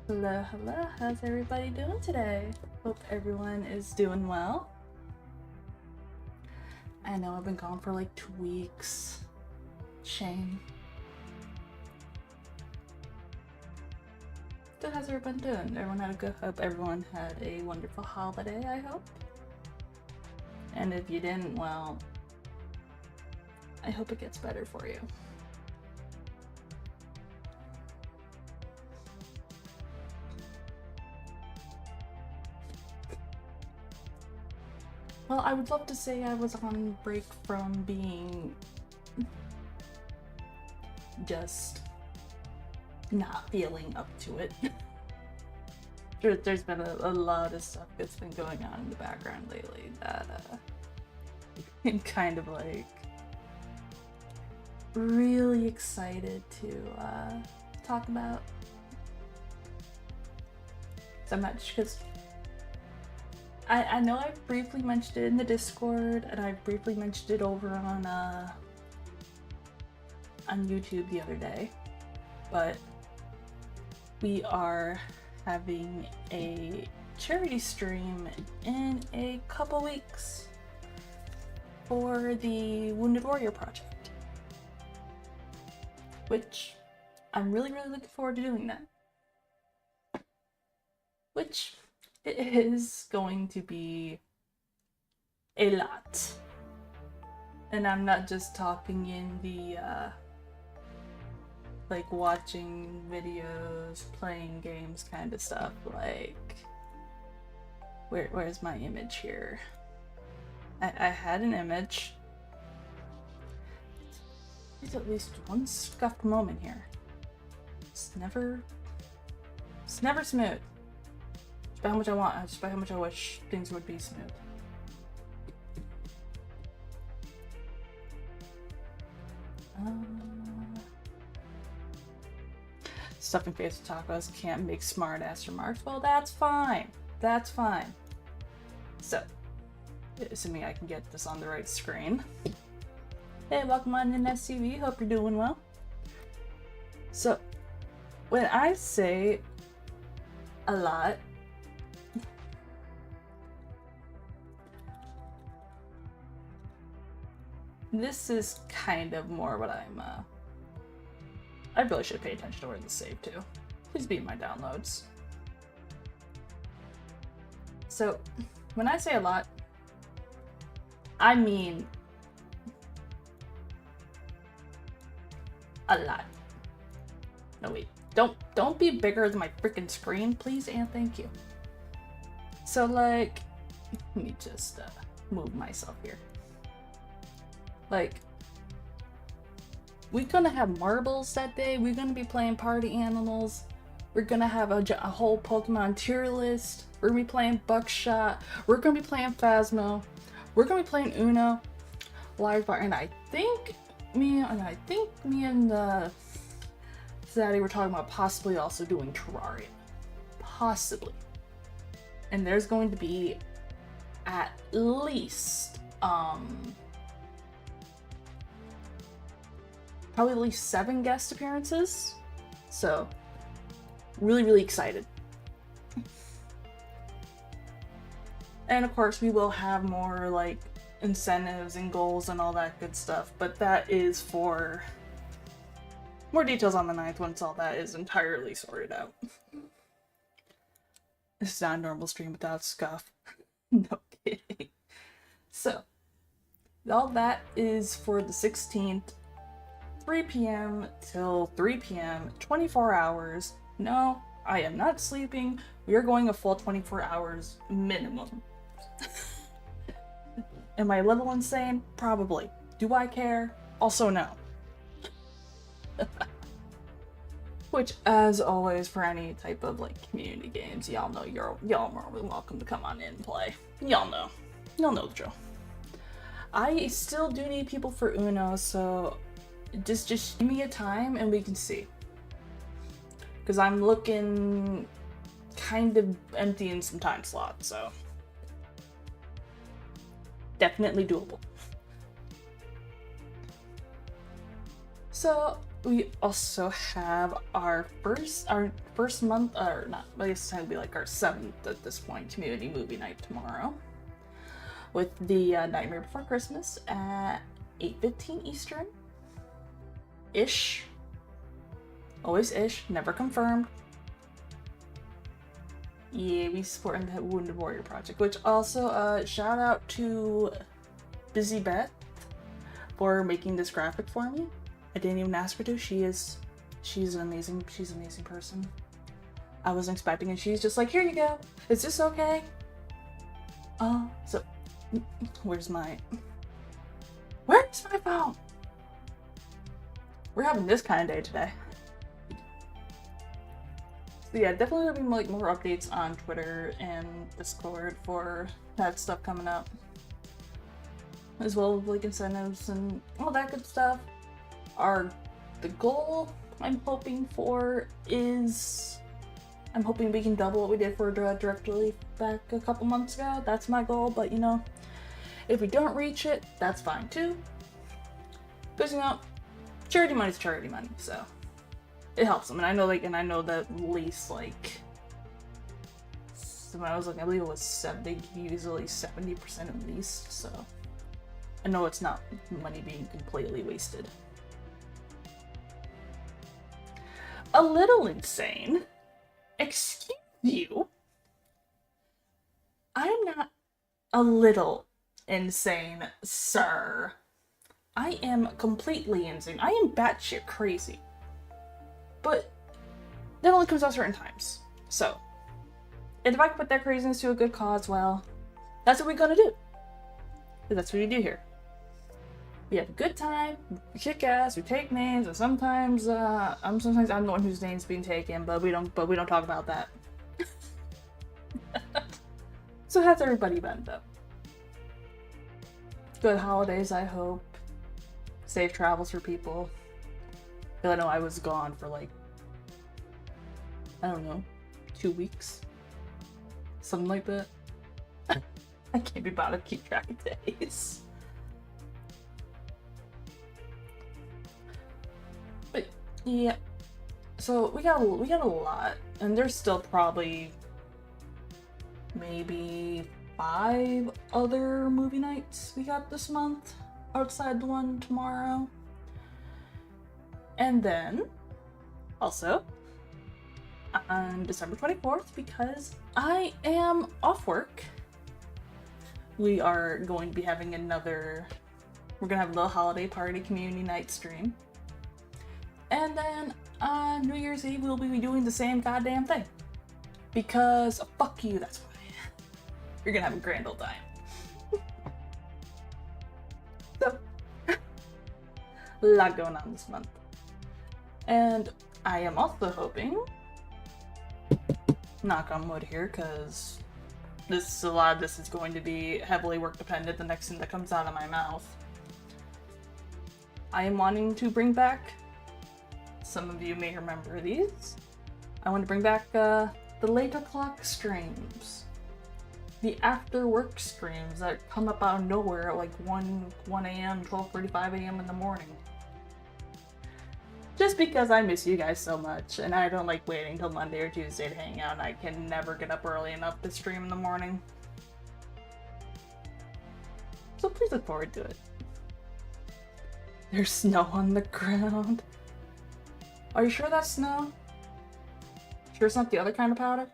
Hello, hello. How's everybody doing today? Hope everyone is doing well. I know I've been gone for like 2 weeks. Shame. So how's everyone doing? Hope everyone had a wonderful holiday, I hope. And if you didn't, well, I hope it gets better for you. Well, I would love to say I was on break from being just not feeling up to it. There's been a lot of stuff that's been going on in the background lately that I'm kind of like really excited to talk about. So much because I know I briefly mentioned it in the Discord, and I briefly mentioned it over on YouTube the other day, but we are having a charity stream in a couple weeks for the Wounded Warrior Project, which I'm really looking forward to doing that. Which it is going to be a lot. And I'm not just talking in the like watching videos, playing games kind of stuff. Like, where's my image here? I had an image. There's at least one scuffed moment here. It's never smooth. Just by how much I want, just by how much I wish things would be smooth. Stuffing face with tacos can't make smart ass remarks. Well, that's fine. That's fine. So, assuming I can get this on the right screen. Hey, welcome on in SCV. Hope you're doing well. So, when I say a lot, this is kind of more what I'm, I really should pay attention to where this is saved to. Please be in my downloads. So, when I say a lot, I mean a lot. No, wait. Don't be bigger than my freaking screen, please and thank you. So, like, let me just move myself here. Like, we're gonna have marbles that day. We're gonna be playing party animals. We're gonna have a whole Pokemon tier list. We're gonna be playing Buckshot. We're gonna be playing Phasmo. We're gonna be playing Uno, Live Bar, and I think me and Zaddy were talking about possibly also doing Terraria. Possibly. And there's going to be at least probably at least 7 guest appearances. So, really excited. And of course, we will have more like incentives and goals and all that good stuff, but that is for more details on the 9th once all that is entirely sorted out. This is not a normal stream without scuff. No kidding. So, all that is for the 16th. 3 p.m. till 3 p.m., 24 hours. No, I am not sleeping. We are going a full 24 hours minimum. Am I a little insane? Probably. Do I care? Also no. Which, as always, for any type of like community games, y'all know y'all more than welcome to come on in and play. Y'all know the drill. I still do need people for Uno, so just give me a time and we can see. Because I'm looking kind of empty in some time slots, so definitely doable. So we also have our first month, or not, I guess it's going to be like our 7th at this point, community movie night tomorrow, with the Nightmare Before Christmas at 8:15 Eastern. Ish. Always ish, never confirmed. Yeah, we supporting the Wounded Warrior Project, which also, shout out to Busy Beth for making this graphic for me. I didn't even ask her to. She's an amazing person. I wasn't expecting it. She's just like, here you go. Is this okay? So, where's my phone? We're having this kind of day today. So yeah, definitely gonna be like more updates on Twitter and Discord for that stuff coming up. As well as like incentives and all that good stuff. The goal I'm hoping for is, I'm hoping we can double what we did for Direct Relief back a couple months ago. That's my goal, but you know, if we don't reach it, that's fine too. Because you know, charity money is charity money, so it helps them. And I know that at least like, when I was looking, I believe it was they use at least 70% at least, so I know it's not money being completely wasted. A little insane. Excuse you? I'm not a little insane, sir. I am completely insane. I am batshit crazy. But that only comes out certain times. So, and if I can put that craziness to a good cause, well, that's what we're gonna do. That's what we do here. We have a good time, we kick ass, we take names, and sometimes I'm the one whose name's being taken, but we don't talk about that. So how's everybody been though? Good holidays, I hope. Safe travels for people. I know I was gone for like, I don't know, 2 weeks? Something like that. I can't be bothered to keep track of days. But yeah, so we got a lot, and there's still probably maybe 5 other movie nights we got this month outside the one tomorrow. And then also on December 24th, because I am off work, we are going to be having we're gonna have a little holiday party community night stream. And then on New Year's Eve, we'll be doing the same goddamn thing. Because fuck you, that's why. You're gonna have a grand old time. So, a lot going on this month. And I am also hoping, knock on wood here, because a lot of this is going to be heavily work dependent, the next thing that comes out of my mouth. I am wanting to bring back, some of you may remember these, I want to bring back the late o'clock streams. The after work streams that come up out of nowhere at like 1 a.m., 12:45 a.m. in the morning. Just because I miss you guys so much, and I don't like waiting until Monday or Tuesday to hang out, and I can never get up early enough to stream in the morning. So please look forward to it. There's snow on the ground. Are you sure that's snow? Sure it's not the other kind of powder?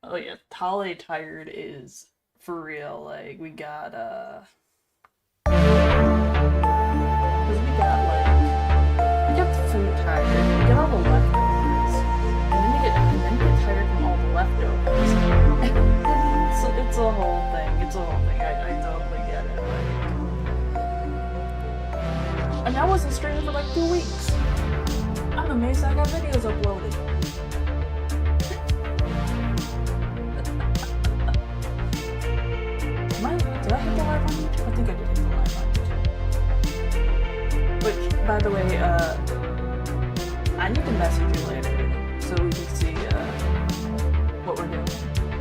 Oh yeah, Holiday Tired is for real. Like, we got, we got the food tired, we get all the leftovers, and then you get tired from all the leftovers. It's a whole thing, I totally get it. Like, and I wasn't streaming for like 2 weeks. I'm amazed I got videos uploaded. Did I hit the live on YouTube? I think I did hit the live on YouTube. Which, by the way, I need to message you later so we can see what we're doing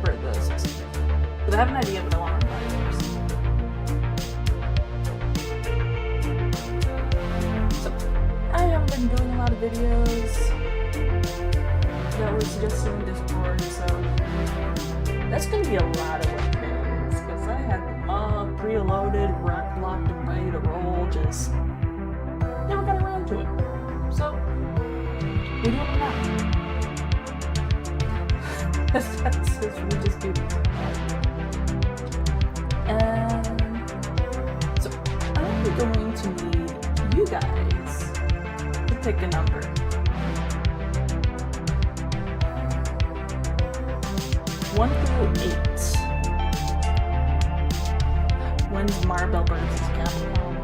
for the 16th. Because I have an idea, but I want to remind you first. that were suggested in Discord, so that's gonna be a lot of what days, because I had them all preloaded, locked and ready to roll, just never got around to it. So, we're doing it now. We just do these. And so, I'm going to need you guys to pick a number. 1 through 8. When's Marvel vs. Capcom?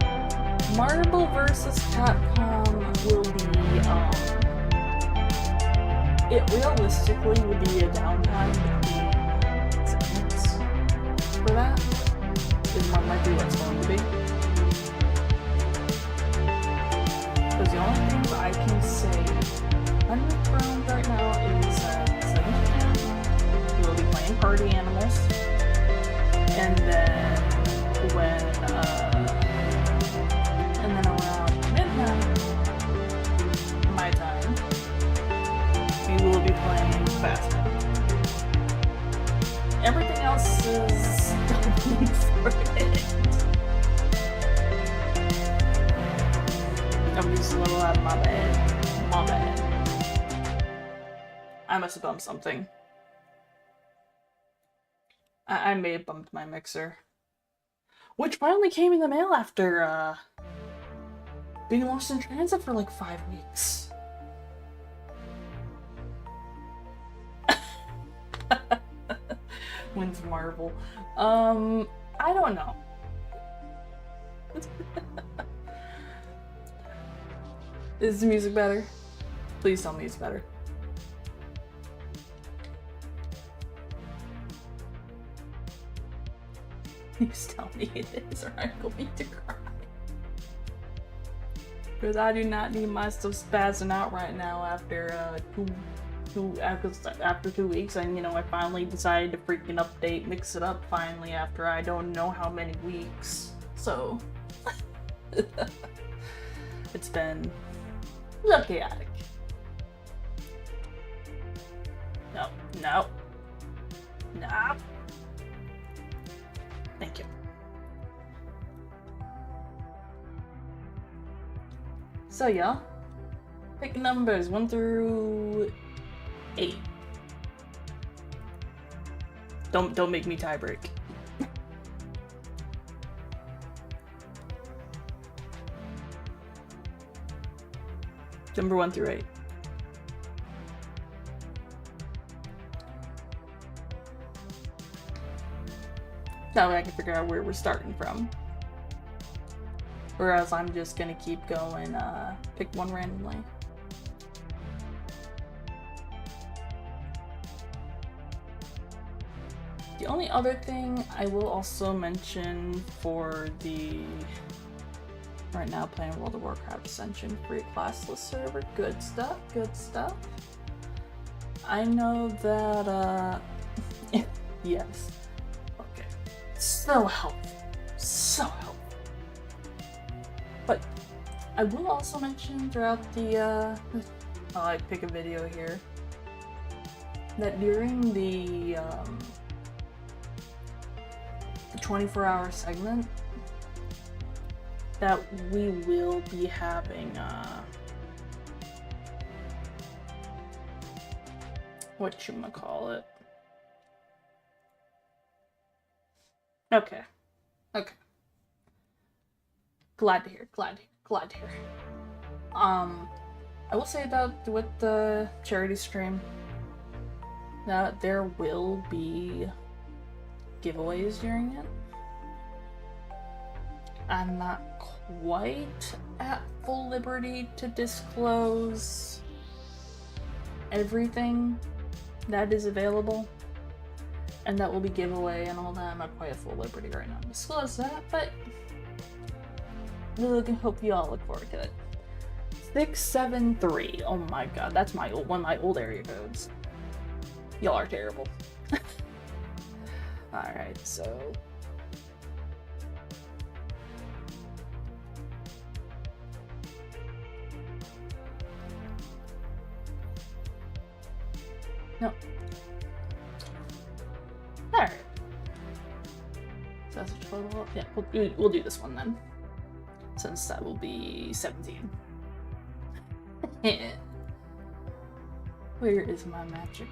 Marvel vs. Capcom will be, it realistically would be a downtime between segments for that. Is more likely what it's going to be. Because the only things I can say unconfirmed right now is we'll be playing Party Animals, and then around midnight my time, we will be playing Phasmo. Everything else is going for it. I'm just a little out of my bed. My bad. I must have bumped something. I may have bumped my mixer. Which finally came in the mail after, being lost in transit for like 5 weeks. When's Marvel? I don't know. Is the music better? Please tell me it's better. Please tell me it is, or I'm going to cry. Because I do not need my stuff spazzing out right now after after 2 weeks, and you know I finally decided to freaking update, mix it up finally after I don't know how many weeks. So it's been a little chaotic. No. Thank you. So y'all, pick numbers 1 through 8. Don't make me tie break. Number 1 through 8. That way I can figure out where we're starting from. Whereas I'm just gonna keep going, pick one randomly. The only other thing I will also mention for the right now playing World of Warcraft Ascension free classless server, good stuff. I know that yes. Okay. So helpful. But I will also mention throughout the I'll pick a video here that during the 24-hour segment that we will be having whatchamacallit. Okay. Glad to hear. I will say about with the charity stream that there will be giveaways during it. I'm not quite at full liberty to disclose everything that is available and that will be giveaway and all that. I'm not quite at full liberty right now to disclose that, but really hope you all look forward to it. 673. Oh my god, that's one of my old area codes. Y'all are terrible. Alright, so No. Alright. So that's a total. Yeah, we'll do this one then. Since that will be 17. Where is my magic?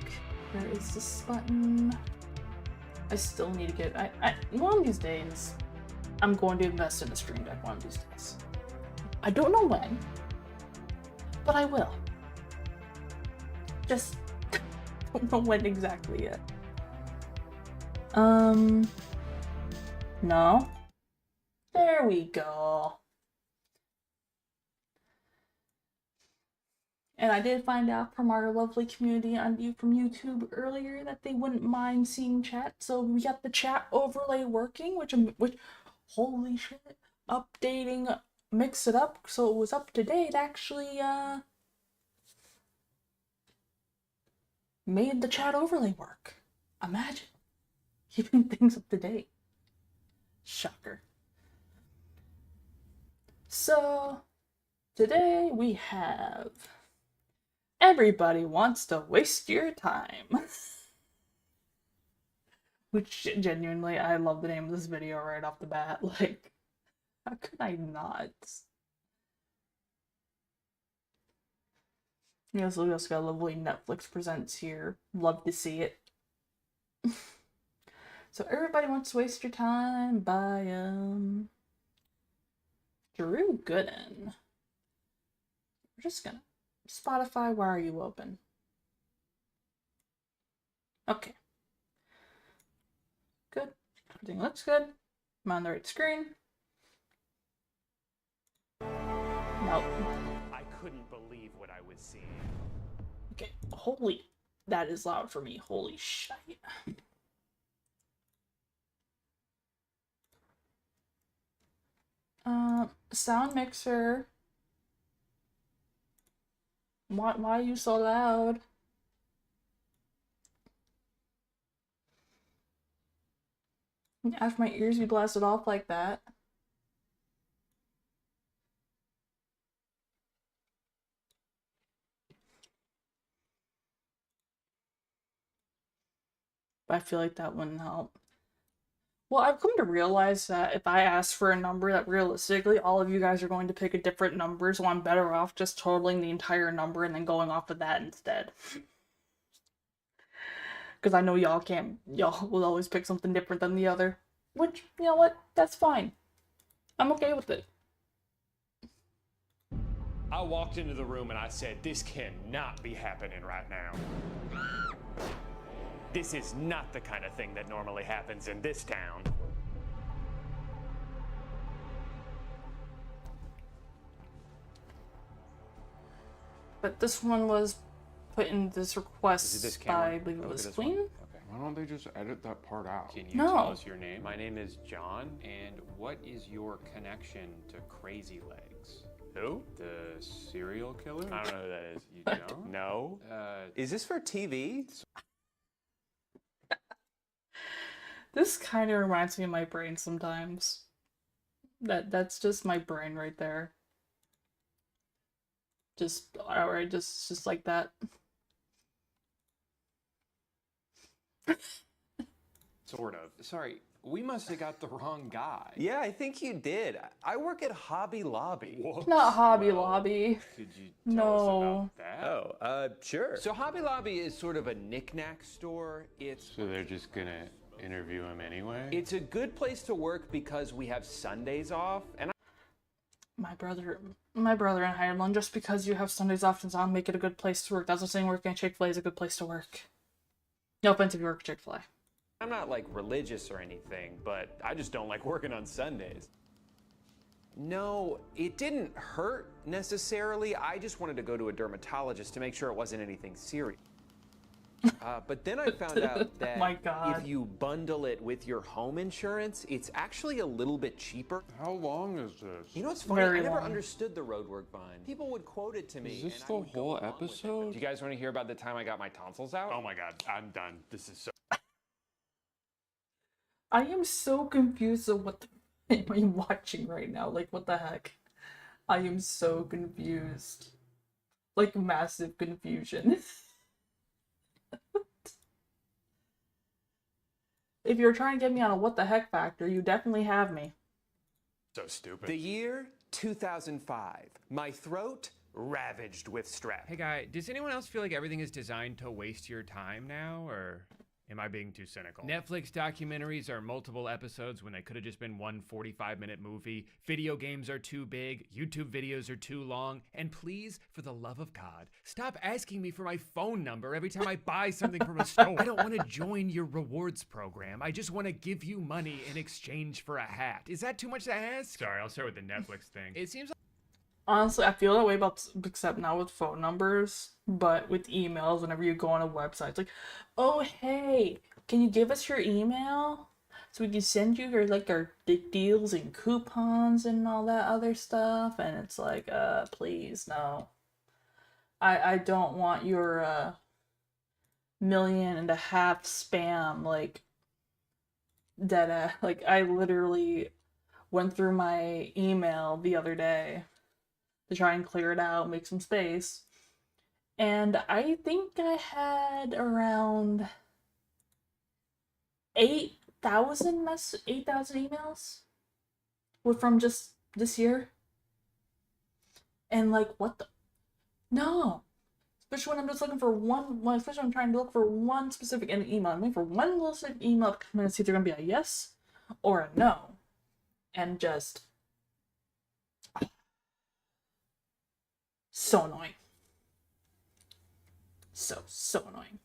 Where is this button? I still need to get. One of these days, I'm going to invest in a Stream Deck. One of these days. I don't know when, but I will. Just don't know when exactly yet. No. There we go. And I did find out from our lovely community from YouTube earlier that they wouldn't mind seeing chat. So we got the chat overlay working, which holy shit, updating, mix it up so it was up to date. Actually, made the chat overlay work. Imagine keeping things up to date. Shocker. So today we have Everybody Wants to Waste Your Time. Which, genuinely, I love the name of this video right off the bat. Like, how could I not? Yeah, so we also got a lovely Netflix Presents here. Love to see it. So Everybody Wants to Waste Your Time by, Drew Gooden. We're just gonna... Spotify, why are you open? Okay. Good. Everything looks good. I'm on the right screen. Nope. I couldn't believe what I was seeing. Okay. Holy. That is loud for me. Holy shit. Sound mixer. Why are you so loud? After my ears be blasted off like that. But I feel like that wouldn't help. Well, I've come to realize that if I ask for a number, that realistically all of you guys are going to pick a different number, so I'm better off just totaling the entire number and then going off of that instead. Because I know y'all will always pick something different than the other. Which, you know what, that's fine. I'm okay with it. I walked into the room and I said, this cannot be happening right now. This is not the kind of thing that normally happens in this town. But this one was put in this request by, I believe it was Queen? Okay. Why don't they just edit that part out? Can you No. tell us your name? My name is John, and what is your connection to Crazy Legs? Who? The serial killer? I don't know who that is. You What? don't? No. Is this for TV? This kind of reminds me of my brain sometimes. That's just my brain right there. Just alright, just like that. Sort of. Sorry, we must have got the wrong guy. Yeah, I think you did. I work at Hobby Lobby. Whoops. Not Hobby Well, Lobby. Could you tell us No. about that? Oh, sure. So Hobby Lobby is sort of a knick-knack store. So they're just gonna interview him anyway? It's a good place to work because we have Sundays off, and My brother in Ireland, just because you have Sundays off does not make it a good place to work. That's what saying working at Chick-fil-A is a good place to work. No offense if you work at Chick-fil-A. I'm not like religious or anything, but I just don't like working on Sundays. No, it didn't hurt necessarily. I just wanted to go to a dermatologist to make sure it wasn't anything serious. But then I found out that My God. if you bundle it with your home insurance, it's actually a little bit cheaper. How long is this? You know what's funny? Very I never long. understood the roadwork bind. People would quote it to me. Is this and I the would go whole along with it, but episode? Do you guys want to hear about the time I got my tonsils out? Oh my god, I'm done. This is so... I am so confused of what am I watching right now. Like, what the heck? I am so confused. Like, massive confusion. If you're trying to get me on a what the heck factor, you definitely have me. So stupid. The year 2005. My throat ravaged with strep. Hey guy, does anyone else feel like everything is designed to waste your time now, or am I being too cynical? Netflix documentaries are multiple episodes when they could have just been one 45-minute movie. Video games are too big, YouTube videos are too long, and please, for the love of God, stop asking me for my phone number every time I buy something from a store. I don't want to join your rewards program. I just want to give you money in exchange for a hat. Is that too much to ask? Sorry, I'll start with the Netflix thing. It seems like Honestly, I feel that way about, except not with phone numbers, but with emails. Whenever you go on a website, it's like, oh hey, can you give us your email so we can send you your our deals and coupons and all that other stuff? And it's like, please no. I don't want your 1.5 million spam that I literally went through my email the other day to try and clear it out, make some space. And I think I had around 8,000 emails were from just this year. And what the? No. Especially when I'm just looking for especially when I'm trying to look for one specific email. I'm looking for one little specific email to come in and see if they're going to be a yes or a no. And just... so annoying. So annoying.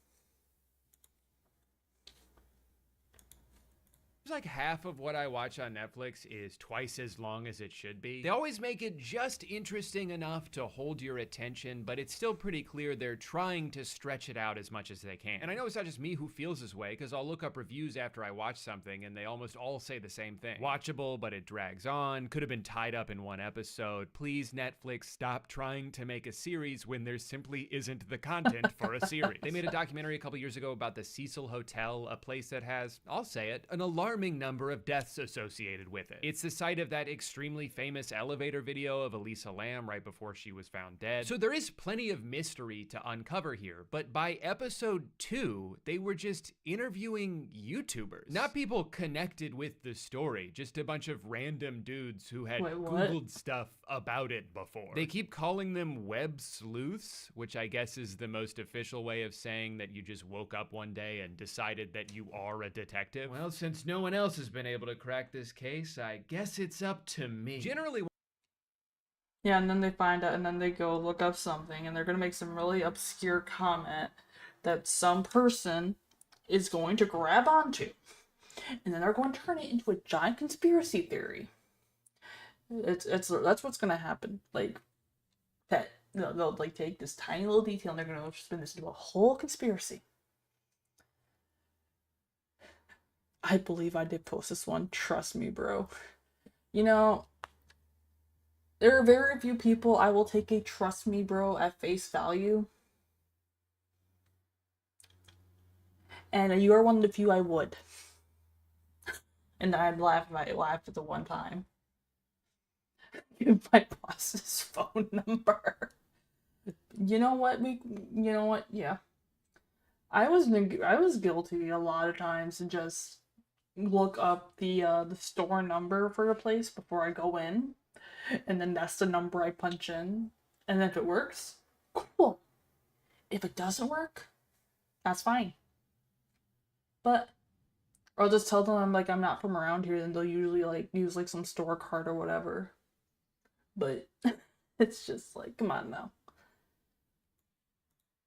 like half of what I watch on Netflix is twice as long as it should be. They always make it just interesting enough to hold your attention, but it's still pretty clear they're trying to stretch it out as much as they can. And I know it's not just me who feels this way, because I'll look up reviews after I watch something and they almost all say the same thing. Watchable, but it drags on, could have been tied up in one episode. Please, Netflix, stop trying to make a series when there simply isn't the content for a series. They made a documentary a couple years ago about the Cecil Hotel, a place that has, I'll say it, an alarming number of deaths associated with it. It's the site of that extremely famous elevator video of Elisa Lam right before she was found dead. So there is plenty of mystery to uncover here, but by episode 2, they were just interviewing YouTubers. Not people connected with the story, just a bunch of random dudes who had Googled stuff about it before. They keep calling them web sleuths, which I guess is the most official way of saying that you just woke up one day and decided that you are a detective. Well, since no one else has been able to crack this case, I guess it's up to me. Generally, yeah, and then they find out, and then they go look up something, and they're gonna make some really obscure comment that some person is going to grab onto, and then they're going to turn it into a giant conspiracy theory. That's what's gonna happen. Like that, they'll like take this tiny little detail, and they're gonna spin this into a whole conspiracy. I believe I did post this one. Trust me, bro. You know, there are very few people I will take a trust me, bro, at face value. And you are one of the few I would. And I'd laugh if I laughed at the one time. Give my boss's phone number. You know what? Yeah. I was guilty a lot of times to just look up the store number for the place before I go in, and then that's the number I punch in, and if it works, cool. If it doesn't work, that's fine. But I'll just tell them I'm not from around here, then they'll usually use some store card or whatever. But it's just come on now.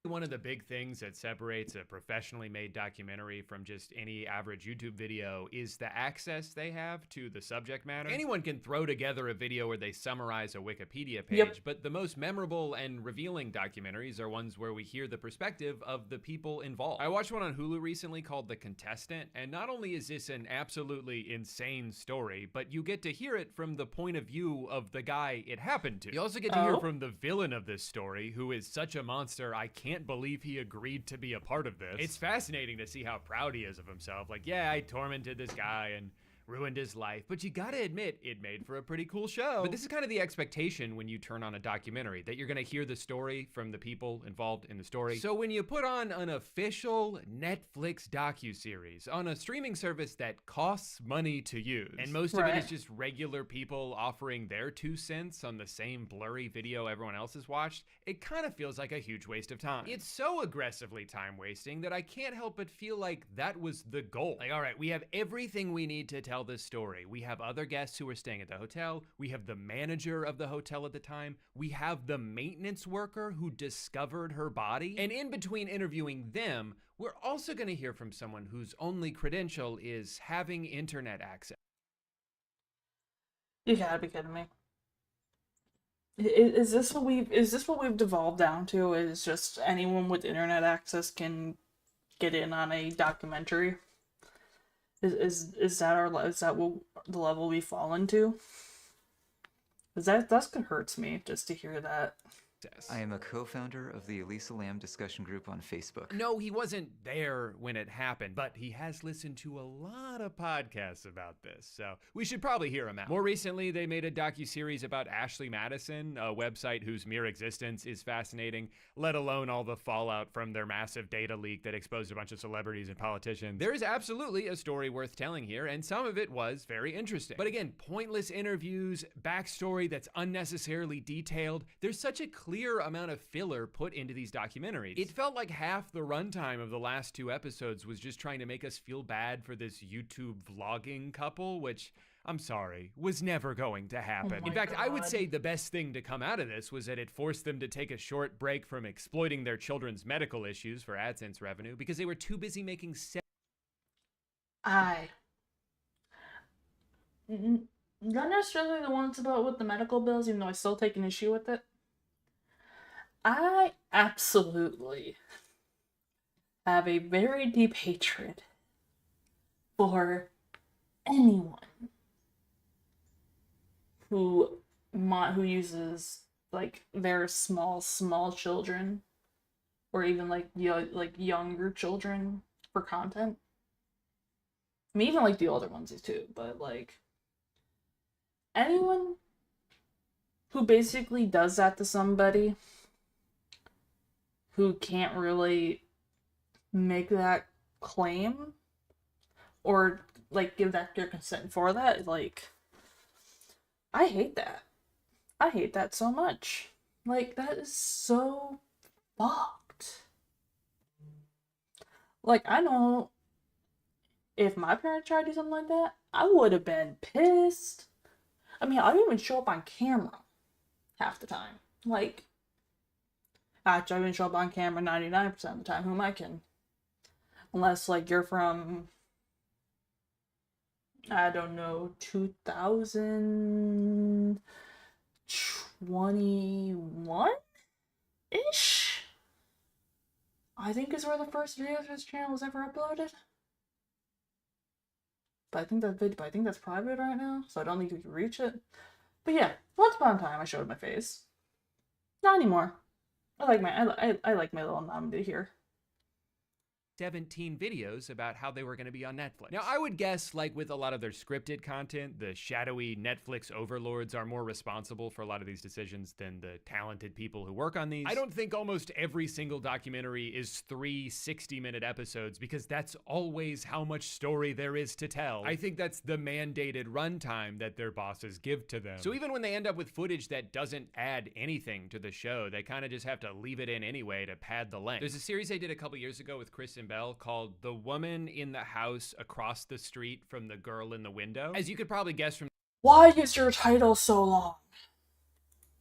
one of the big things that separates a professionally made documentary from just any average YouTube video is the access they have to the subject matter. Anyone can throw together a video where they summarize a Wikipedia page, but the most memorable and revealing documentaries are ones where we hear the perspective of the people involved. I watched one on Hulu recently called The Contestant, and not only is this an absolutely insane story, but you get to hear it from the point of view of the guy it happened to. You also get to hear from the villain of this story, who is such a monster I can't believe he agreed to be a part of this. It's fascinating to see how proud he is of himself. Like, yeah, I tormented this guy and ruined his life, but you gotta admit, it made for a pretty cool show. But this is kind of the expectation when you turn on a documentary, that you're gonna hear the story from the people involved in the story. So when you put on an official Netflix docuseries on a streaming service that costs money to use, and most of it is just regular people offering their 2 cents on the same blurry video everyone else has watched, it kind of feels like a huge waste of time. It's so aggressively time wasting that I can't help but feel like that was the goal. Like, all right, we have everything we need to tell this story. We have other guests who are staying at the hotel. We have the manager of the hotel at the time. We have the maintenance worker who discovered her body. And in between interviewing them, we're also going to hear from someone whose only credential is having internet access. You gotta be kidding me. Is this what we've devolved down to? Is just anyone with internet access can get in on a documentary? Is that what the level we fall into? Because that hurts me just to hear that. I am a co-founder of the Elisa Lam discussion group on Facebook. No, he wasn't there when it happened, but he has listened to a lot of podcasts about this, so we should probably hear him out. More recently, they made a docuseries about Ashley Madison, a website whose mere existence is fascinating, let alone all the fallout from their massive data leak that exposed a bunch of celebrities and politicians. There is absolutely a story worth telling here, and some of it was very interesting. But again, pointless interviews, backstory that's unnecessarily detailed. There's such a clear amount of filler put into these documentaries. It felt like half the runtime of the last 2 episodes was just trying to make us feel bad for this YouTube vlogging couple, which, I'm sorry, was never going to happen. In fact, I would say the best thing to come out of this was that it forced them to take a short break from exploiting their children's medical issues for AdSense revenue because they were too busy making Not necessarily the ones about with the medical bills, even though I still take an issue with it. I absolutely have a very deep hatred for anyone who uses like their small children, or even like younger children for content. I mean, even like the older ones too, but like anyone who basically does that to somebody who can't really make that claim or like give that their consent for that, like, I hate that. I hate that so much. Like, that is so fucked. Like, I know if my parents tried to do something like that, I would have been pissed. I mean, I don't even show up on camera half the time. Like, actually, I even show up on camera 99% of the time. Who am I kidding? Unless, like, you're from, I don't know, 2021-ish? I think is where the first video of this channel was ever uploaded. But I think that's private right now, so I don't think you can reach it. But yeah, once upon a time I showed my face. Not anymore. I like my little anonymity here. 17 videos about how they were going to be on Netflix. Now, I would guess, like with a lot of their scripted content, the shadowy Netflix overlords are more responsible for a lot of these decisions than the talented people who work on these. I don't think almost every single documentary is 3 60-minute episodes because that's always how much story there is to tell. I think that's the mandated runtime that their bosses give to them. So even when they end up with footage that doesn't add anything to the show, they kind of just have to leave it in anyway to pad the length. There's a series I did a couple years ago with Kristen Bell called The Woman in the House Across the Street from the Girl in the Window. As you could probably guess from why is your title so long?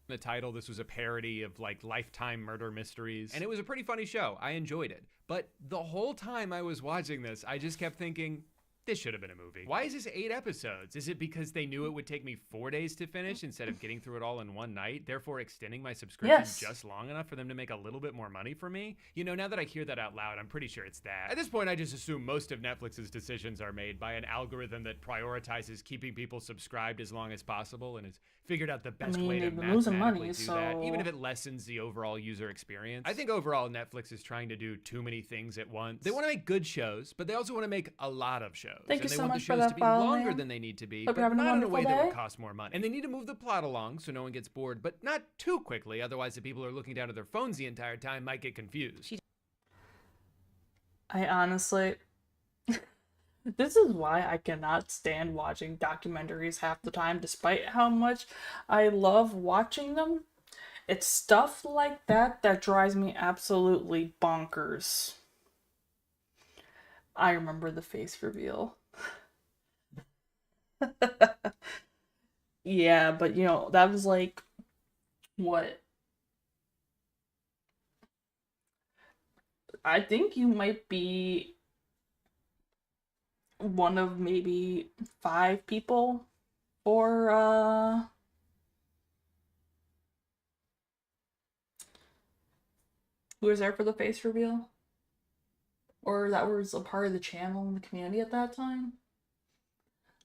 The title, this was a parody of like Lifetime murder mysteries, and it was a pretty funny show. I enjoyed it. But the whole time I was watching this, I just kept thinking, this should have been a movie. Why is this 8 episodes? Is it because they knew it would take me 4 days to finish instead of getting through it all in one night, therefore extending my subscription just long enough for them to make a little bit more money for me? You know, now that I hear that out loud, I'm pretty sure it's that. At this point, I just assume most of Netflix's decisions are made by an algorithm that prioritizes keeping people subscribed as long as possible and has figured out the best way to mathematically do that, even if it lessens the overall user experience. I think overall Netflix is trying to do too many things at once. They want to make good shows, but they also want to make a lot of shows. shows. Thank you and they so want much the for shows that to be follow, longer Liam. than they need to be, Hope but you're having a not in a way wonderful that would day. cost more money. And they need to move the plot along so no one gets bored, but not too quickly, otherwise the people who are looking down at their phones the entire time might get confused. I honestly, this is why I cannot stand watching documentaries half the time, despite how much I love watching them. It's stuff like that that drives me absolutely bonkers. I remember the face reveal. Yeah, but you know, that was like, what? I think you might be one of maybe 5 people or who was there for the face reveal, or that was a part of the channel and the community at that time.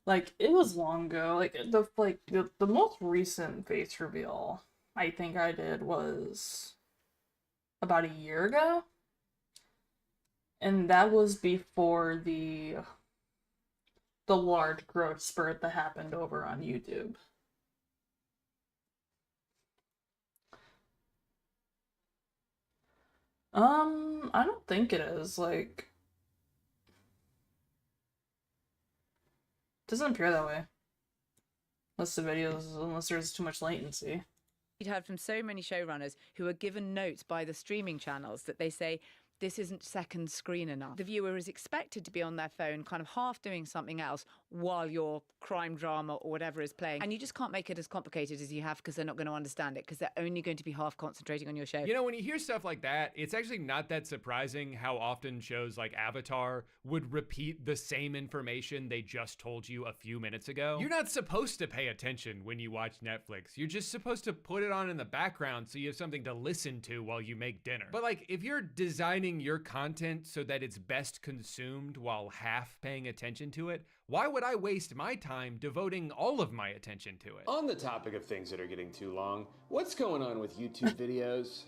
Like, it was long ago. Like the most recent face reveal I think I did was about a year ago, and that was before the large growth spurt that happened over on YouTube. I don't think it is. Like, doesn't appear that way. Unless there's too much latency. We'd heard from so many showrunners who are given notes by the streaming channels that they say, this isn't second screen enough. The viewer is expected to be on their phone, kind of half doing something else while your crime drama or whatever is playing. And you just can't make it as complicated as you have because they're not going to understand it because they're only going to be half concentrating on your show. You know, when you hear stuff like that, it's actually not that surprising how often shows like Avatar would repeat the same information they just told you a few minutes ago. You're not supposed to pay attention when you watch Netflix. You're just supposed to put it on in the background so you have something to listen to while you make dinner. But like, if you're designing your content so that it's best consumed while half paying attention to it, why would I waste my time devoting all of my attention to it? On the topic of things that are getting too long, what's going on with YouTube videos?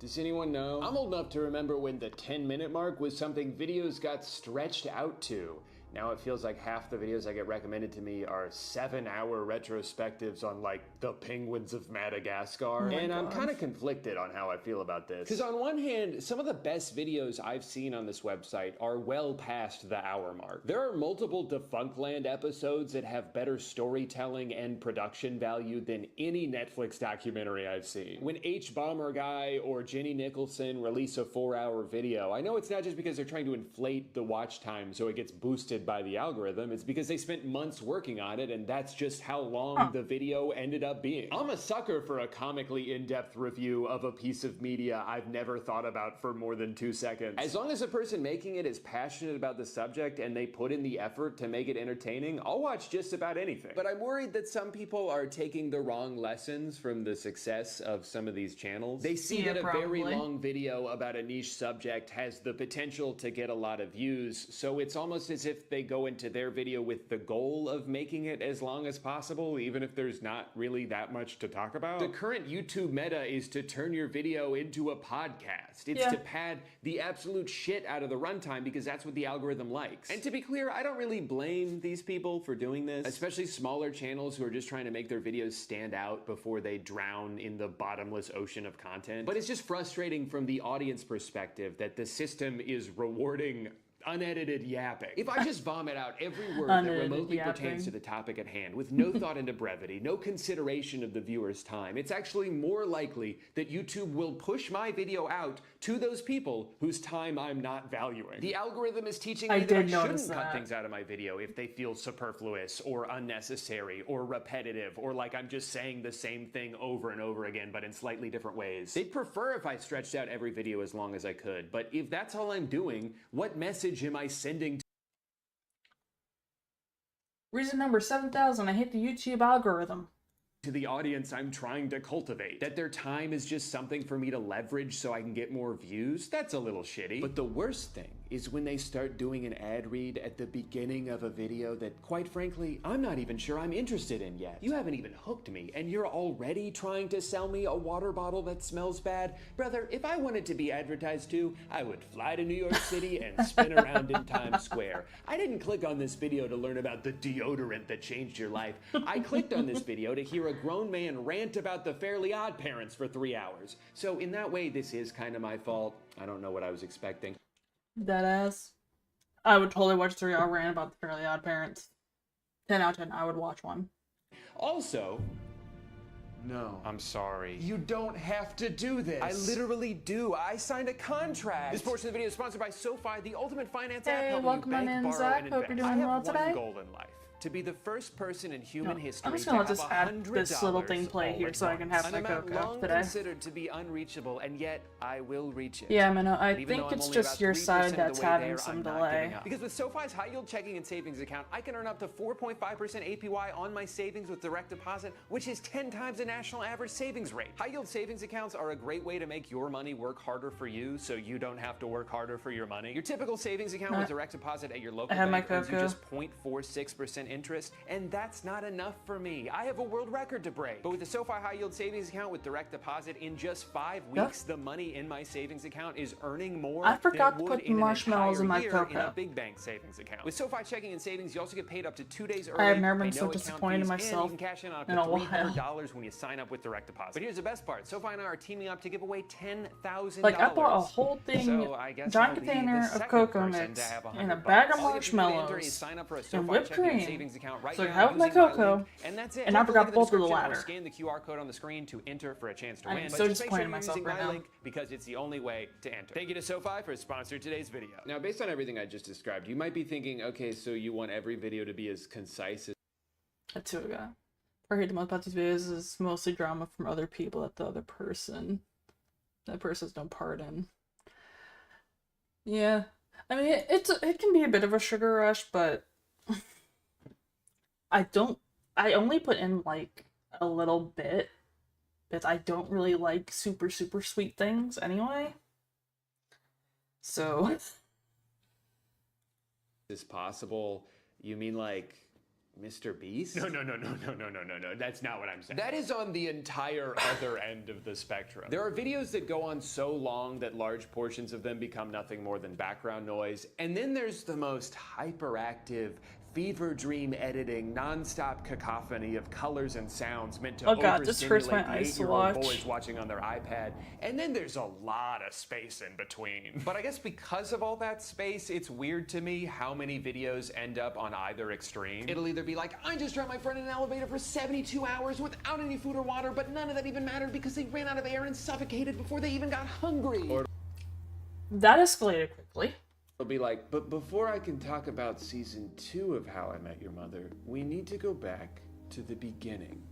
Does anyone know? I'm old enough to remember when the 10-minute mark was something videos got stretched out to. Now it feels like half the videos I get recommended to me are 7-hour retrospectives on like the penguins of Madagascar. And I'm kind of conflicted on how I feel about this. Because on one hand, some of the best videos I've seen on this website are well past the hour mark. There are multiple Defunctland episodes that have better storytelling and production value than any Netflix documentary I've seen. When H-Bomber Guy or Jenny Nicholson release a 4-hour video, I know it's not just because they're trying to inflate the watch time so it gets boosted by the algorithm. It's because they spent months working on it, and that's just how long the video ended up being. I'm a sucker for a comically in-depth review of a piece of media I've never thought about for more than 2 seconds. As long as the person making it is passionate about the subject and they put in the effort to make it entertaining, I'll watch just about anything. But I'm worried that some people are taking the wrong lessons from the success of some of these channels. They see that a very long video about a niche subject has the potential to get a lot of views, so it's almost as if they go into their video with the goal of making it as long as possible, even if there's not really that much to talk about. The current YouTube meta is to turn your video into a podcast. It's to pad the absolute shit out of the runtime because that's what the algorithm likes. And to be clear, I don't really blame these people for doing this, especially smaller channels who are just trying to make their videos stand out before they drown in the bottomless ocean of content. But it's just frustrating from the audience perspective that the system is rewarding unedited yapping. If I just vomit out every word that remotely pertains to the topic at hand with no thought into brevity, no consideration of the viewer's time, it's actually more likely that YouTube will push my video out to those people whose time I'm not valuing. The algorithm is teaching me that I shouldn't cut things out of my video if they feel superfluous or unnecessary or repetitive or like I'm just saying the same thing over and over again but in slightly different ways. They'd prefer if I stretched out every video as long as I could, but if that's all I'm doing, what message am I sending to Reason number 7,000, I hate the YouTube algorithm. to the audience I'm trying to cultivate. That their time is just something for me to leverage so I can get more views, that's a little shitty. But the worst thing is when they start doing an ad read at the beginning of a video that, quite frankly, I'm not even sure I'm interested in yet. You haven't even hooked me, and you're already trying to sell me a water bottle that smells bad? Brother, if I wanted to be advertised to, I would fly to New York City and spin around in Times Square. I didn't click on this video to learn about the deodorant that changed your life. I clicked on this video to hear a grown man rant about the Fairly Odd Parents for 3 hours. So in that way, this is kind of my fault. I don't know what I was expecting. Deadass. I would totally watch a 3-hour rant about the Fairly Odd Parents. 10 out of 10, I would watch one. Also, no. I'm sorry. You don't have to do this. I literally do. I signed a contract. This portion of the video is sponsored by SoFi, the ultimate finance app Hey, helping welcome you on bank, in, borrow, Zach. and Hope you're invest. doing I well have today. one goal in life. To be the first person in human history I'm just to gonna have just add this little thing $100 play all here at so I can have once. my An amount cocoa long today. considered to be unreachable, and yet I will reach it. Yeah, Minnow, I And even though think I'm it's only just about your 3% side of the that's way having there, some I'm not delay. giving up. Because with SoFi's high yield checking and savings account, I can earn up to 4.5% APY on my savings with direct deposit, which is 10 times the national average savings rate. High yield savings accounts are a great way to make your money work harder for you so you don't have to work harder for your money. Your typical savings account with direct deposit at your local I have my bank earns you cocoa. just 0.46% interest, and that's not enough for me. I have a world record to break. But with the SoFi High Yield Savings Account with direct deposit, in just 5 weeks, the money in my savings account is earning more I forgot than it to would put in an marshmallows in my entire year in a cocoa. big bank savings account. With SoFi checking and savings, you also get paid up to 2 days early. I have never been pay so no account disappointed in fees, myself and you can cash in on up in to a while. $300 when you sign up with direct deposit. But here's the best part. SoFi and I are teaming up to give away $10,000. Like, I bought a whole thing, So I guess giant I'll be the container of second cocoa person mix to have and a $100. bag of All you have to do to enter marshmallows is sign up for a and SoFi whipped checking and cream. savings account right So I now have my using my cocoa, link, and that's it. and I Click forgot the both of the description or latter. Scan the QR code on the screen to enter for a chance to I'm win. so But just make disappointed sure in you're myself using right my now. link because it's the only way to enter. Thank you to SoFi for sponsoring today's video. Now, based on everything I just described, you might be thinking, okay, so you want every video to be as concise as That's who I got. What I hate the most about these videos is mostly drama from other people that that person has no part in. Yeah, I mean it can be a bit of a sugar rush, but I only put in like a little bit because I don't really like super sweet things anyway. So possible. You mean like Mr. Beast? No. That's not what I'm saying. That is on the entire other end of the spectrum. There are videos that go on so long that large portions of them become nothing more than background noise. And then there's the most hyperactive, fever dream editing, non-stop cacophony of colors and sounds meant to Oh God, this hurts my overstimulate the eyes to 8-year-old watch. boys watching on their iPad. And then there's a lot of space in between. But I guess because of all that space, it's weird to me how many videos end up on either extreme. It'll either be like, I just trapped my friend in an elevator for 72 hours without any food or water, but none of that even mattered because they ran out of air and suffocated before they even got hungry. Or that escalated quickly. it'll be like, but before I can talk about season 2 of How I Met Your Mother, we need to go back to the beginning.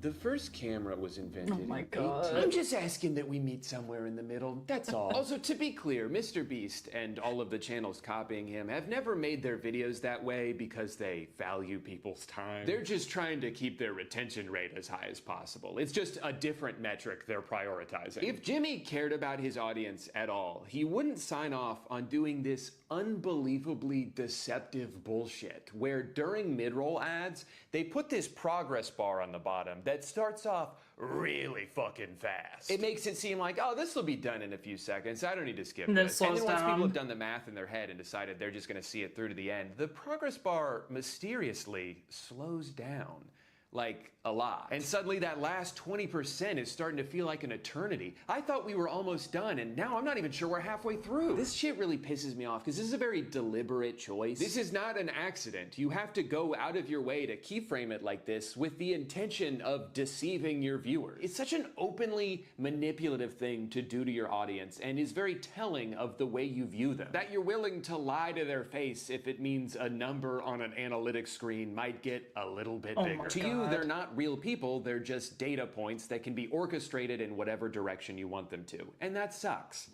The first camera was invented Oh my in God. I'm just asking that we meet somewhere in the middle, that's all. Also, to be clear, Mr. Beast and all of the channels copying him have never made their videos that way because they value people's time. They're just trying to keep their retention rate as high as possible. It's just a different metric they're prioritizing. If Jimmy cared about his audience at all, he wouldn't sign off on doing this unbelievably deceptive bullshit where during mid-roll ads, they put this progress bar on the bottom that starts off really fucking fast. It makes it seem like, oh, this will be done in a few seconds. I don't need to skip And then this. slows And then once down. people have done the math in their head and decided they're just going to see it through to the end, the progress bar mysteriously slows down. Like, a lot. And suddenly that last 20% is starting to feel like an eternity. I thought we were almost done, and now I'm not even sure we're halfway through. This shit really pisses me off, because this is a very deliberate choice. This is not an accident. You have to go out of your way to keyframe it like this with the intention of deceiving your viewers. It's such an openly manipulative thing to do to your audience, and is very telling of the way you view them. That you're willing to lie to their face if it means a number on an analytics screen might get a little bit Oh bigger. my To you, God. they're not real people, they're just data points that can be orchestrated in whatever direction you want them to. And that sucks.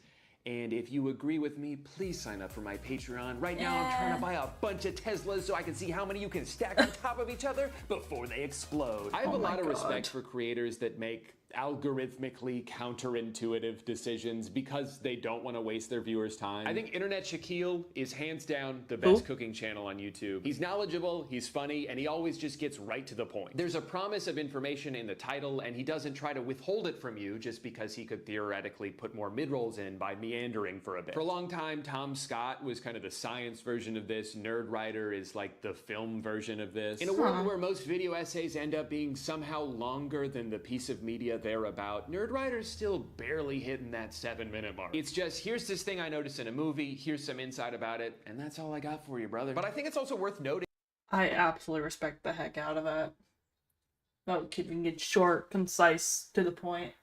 And if you agree with me, please sign up for my Patreon. Right now, I'm trying to buy a bunch of Teslas so I can see how many you can stack on top of each other before they explode. I have a lot of respect for creators that make algorithmically counterintuitive decisions because they don't want to waste their viewers' time. I think Internet Shaquille is hands down the best cooking channel on YouTube. He's knowledgeable, he's funny, and he always just gets right to the point. There's a promise of information in the title, and he doesn't try to withhold it from you just because he could theoretically put more mid-rolls in by meandering for a bit. For a long time, Tom Scott was kind of the science version of this. Nerdwriter is like the film version of this. In a world where most video essays end up being somehow longer than the piece of media they're about, Nerdwriter's still barely hitting that 7-minute mark. It's just, here's this thing I noticed in a movie, here's some insight about it, and that's all I got for you, brother. But I think it's also worth noting. I absolutely respect the heck out of that. About keeping it short, concise, to the point.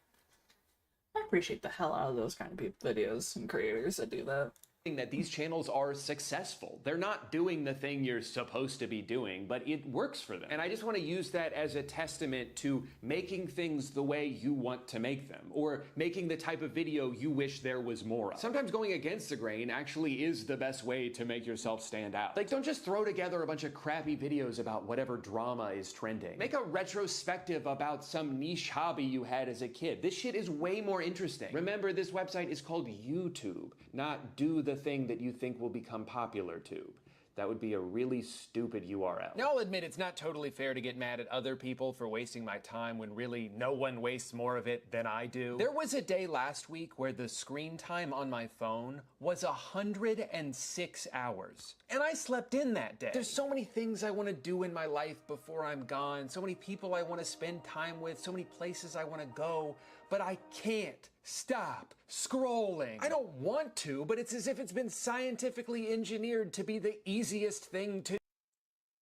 I appreciate the hell out of those kind of videos and creators that do that. That these channels are successful. They're not doing the thing you're supposed to be doing, but it works for them. And I just want to use that as a testament to making things the way you want to make them, or making the type of video you wish there was more of. Sometimes going against the grain actually is the best way to make yourself stand out. Like, don't just throw together a bunch of crappy videos about whatever drama is trending. Make a retrospective about some niche hobby you had as a kid. This shit is way more interesting. Remember, this website is called YouTube, not Do the Thing That You Think Will Become Popular Tube. That would be a really stupid URL. Now, I'll admit it's not totally fair to get mad at other people for wasting my time when really no one wastes more of it than I do. There was a day last week where the screen time on my phone was 106 hours. And I slept in that day. There's so many things I want to do in my life before I'm gone, so many people I want to spend time with, so many places I want to go, but I can't stop scrolling. I don't want to, but it's as if it's been scientifically engineered to be the easiest thing to.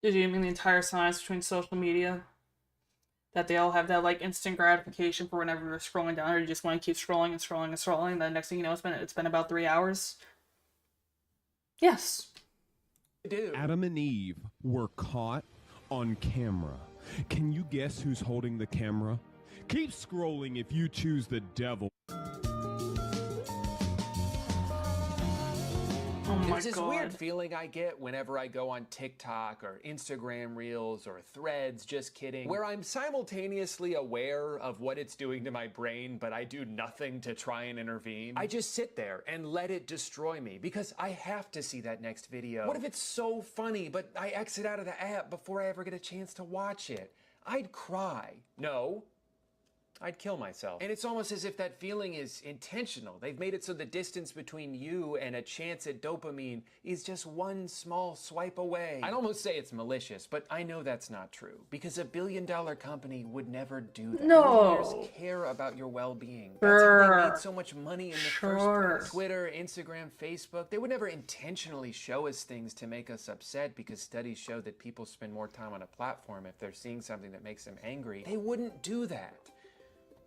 Did you mean the entire science between social media? That they all have that like instant gratification for whenever you're scrolling down, or you just want to keep scrolling and scrolling and scrolling. Then next thing you know, it's been about 3 hours. Yes. Do. Adam and Eve were caught on camera. Can you guess who's holding the camera? Keep scrolling if you choose the devil. Oh my There's this God. weird feeling I get whenever I go on TikTok or Instagram Reels or Threads, just kidding, where I'm simultaneously aware of what it's doing to my brain, but I do nothing to try and intervene. I just sit there and let it destroy me because I have to see that next video. What if it's so funny, but I exit out of the app before I ever get a chance to watch it? I'd cry. No. I'd kill myself. And it's almost as if that feeling is intentional. They've made it so the distance between you and a chance at dopamine is just one small swipe away. I'd almost say it's malicious, but I know that's not true because a billion-dollar company would never do that. No. Billionaires care about your well-being. That's how they made so much money in the first place. Twitter, Instagram, Facebook, they would never intentionally show us things to make us upset because studies show that people spend more time on a platform if they're seeing something that makes them angry. They wouldn't do that.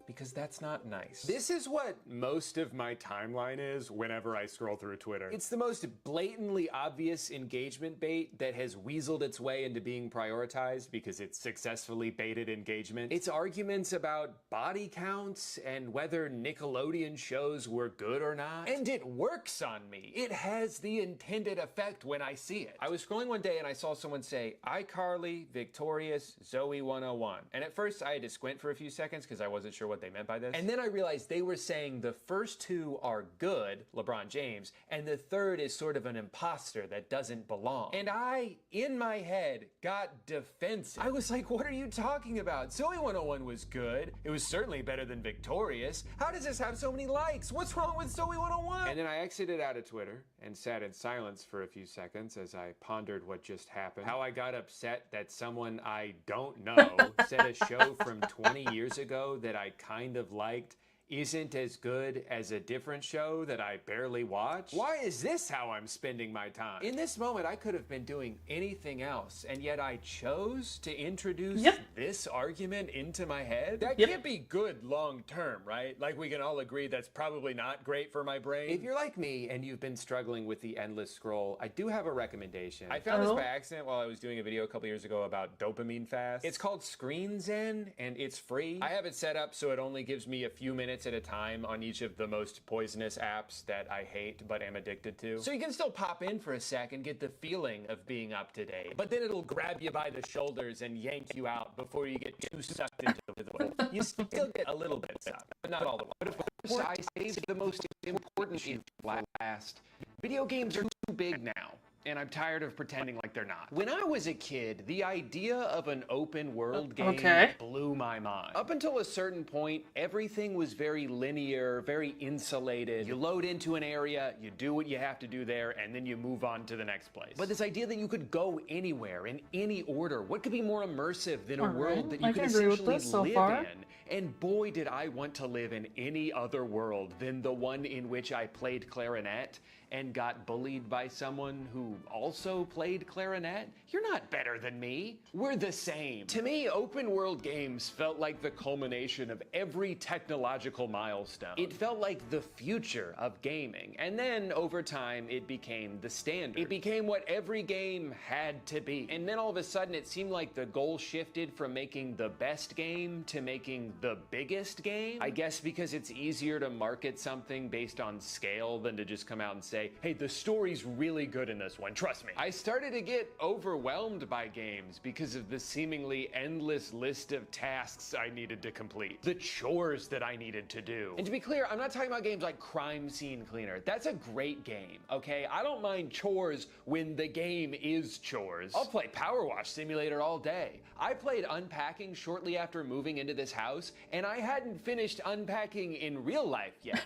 Because that's not nice. This is what most of my timeline is whenever I scroll through Twitter. It's the most blatantly obvious engagement bait that has weaseled its way into being prioritized because it's successfully baited engagement. It's arguments about body counts and whether Nickelodeon shows were good or not. And it works on me. It has the intended effect when I see it. I was scrolling one day and I saw someone say, iCarly, Victorious, Zoe 101. And at first I had to squint for a few seconds because I wasn't sure what they meant by this. And then I realized they were saying the first two are good, LeBron James, and the third is sort of an imposter that doesn't belong. And I, in my head, got defensive. I was like, what are you talking about? Zoe 101 was good. It was certainly better than Victorious. How does this have so many likes? What's wrong with Zoe 101? And then I exited out of Twitter and sat in silence for a few seconds as I pondered what just happened. How I got upset that someone I don't know said a show from 20 years ago that I kind of liked isn't as good as a different show that I barely watch? Why is this how I'm spending my time? In this moment, I could have been doing anything else, and yet I chose to introduce this argument into my head? That can't be good long term, right? Like, we can all agree that's probably not great for my brain. If you're like me and you've been struggling with the endless scroll, I do have a recommendation. I found this by accident while I was doing a video a couple years ago about dopamine fast. It's called Screen Zen, and it's free. I have it set up so it only gives me a few minutes at a time on each of the most poisonous apps that I hate but am addicted to. So you can still pop in for a sec and get the feeling of being up to date, but then it'll grab you by the shoulders and yank you out before you get too sucked into it. You still get a little bit sucked, but not all the way. But of course, I saved the most important in last. Video games are too big now, and I'm tired of pretending like they're not. When I was a kid, the idea of an open world game blew my mind. Up until a certain point, everything was very linear, very insulated. You load into an area, you do what you have to do there, and then you move on to the next place. But this idea that you could go anywhere in any order, what could be more immersive than a world that you could essentially live in? And boy, did I want to live in any other world than the one in which I played clarinet and got bullied by someone who also played clarinet. You're not better than me. We're the same. To me, open world games felt like the culmination of every technological milestone. It felt like the future of gaming. And then over time, it became the standard. It became what every game had to be. And then all of a sudden, it seemed like the goal shifted from making the best game to making the biggest game. I guess because it's easier to market something based on scale than to just come out and say, hey, the story's really good in this one, trust me. I started to get overwhelmed by games because of the seemingly endless list of tasks I needed to complete, the chores that I needed to do. And to be clear, I'm not talking about games like Crime Scene Cleaner. That's a great game, okay? I don't mind chores when the game is chores. I'll play Power Wash Simulator all day. I played Unpacking shortly after moving into this house, and I hadn't finished unpacking in real life yet.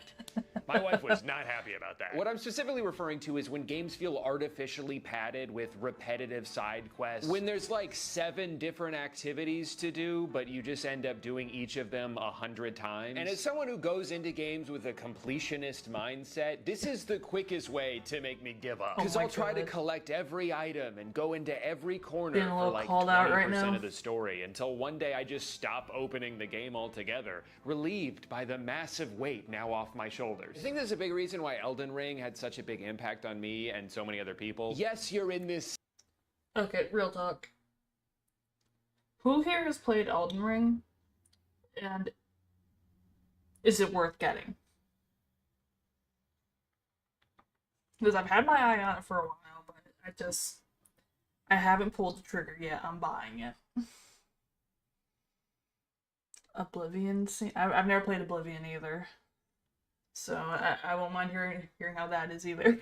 My wife was not happy about that. What I'm specifically referring to is when games feel artificially padded with repetitive side quests. When there's like 7 different activities to do, but you just end up doing each of them 100 times. And as someone who goes into games with a completionist mindset, this is the quickest way to make me give up. Because I'll try to collect every item and go into every corner for like 20% of the story until one day I just stop opening the game altogether, relieved by the massive weight now off my shoulders. I think there's a big reason why Elden Ring had such a big impact on me and so many other people. Yes, you're in this. Okay, real talk. Who here has played Elden Ring? And is it worth getting? Because I've had my eye on it for a while, but I haven't pulled the trigger yet. I'm buying it. Oblivion, I've never played Oblivion either. So I won't mind hearing how that is either.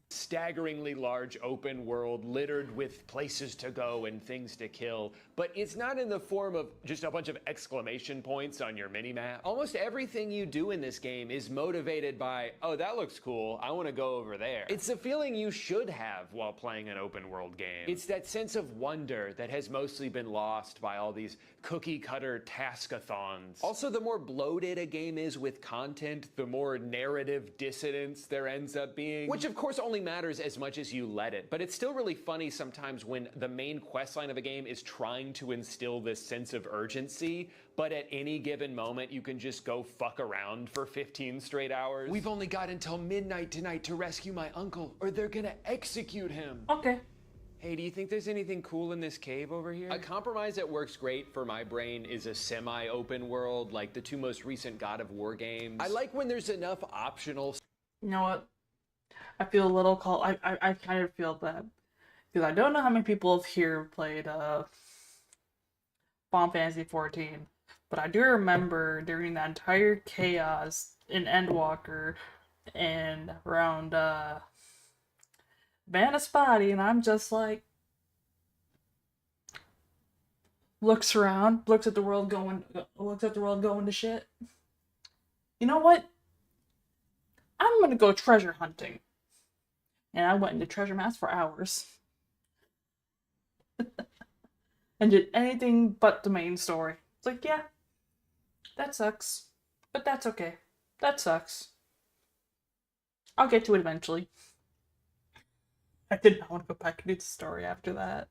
Staggeringly large open world littered with places to go and things to kill, but it's not in the form of just a bunch of exclamation points on your mini-map. Almost everything you do in this game is motivated by, oh, that looks cool, I want to go over there. It's a feeling you should have while playing an open world game. It's that sense of wonder that has mostly been lost by all these cookie-cutter taskathons. Also, the more bloated a game is with content, the more narrative dissonance there ends up being, which of course only matters as much as you let it, but it's still really funny sometimes when the main questline of a game is trying to instill this sense of urgency, but at any given moment you can just go fuck around for 15 straight hours. We've only got until midnight tonight to rescue my uncle, or they're gonna execute him. Okay. Hey, do you think there's anything cool in this cave over here? A compromise that works great for my brain is a semi-open world, like the 2 most recent God of War games. I like when there's enough optional. You know what? I feel a little called. I kind of feel bad because I don't know how many people here played Final Fantasy 14, but I do remember during that entire chaos in Endwalker and around Vanaspati, and I'm just like, looks around, looks at the world going to shit. You know what? I'm gonna go treasure hunting. And I went into Treasure Maps for hours. And did anything but the main story. It's like, yeah, that sucks. But that's okay. That sucks. I'll get to it eventually. I did not want to go back and do the story after that.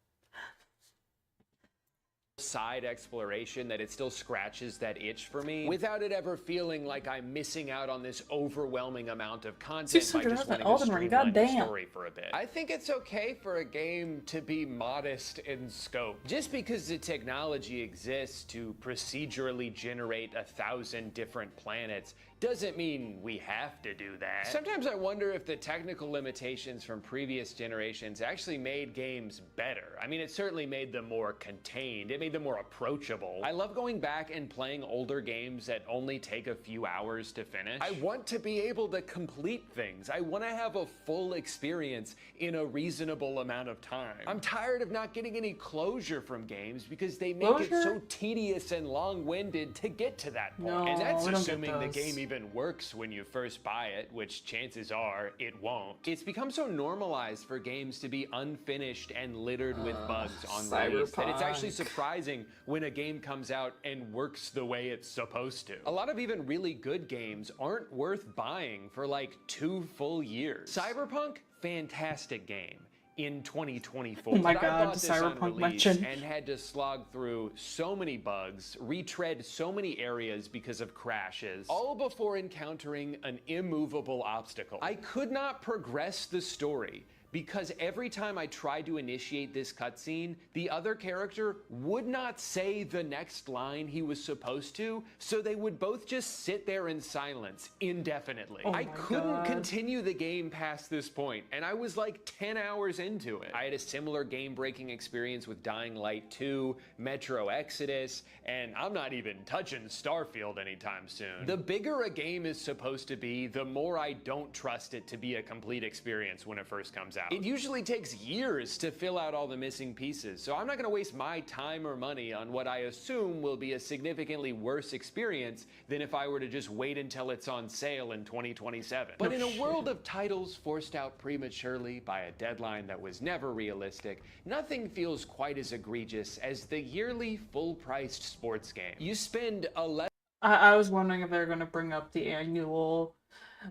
side exploration that it still scratches that itch for me without it ever feeling like I'm missing out on this overwhelming amount of content by 600 just wanting to Elden Ring, streamline the goddamn. story for a bit. I think it's okay for a game to be modest in scope. Just because the technology exists to procedurally generate 1,000 different planets doesn't mean we have to do that. Sometimes I wonder if the technical limitations from previous generations actually made games better. I mean, it certainly made them more contained. It made them more approachable. I love going back and playing older games that only take a few hours to finish. I want to be able to complete things. I want to have a full experience in a reasonable amount of time. I'm tired of not getting any closure from games because they make it so tedious and long-winded to get to that point. No, And that's we don't get assuming the those. game even works when you first buy it, which chances are it won't. It's become so normalized for games to be unfinished and littered with bugs on release that it's actually Cyberpunk. surprising when a game comes out and works the way it's supposed to. A lot of even really good games aren't worth buying for like 2 full years. Cyberpunk, fantastic game. In 2024. Oh my But I God, bought the this on Cyberpunk release mention. and had to slog through so many bugs, retread so many areas because of crashes, all before encountering an immovable obstacle. I could not progress the story because every time I tried to initiate this cutscene, the other character would not say the next line he was supposed to, so they would both just sit there in silence indefinitely. Oh I my couldn't God. continue the game past this point, and I was like 10 hours into it. I had a similar game-breaking experience with Dying Light 2, Metro Exodus, and I'm not even touching Starfield anytime soon. The bigger a game is supposed to be, the more I don't trust it to be a complete experience when it first comes out. It usually takes years to fill out all the missing pieces, so I'm not gonna waste my time or money on what I assume will be a significantly worse experience than if I were to just wait until it's on sale in 2027. But in a world of titles forced out prematurely by a deadline that was never realistic, nothing feels quite as egregious as the yearly full-priced sports game. You spend 11 I was wondering if they're going to bring up the annual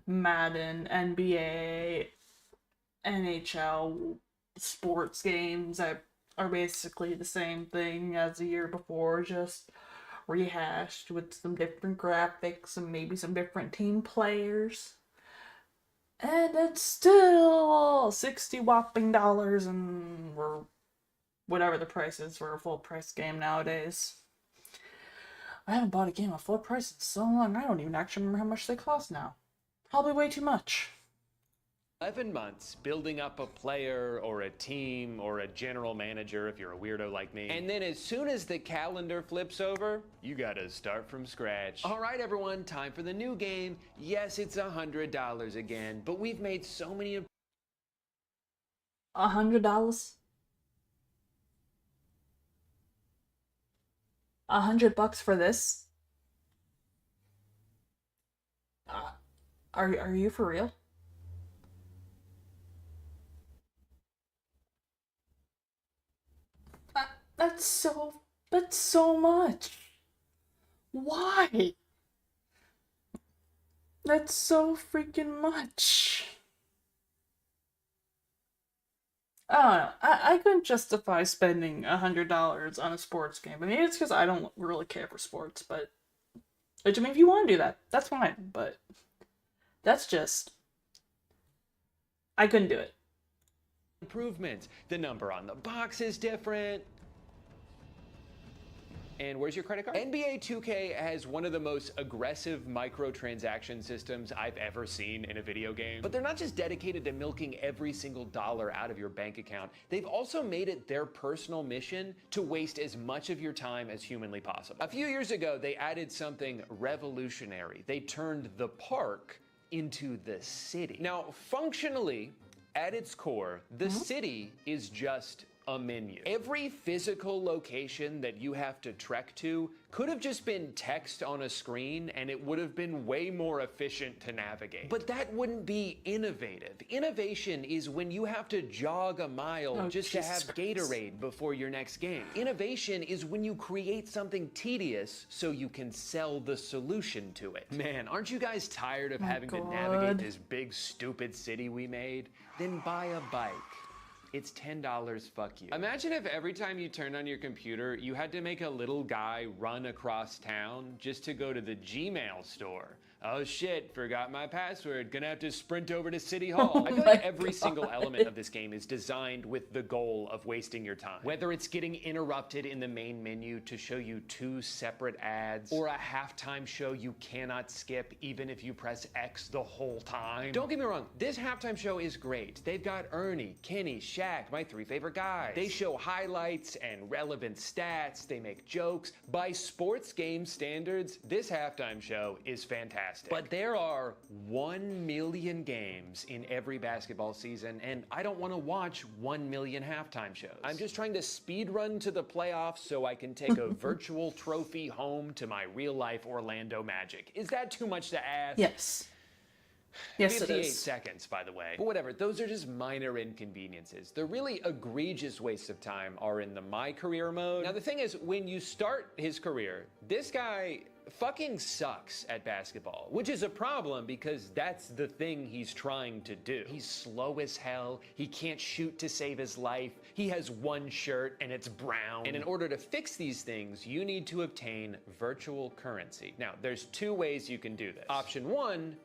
Madden, NBA, NHL sports games that are basically the same thing as the year before, just rehashed with some different graphics and maybe some different team players. And it's still $60 whopping and we're whatever the price is for a full price game nowadays. I haven't bought a game at full price in so long, I don't even actually remember how much they cost now. Probably way too much. 11 months building up a player or a team or a general manager if you're a weirdo like me. And then as soon as the calendar flips over, you gotta start from scratch. All right, everyone, time for the new game. Yes, it's $100 again, but we've made so many $100? $100 for this? Are you for real? That's so much. Why? That's so freaking much. I don't know. I couldn't justify spending $100 on a sports game. I mean, it's because I don't really care for sports, but which, I mean, if you want to do that, that's fine. But that's just, I couldn't do it. improvements. The number on the box is different. And where's your credit card? NBA 2K has one of the most aggressive microtransaction systems I've ever seen in a video game. But they're not just dedicated to milking every single dollar out of your bank account. They've also made it their personal mission to waste as much of your time as humanly possible. A few years ago, they added something revolutionary. They turned the park into the city. Now, functionally, at its core, the city is just a menu. Every physical location that you have to trek to could have just been text on a screen and it would have been way more efficient to navigate. But that wouldn't be innovative. Innovation is when you have to jog a mile just to have Gatorade before your next game. Innovation is when you create something tedious so you can sell the solution to it. Man, aren't you guys tired of having to navigate this big stupid city we made? Then buy a bike. It's $10, fuck you. Imagine if every time you turned on your computer, you had to make a little guy run across town just to go to the Gmail store. Oh shit, forgot my password, gonna have to sprint over to City Hall. I feel like every single element of this game is designed with the goal of wasting your time. Whether it's getting interrupted in the main menu to show you 2 separate ads, or a halftime show you cannot skip even if you press X the whole time. Don't get me wrong, this halftime show is great. They've got Ernie, Kenny, Shaq, my 3 favorite guys. They show highlights and relevant stats, they make jokes. By sports game standards, this halftime show is fantastic. But there are 1 million games in every basketball season, and I don't want to watch 1 million halftime shows. I'm just trying to speed run to the playoffs so I can take a virtual trophy home to my real life Orlando Magic. Is that too much to ask? Yes. Yes, it 58 is. seconds, by the way. But whatever, those are just minor inconveniences. The really egregious wastes of time are in the My Career mode. Now, the thing is, when you start his career, this guy fucking sucks at basketball, which is a problem because that's the thing he's trying to do. He's slow as hell. He can't shoot to save his life. He has 1 shirt and it's brown. And in order to fix these things, you need to obtain virtual currency. Now, there's 2 ways you can do this. Option 1,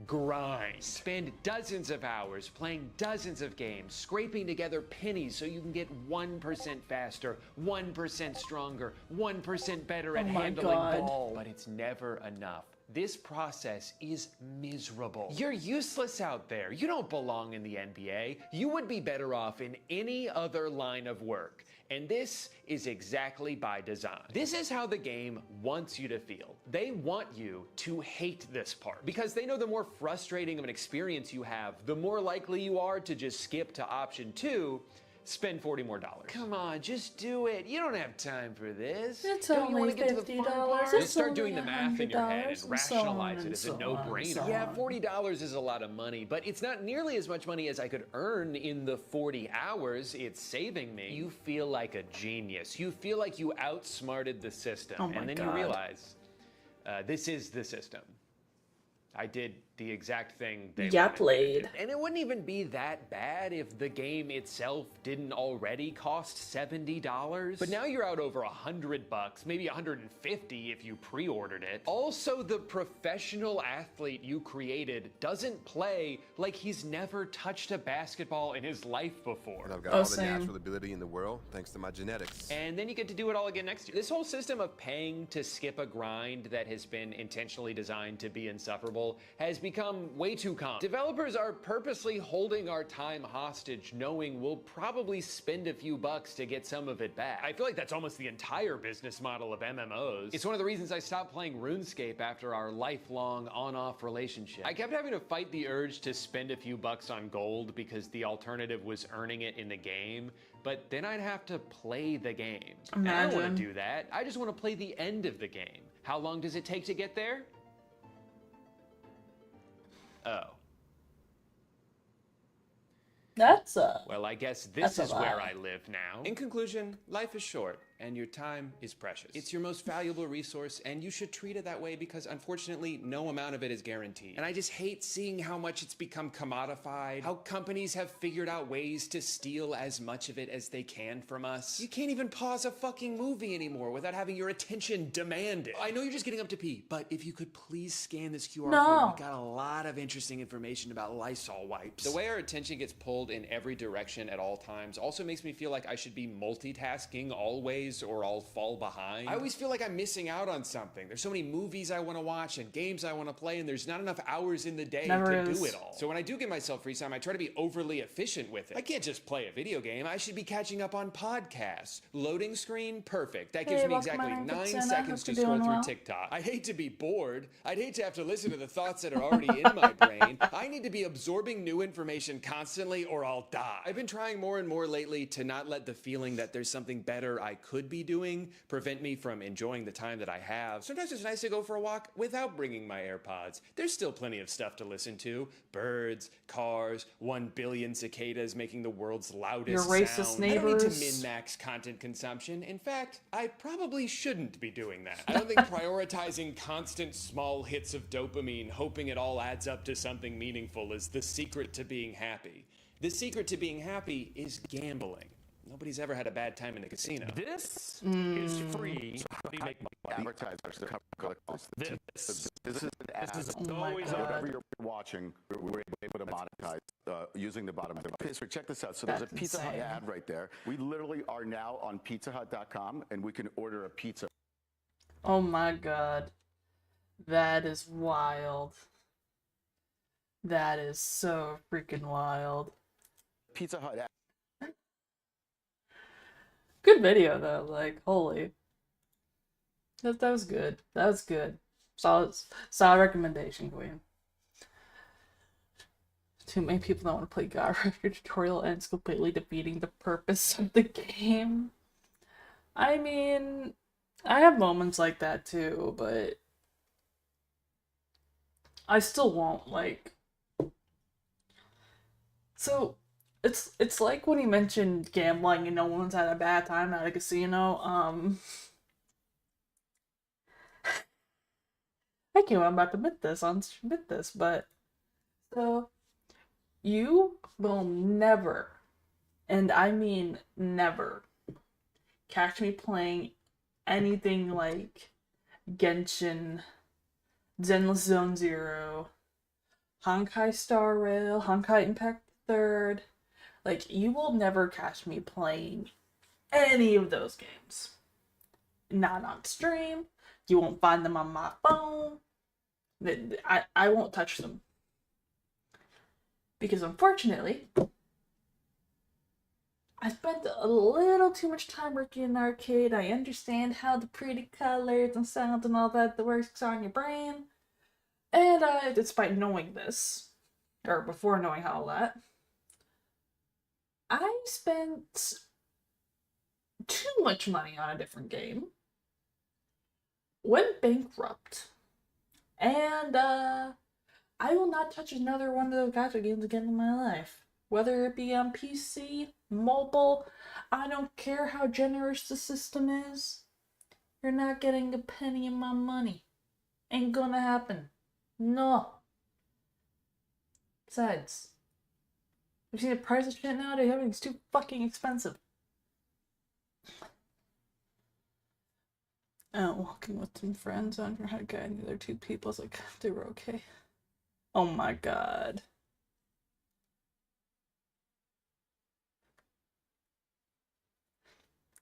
grind. Spend dozens of hours playing dozens of games, scraping together pennies so you can get 1% faster, 1% stronger, 1% better at handling ball. But it's never enough. This process is miserable. You're useless out there. You don't belong in the NBA. You would be better off in any other line of work. And this is exactly by design. This is how the game wants you to feel. They want you to hate this part because they know the more frustrating of an experience you have, the more likely you are to just skip to option 2, spend $40 more. Come on, just do it. You don't have time for this. It's Don't you only wanna get to the fun $50. part? It's Just start only doing the math in your head and $100 and so on rationalize it and as a so on and no-brainer. so Yeah, on. $40 is a lot of money, but it's not nearly as much money as I could earn in the 40 hours it's saving me. You feel like a genius. You feel like you outsmarted the system. Oh my and then God. you realize this is the system. I did the exact thing they Yeah, wanted me to played. do. And it wouldn't even be that bad if the game itself didn't already cost $70. But now you're out over $100, maybe $150 if you pre-ordered it. Also, the professional athlete you created doesn't play like he's never touched a basketball in his life before. And I've got Oh, all the same. natural ability in the world thanks to my genetics. And then you get to do it all again next year. This whole system of paying to skip a grind that has been intentionally designed to be insufferable has become way too common. Developers are purposely holding our time hostage, knowing we'll probably spend a few bucks to get some of it back. I feel like that's almost the entire business model of MMOs. It's one of the reasons I stopped playing RuneScape after our lifelong on-off relationship. I kept having to fight the urge to spend a few bucks on gold because the alternative was earning it in the game, but then I'd have to play the game. And I don't want Imagine. to do that. I just want to play the end of the game. How long does it take to get there? Oh. That's Well, I guess That's this a is where lie. I live now. In conclusion, life is short and your time is precious. It's your most valuable resource and you should treat it that way because unfortunately no amount of it is guaranteed. And I just hate seeing how much it's become commodified, how companies have figured out ways to steal as much of it as they can from us. You can't even pause a fucking movie anymore without having your attention demanded. I know you're just getting up to pee, but if you could please scan this QR No. code, we got a lot of interesting information about Lysol wipes. The way our attention gets pulled in every direction at all times also makes me feel like I should be multitasking always or I'll fall behind. I always feel like I'm missing out on something. There's so many movies I want to watch and games I want to play and there's not enough hours in the day Never to is. do it all. So when I do give myself free time, I try to be overly efficient with it. I can't just play a video game. I should be catching up on podcasts. Loading screen, perfect. That gives Hey, me welcome exactly back, 9 Vixen. I seconds hope to you're scroll doing through well. TikTok. I hate to be bored. I'd hate to have to listen to the thoughts that are already in my brain. I need to be absorbing new information constantly or I'll die. I've been trying more and more lately to not let the feeling that there's something better I could be doing prevent me from enjoying the time that I have. Sometimes it's nice to go for a walk without bringing my AirPods. There's still plenty of stuff to listen to. Birds, cars, 1 billion cicadas making the world's loudest Your racist sound. I don't need to neighbors. min-max content consumption. In fact, I probably shouldn't be doing that. I don't think prioritizing constant small hits of dopamine, hoping it all adds up to something meaningful is the secret to being happy. The secret to being happy is gambling. Nobody's ever had a bad time in the casino. This is free. So how do you make money? Advertisers that cover This is an ad. Oh my always God. Whatever you're watching, we're able to monetize using the bottom of the page. So check this out. So there's a That's Pizza Hut insane. ad right there. We literally are now on pizzahut.com, and we can order a pizza. Oh my God. That is wild. That is so freaking wild. Pizza Hut ad. Good video though, like holy. That was good. That was good. Solid recommendation, Queen. Too many people don't want to play God Raider tutorial and it's completely defeating the purpose of the game. I mean, I have moments like that too, but I still won't like. So it's like when he mentioned gambling and no one's had a bad time at a casino. I can't remember about to admit this, but so you will never, and I mean never, catch me playing anything like Genshin, Zenless Zone Zero, Honkai Star Rail, Honkai Impact 3rd. Like, you will never catch me playing any of those games. Not on stream. You won't find them on my phone. I won't touch them. Because unfortunately, I spent a little too much time working in an arcade. I understand how the pretty colors and sounds and all that works on your brain. And despite knowing this, or before knowing all that, I spent too much money on a different game, went bankrupt, and I will not touch another one of those gacha games again in my life. Whether it be on PC, mobile, I don't care how generous the system is. You're not getting a penny of my money. Ain't gonna happen. No. Besides, you see the price of shit nowadays? Everything's too fucking expensive. Walking with some friends, I had a guy and the other two people. I was like, they were okay. Oh my God.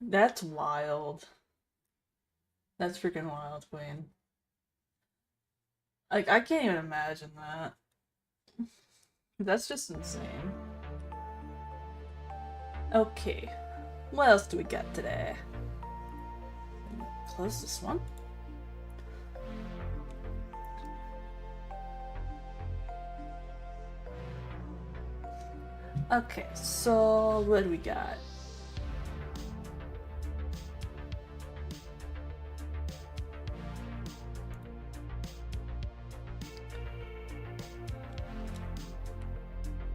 That's wild. That's freaking wild, Queen. Like, I can't even imagine that. That's just insane. Okay. What else do we got today? Close this one. Okay, so what do we got?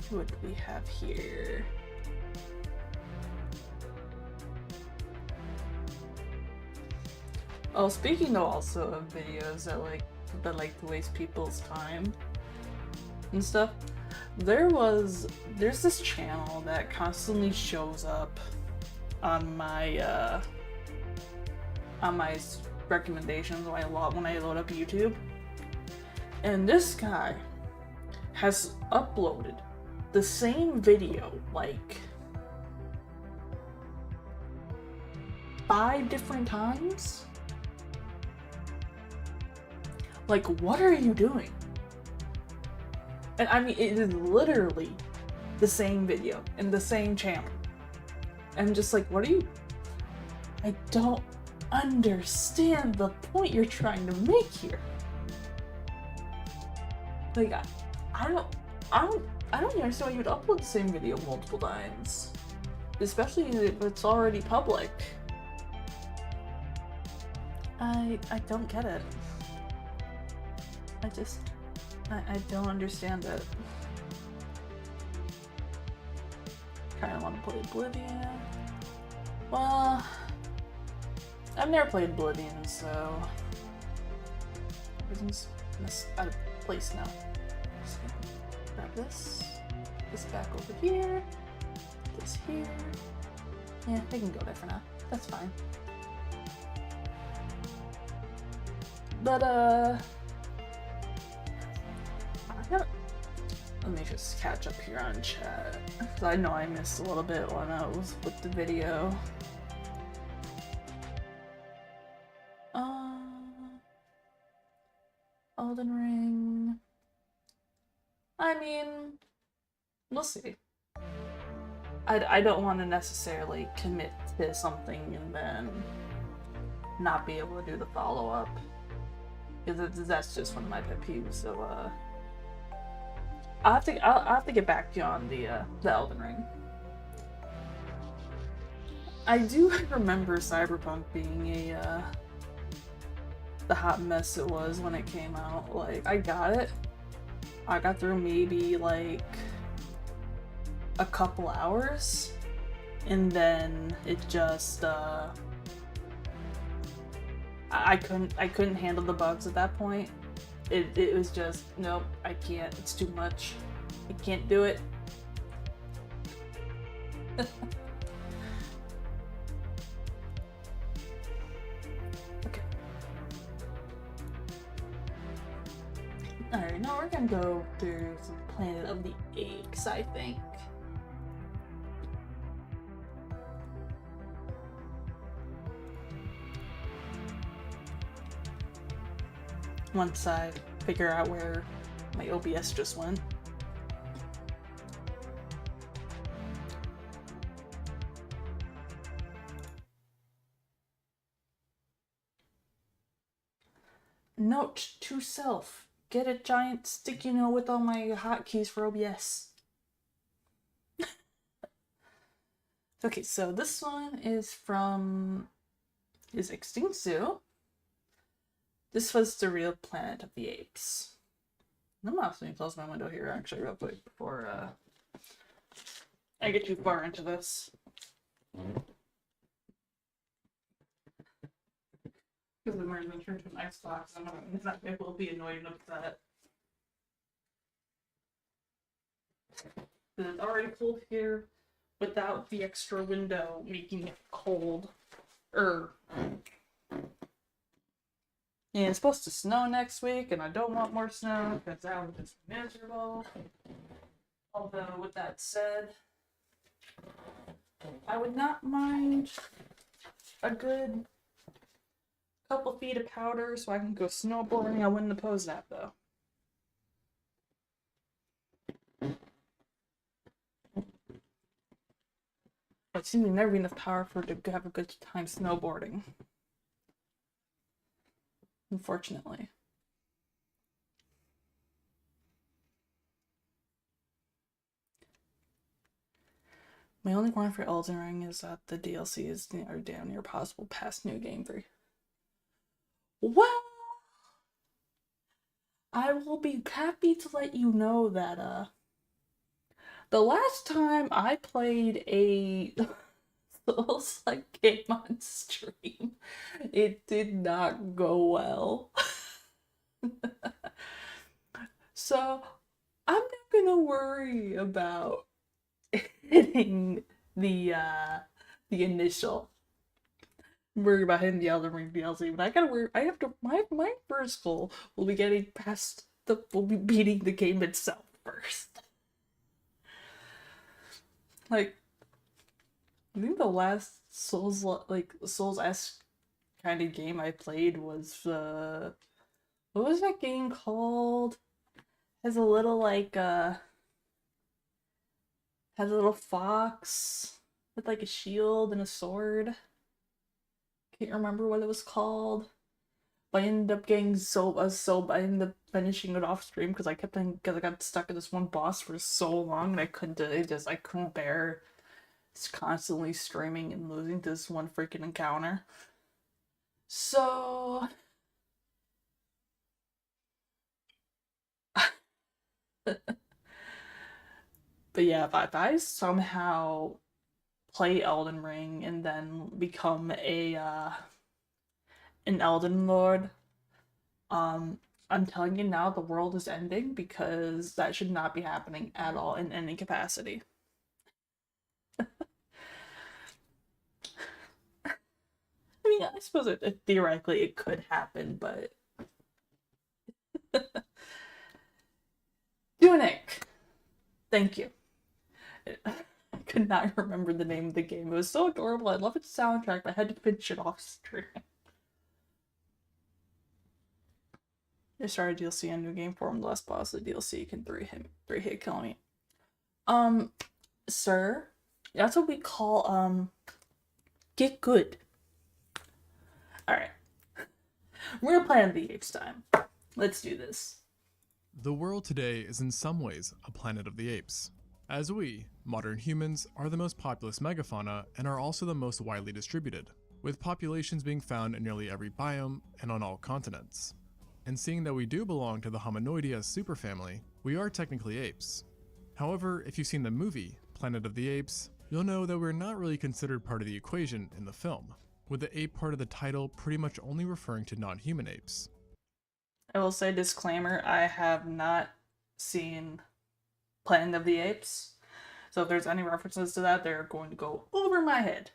What do we have here? Oh, speaking of also of videos that like to waste people's time and stuff, there's this channel that constantly shows up on my recommendations when I load up YouTube, and this guy has uploaded the same video like 5 different times. Like, what are you doing? And I mean, it is literally the same video in the same channel. I'm just like, what are you? I don't understand the point you're trying to make here. Like, I don't even understand why you'd upload the same video multiple times, especially if it's already public. I don't get it. I don't understand it. Kinda wanna play Oblivion. Well, I've never played Oblivion, so everything's out of place now. Just grab this. this back over here. This here. Yeah, I can go there for now. That's fine. But, let me just catch up here on chat. Because I know I missed a little bit when I was with the video. Elden Ring. I mean, we'll see. I don't want to necessarily commit to something and then not be able to do the follow-up. Because that's just one of my pet peeves, so I'll have to get back to you on the Elden Ring. I do remember Cyberpunk being the hot mess it was when it came out. Like, I got it. I got through maybe like a couple hours, and then it just I couldn't handle the bugs at that point. It was just, nope, I can't. It's too much. I can't do it. Okay. Alright, now we're gonna go through some Planet of the Apes, I think. Once I figure out where my OBS just went. Note to self, get a giant sticky note with all my hotkeys for OBS. Okay, so this one is Extinct Zoo. This was the real Planet of the Apes. I'm not going to close my window here actually real quick before I get too far into this. Because I'm going to turn to an Xbox, I'm not going to be annoyed and upset. It's already cold here without the extra window making it cold. And it's supposed to snow next week, and I don't want more snow because that would just be miserable. Although, with that said, I would not mind a good couple feet of powder so I can go snowboarding. I wouldn't oppose that, though. It seems to never be enough power for it to have a good time snowboarding. Unfortunately. My only warning for Elden Ring is that the DLCs are damn near possible past New Game 3. Well, I will be happy to let you know that the last time I played a Souls-like game on stream, it did not go well. So I'm not gonna worry about hitting the initial. Worry about hitting the Elden Ring DLC, but I gotta worry. I have to. My first goal will be getting past will be beating the game itself first. Like, I think the last Souls-esque kind of game I played was what was that game called? Has a little has a little fox with like a shield and a sword. Can't remember what it was called. But I ended up getting I ended up finishing it off stream because I got stuck at this one boss for so long and I couldn't bear just constantly streaming and losing to this one freaking encounter. So but yeah, if I somehow play Elden Ring and then become an Elden Lord, I'm telling you now, the world is ending because that should not be happening at all in any capacity. I mean, I suppose theoretically it could happen, but Tunic. Thank you. I could not remember the name of the game. It was so adorable. I love its soundtrack, but I had to finish it off stream. They started DLC on New Game Forum. The last boss of the DLC can three hit kill me. Sir, that's what we call get good. Alright. We're playing the Apes time. Let's do this. The world today is in some ways a planet of the apes, as we, modern humans, are the most populous megafauna and are also the most widely distributed, with populations being found in nearly every biome and on all continents. And seeing that we do belong to the Hominoidea superfamily, we are technically apes. However, if you've seen the movie, Planet of the Apes, you'll know that we're not really considered part of the equation in the film, with the ape part of the title pretty much only referring to non-human apes. I will say disclaimer, I have not seen Planet of the Apes, so if there's any references to that, they're going to go over my head.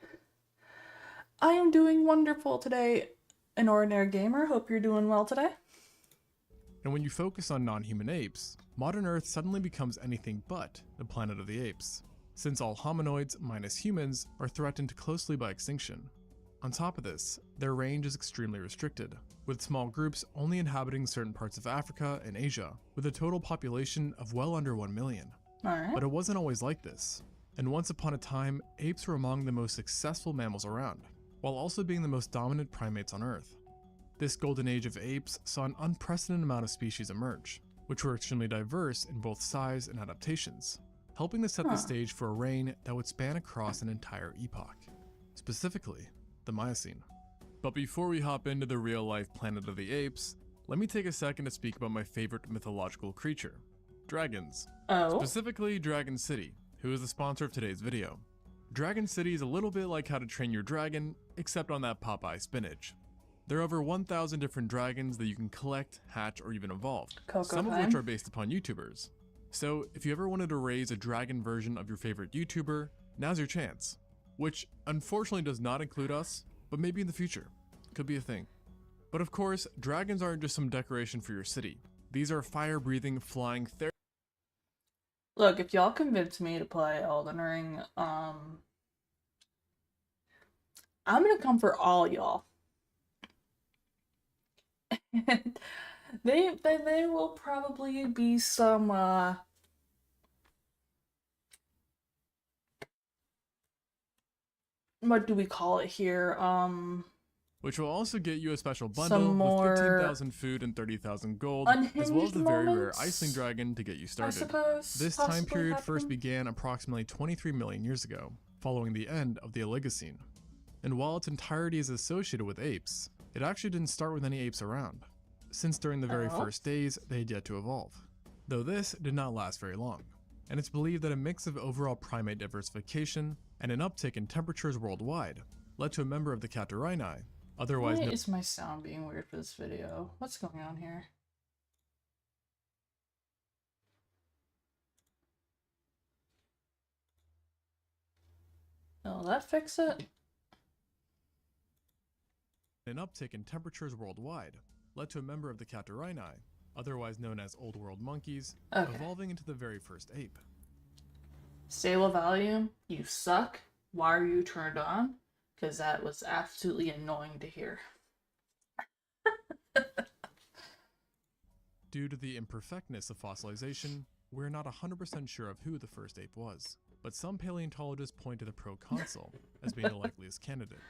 I am doing wonderful today, an ordinary gamer. Hope you're doing well today. And when you focus on non-human apes, modern Earth suddenly becomes anything but the planet of the apes, since all hominoids minus humans are threatened closely by extinction. On top of this, their range is extremely restricted, with small groups only inhabiting certain parts of Africa and Asia, with a total population of well under 1 million. Alright. But it wasn't always like this, and once upon a time, apes were among the most successful mammals around, while also being the most dominant primates on Earth. This golden age of apes saw an unprecedented amount of species emerge, which were extremely diverse in both size and adaptations, helping to set the stage for a reign that would span across an entire epoch, specifically the Miocene. But before we hop into the real-life Planet of the Apes, let me take a second to speak about my favorite mythological creature, dragons. Oh. Specifically Dragon City, who is the sponsor of today's video. Dragon City is a little bit like How to Train Your Dragon, except on that Popeye spinach. There are over 1,000 different dragons that you can collect, hatch, or even evolve, some of which are based upon YouTubers. So if you ever wanted to raise a dragon version of your favorite YouTuber, now's your chance. Which unfortunately does not include us, but maybe in the future. Could be a thing. But of course, dragons aren't just some decoration for your city. These are fire-breathing, flying Look, if y'all convince me to play Elden Ring, I'm gonna come for all y'all. There will probably be some what do we call it here? Which will also get you a special bundle with 15,000 food and 30,000 gold, as well as the very rare Iceling Dragon to get you started. This time period first began approximately 23 million years ago, following the end of the Oligocene. And while its entirety is associated with apes, it actually didn't start with any apes around, since during the very first days they had yet to evolve. Though this did not last very long, and it's believed that a mix of overall primate diversification and an uptick in temperatures worldwide led to a member of the Catarrhinae, otherwise known. Why is my sound being weird for this video? What's going on here? Will that fix it? An uptick in temperatures worldwide led to a member of the Catarrhinae, otherwise known as Old World monkeys, evolving into the very first ape. Stable volume, you suck. Why are you turned on? Because that was absolutely annoying to hear. Due to the imperfectness of fossilization, we're not 100% sure of who the first ape was, but some paleontologists point to the proconsul as being the likeliest candidate.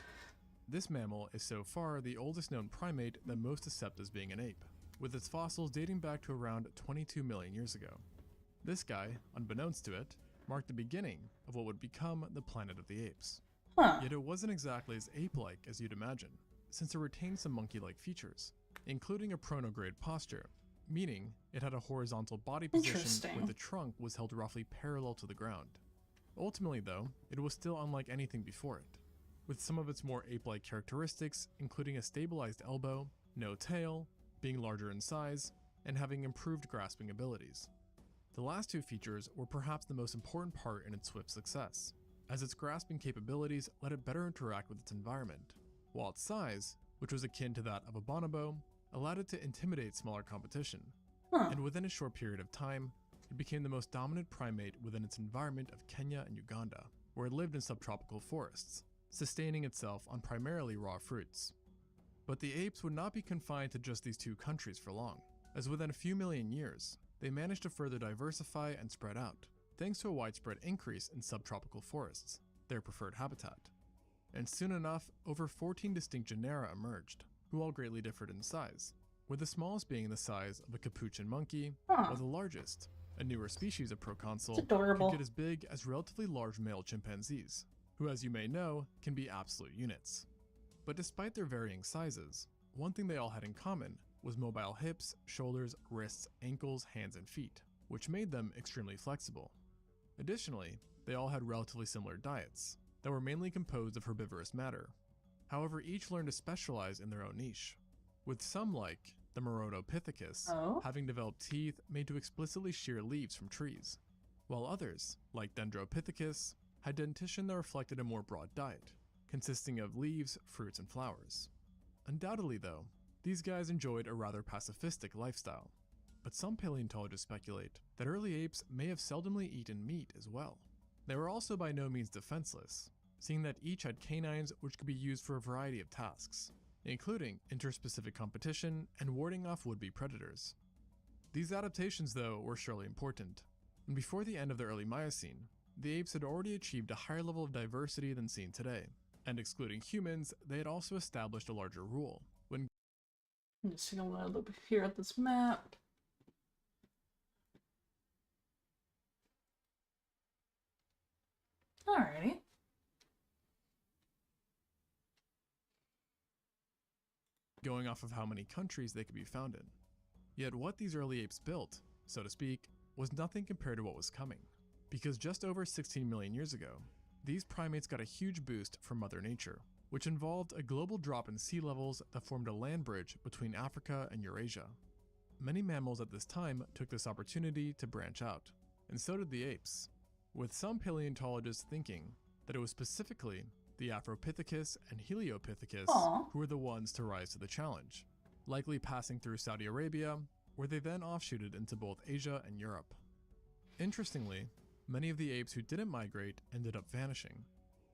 This mammal is so far the oldest known primate that most accept as being an ape, with its fossils dating back to around 22 million years ago. This guy, unbeknownst to it, marked the beginning of what would become the Planet of the Apes. Yet it wasn't exactly as ape-like as you'd imagine, since it retained some monkey-like features, including a pronograde posture, meaning it had a horizontal body position where the trunk was held roughly parallel to the ground. Ultimately though, it was still unlike anything before it, with some of its more ape-like characteristics including a stabilized elbow, no tail, being larger in size and having improved grasping abilities. The last two features were perhaps the most important part in its swift success, as its grasping capabilities let it better interact with its environment, while its size, which was akin to that of a bonobo, allowed it to intimidate smaller competition. And within a short period of time, it became the most dominant primate within its environment of Kenya and Uganda, where it lived in subtropical forests, sustaining itself on primarily raw fruits. But the apes would not be confined to just these two countries for long, as within a few million years, they managed to further diversify and spread out, thanks to a widespread increase in subtropical forests, their preferred habitat. And soon enough, over 14 distinct genera emerged, who all greatly differed in size, with the smallest being the size of a capuchin monkey, while the largest, a newer species of proconsul, could get as big as relatively large male chimpanzees, who, as you may know, can be absolute units. But despite their varying sizes, one thing they all had in common was mobile hips, shoulders, wrists, ankles, hands, and feet, which made them extremely flexible. Additionally, they all had relatively similar diets that were mainly composed of herbivorous matter. However, each learned to specialize in their own niche, with some, like the Merodopithecus, having developed teeth made to explicitly shear leaves from trees, while others, like Dendropithecus, had dentition that reflected a more broad diet, consisting of leaves, fruits, and flowers. Undoubtedly, though, these guys enjoyed a rather pacifistic lifestyle, but some paleontologists speculate that early apes may have seldomly eaten meat as well. They were also by no means defenseless, seeing that each had canines which could be used for a variety of tasks, including interspecific competition and warding off would-be predators. These adaptations, though, were surely important, and before the end of the early Miocene, the apes had already achieved a higher level of diversity than seen today, and excluding humans, they had also established a larger rule. When I'm just gonna look here at this map. Alrighty. going off of how many countries they could be found in. Yet what these early apes built, so to speak, was nothing compared to what was coming. Because just over 16 million years ago, these primates got a huge boost from Mother Nature, which involved a global drop in sea levels that formed a land bridge between Africa and Eurasia. Many mammals at this time took this opportunity to branch out, and so did the apes, with some paleontologists thinking that it was specifically the Afropithecus and Heliopithecus who were the ones to rise to the challenge, likely passing through Saudi Arabia, where they then offshooted into both Asia and Europe. Interestingly, many of the apes who didn't migrate ended up vanishing,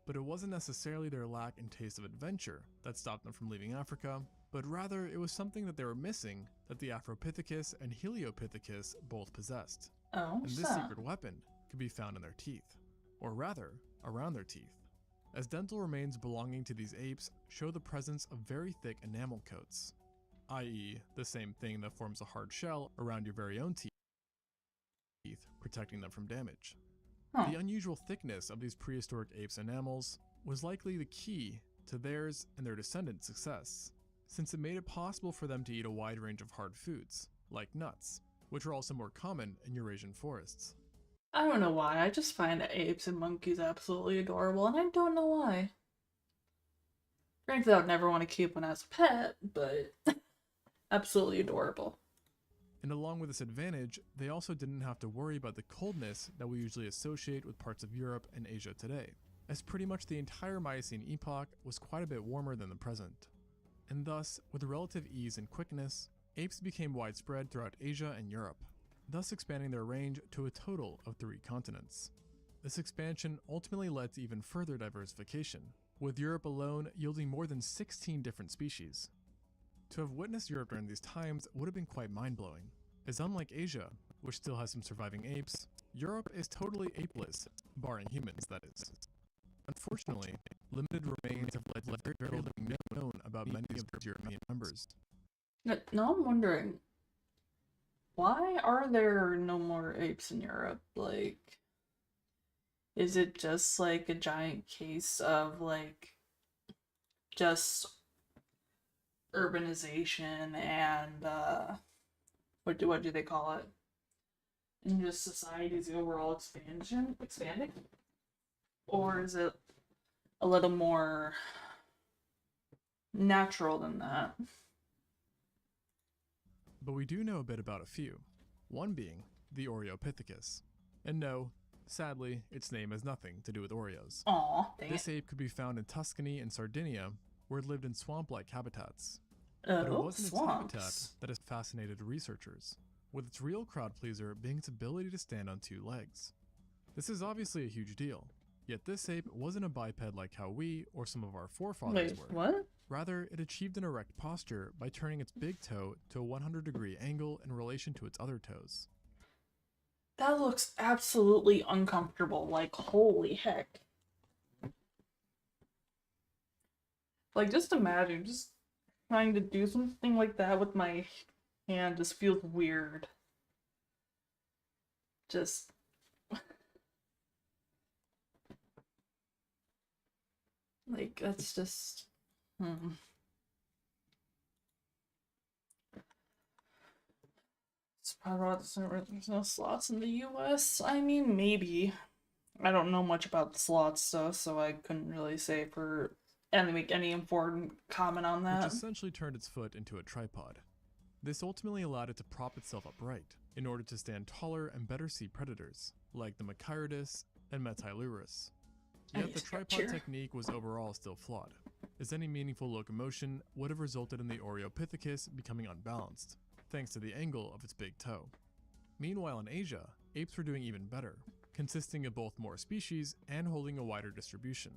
but it wasn't necessarily their lack in taste of adventure that stopped them from leaving Africa, but rather it was something that they were missing that the Afropithecus and Heliopithecus both possessed. And this secret weapon could be found in their teeth, or rather, around their teeth, as dental remains belonging to these apes show the presence of very thick enamel coats, i.e. the same thing that forms a hard shell around your very own teeth, protecting them from damage. The unusual thickness of these prehistoric apes' enamels was likely the key to theirs and their descendants' success, since it made it possible for them to eat a wide range of hard foods, like nuts, which are also more common in Eurasian forests. I don't know why, I just find apes and monkeys absolutely adorable, and I don't know why. Granted, I would never want to keep one as a pet, but absolutely adorable. And along with this advantage, they also didn't have to worry about the coldness that we usually associate with parts of Europe and Asia today, as pretty much the entire Miocene epoch was quite a bit warmer than the present. And thus, with relative ease and quickness, apes became widespread throughout Asia and Europe, thus expanding their range to a total of 3 continents. This expansion ultimately led to even further diversification, with Europe alone yielding more than 16 different species. To have witnessed Europe during these times would have been quite mind-blowing, as unlike Asia, which still has some surviving apes, Europe is totally apeless, barring humans, that is. Unfortunately, limited remains have led to very little known about many of the European members. Now I'm wondering, why are there no more apes in Europe? Like, is it just like a giant case of like just urbanization and what do they call it? And just society's overall expanding? Or is it a little more natural than that? but we do know a bit about a few, one being the Oreopithecus. And no, sadly, its name has nothing to do with Oreos. Aw, dang This it. ape could be found in Tuscany and Sardinia, where it lived in swamp-like habitats. But it Oh, wasn't its habitat swamps. that has fascinated researchers, with its real crowd pleaser being its ability to stand on two legs. This is obviously a huge deal, yet this ape wasn't a biped like how we or some of our forefathers Wait, were. what? Rather, it achieved an erect posture by turning its big toe to a 100-degree angle in relation to its other toes. That looks absolutely uncomfortable. Like, holy heck. Like, just imagine, just trying to do something like that with my hand just feels weird. Just... like, that's just... It's probably why there's no sloths in the US. I mean, maybe. I don't know much about the sloth stuff, so I couldn't really say for make any important comment on that. Which essentially turned its foot into a tripod. This ultimately allowed it to prop itself upright in order to stand taller and better see predators, like the Machairodus and Metylurus. Yet the tripod technique was overall still flawed, as any meaningful locomotion would have resulted in the Oreopithecus becoming unbalanced, thanks to the angle of its big toe. Meanwhile in Asia, apes were doing even better, consisting of both more species and holding a wider distribution.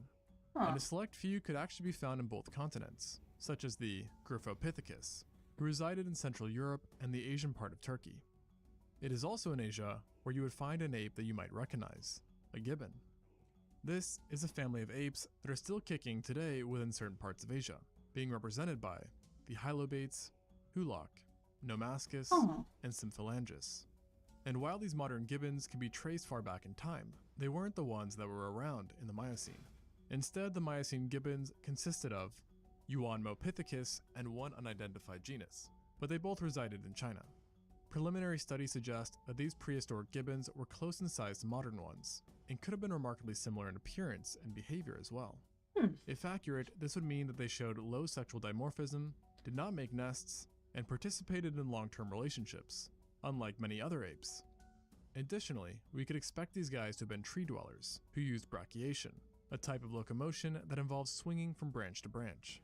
And a select few could actually be found in both continents, such as the Gryphopithecus, who resided in Central Europe and the Asian part of Turkey. It is also in Asia where you would find an ape that you might recognize, a gibbon. This is a family of apes that are still kicking today within certain parts of Asia, being represented by the Hylobates, Hulak, Nomascus, and Symphalangus. And while these modern gibbons can be traced far back in time, they weren't the ones that were around in the Miocene. Instead, the Miocene gibbons consisted of Euonmopithecus and one unidentified genus, but they both resided in China. Preliminary studies suggest that these prehistoric gibbons were close in size to modern ones, and could have been remarkably similar in appearance and behavior as well. If accurate, this would mean that they showed low sexual dimorphism, did not make nests, and participated in long-term relationships, unlike many other apes. Additionally, we could expect these guys to have been tree dwellers, who used brachiation, a type of locomotion that involves swinging from branch to branch.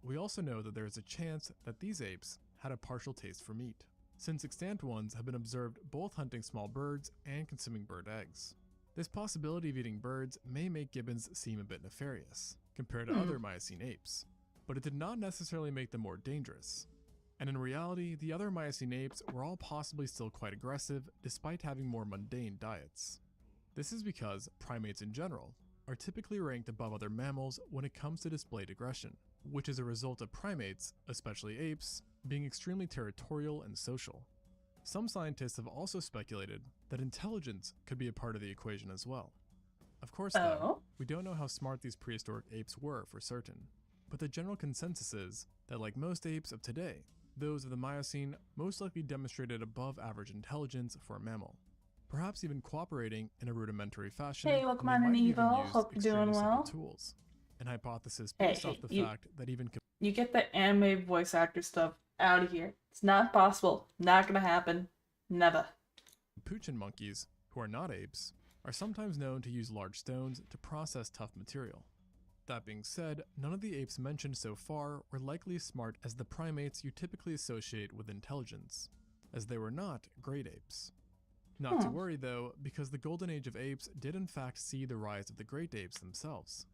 We also know that there is a chance that these apes had a partial taste for meat, since extant ones have been observed both hunting small birds and consuming bird eggs. This possibility of eating birds may make gibbons seem a bit nefarious, compared to other Miocene apes, but it did not necessarily make them more dangerous. And in reality, the other Miocene apes were all possibly still quite aggressive despite having more mundane diets. This is because primates in general are typically ranked above other mammals when it comes to displayed aggression, which is a result of primates, especially apes, being extremely territorial and social. Some scientists have also speculated that intelligence could be a part of the equation as well. Of course, though, we don't know how smart these prehistoric apes were for certain, but the general consensus is that like most apes of today, those of the Miocene most likely demonstrated above average intelligence for a mammal, perhaps even cooperating in a rudimentary fashion. Hey, Pokemon and Evo, hope you're doing well. Tools. An hypothesis based off the fact that even you get the anime voice actor stuff out of here. It's not possible. Not gonna happen. Never. Capuchin monkeys, who are not apes, are sometimes known to use large stones to process tough material. That being said, none of the apes mentioned so far were likely as smart as the primates you typically associate with intelligence, as they were not great apes. Not to worry though, because the golden age of apes did in fact see the rise of the great apes themselves.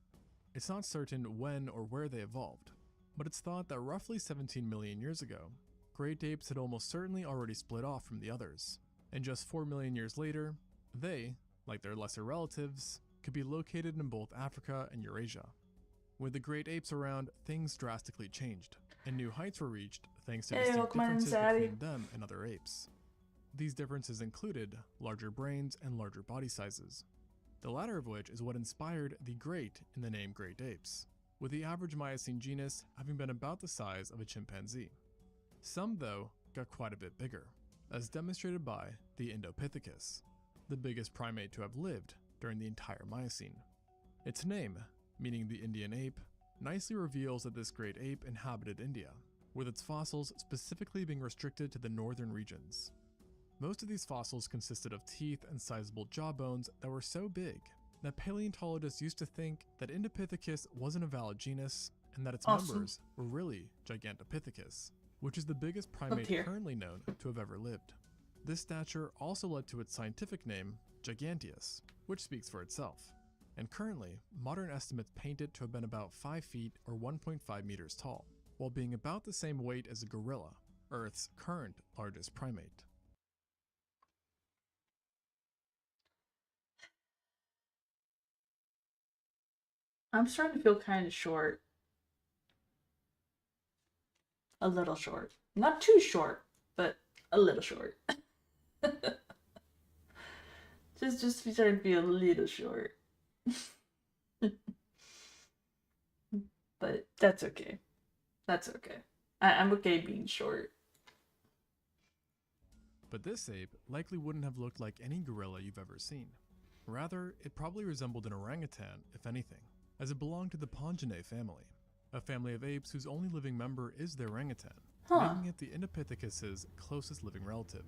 It's not certain when or where they evolved, but it's thought that roughly 17 million years ago, great apes had almost certainly already split off from the others, and just 4 million years later, they, like their lesser relatives, could be located in both Africa and Eurasia. With the great apes around, things drastically changed, and new heights were reached thanks to distinct differences between them and other apes. These differences included larger brains and larger body sizes, the latter of which is what inspired the great in the name Great Apes, with the average Miocene genus having been about the size of a chimpanzee. Some, though, got quite a bit bigger, as demonstrated by the Indopithecus, the biggest primate to have lived during the entire Miocene. Its name, meaning the Indian ape, nicely reveals that this great ape inhabited India, with its fossils specifically being restricted to the northern regions. Most of these fossils consisted of teeth and sizable jawbones that were so big that paleontologists used to think that Indopithecus wasn't a valid genus and that its Awesome. members were really Gigantopithecus, which is the biggest primate here. currently known to have ever lived. This stature also led to its scientific name, Giganteus, which speaks for itself. And currently, modern estimates paint it to have been about 5 feet or 1.5 meters tall, while being about the same weight as a gorilla, Earth's current largest primate. I'm starting to feel kind of short. A little short. Not too short, but a little short. just starting to feel a little short. But that's okay. That's okay. I'm okay being short. But this ape likely wouldn't have looked like any gorilla you've ever seen. Rather, it probably resembled an orangutan, if anything, as it belonged to the Ponginae family, a family of apes whose only living member is the orangutan, Huh. making it the Indopithecus' closest living relative.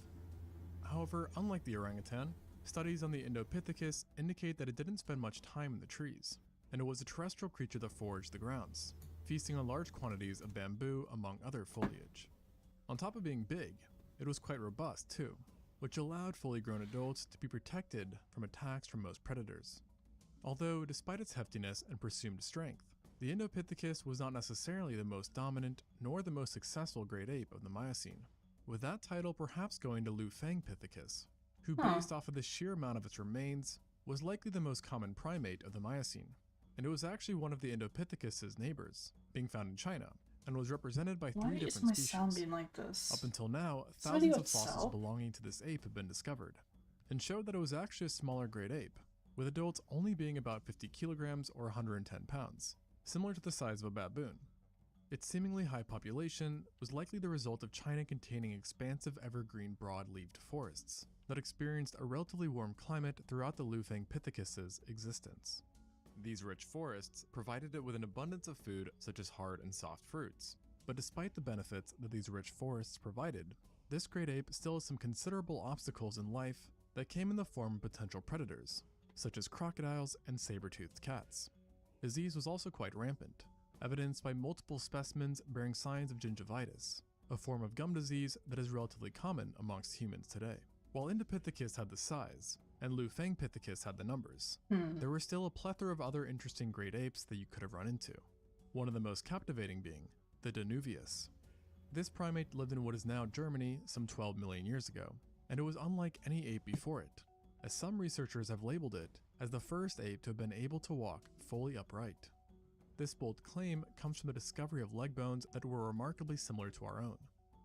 However, unlike the orangutan, studies on the Indopithecus indicate that it didn't spend much time in the trees, and it was a terrestrial creature that foraged the grounds, feasting on large quantities of bamboo among other foliage. On top of being big, it was quite robust too, which allowed fully grown adults to be protected from attacks from most predators. Although, despite its heftiness and presumed strength, the Indopithecus was not necessarily the most dominant nor the most successful great ape of the Miocene, with that title perhaps going to Lufangpithecus, who based off of the sheer amount of its remains, was likely the most common primate of the Miocene, and it was actually one of the Indopithecus' neighbors, being found in China, and was represented by Why 3 is different my species. sound being like this? Up until now, Is the video thousands of fossils itself? belonging to this ape have been discovered, and showed that it was actually a smaller great ape, with adults only being about 50 kilograms or 110 pounds, similar to the size of a baboon. Its seemingly high population was likely the result of China containing expansive evergreen broad-leaved forests that experienced a relatively warm climate throughout the Lufangpithecus' existence. These rich forests provided it with an abundance of food such as hard and soft fruits, but despite the benefits that these rich forests provided, this great ape still has some considerable obstacles in life that came in the form of potential predators, such as crocodiles and saber-toothed cats. Disease was also quite rampant, evidenced by multiple specimens bearing signs of gingivitis, a form of gum disease that is relatively common amongst humans today. While Indopithecus had the size, and Lufangpithecus had the numbers, there were still a plethora of other interesting great apes that you could have run into, one of the most captivating being the Danuvius. This primate lived in what is now Germany some 12 million years ago, and it was unlike any ape before it, as some researchers have labeled it as the first ape to have been able to walk fully upright. This bold claim comes from the discovery of leg bones that were remarkably similar to our own.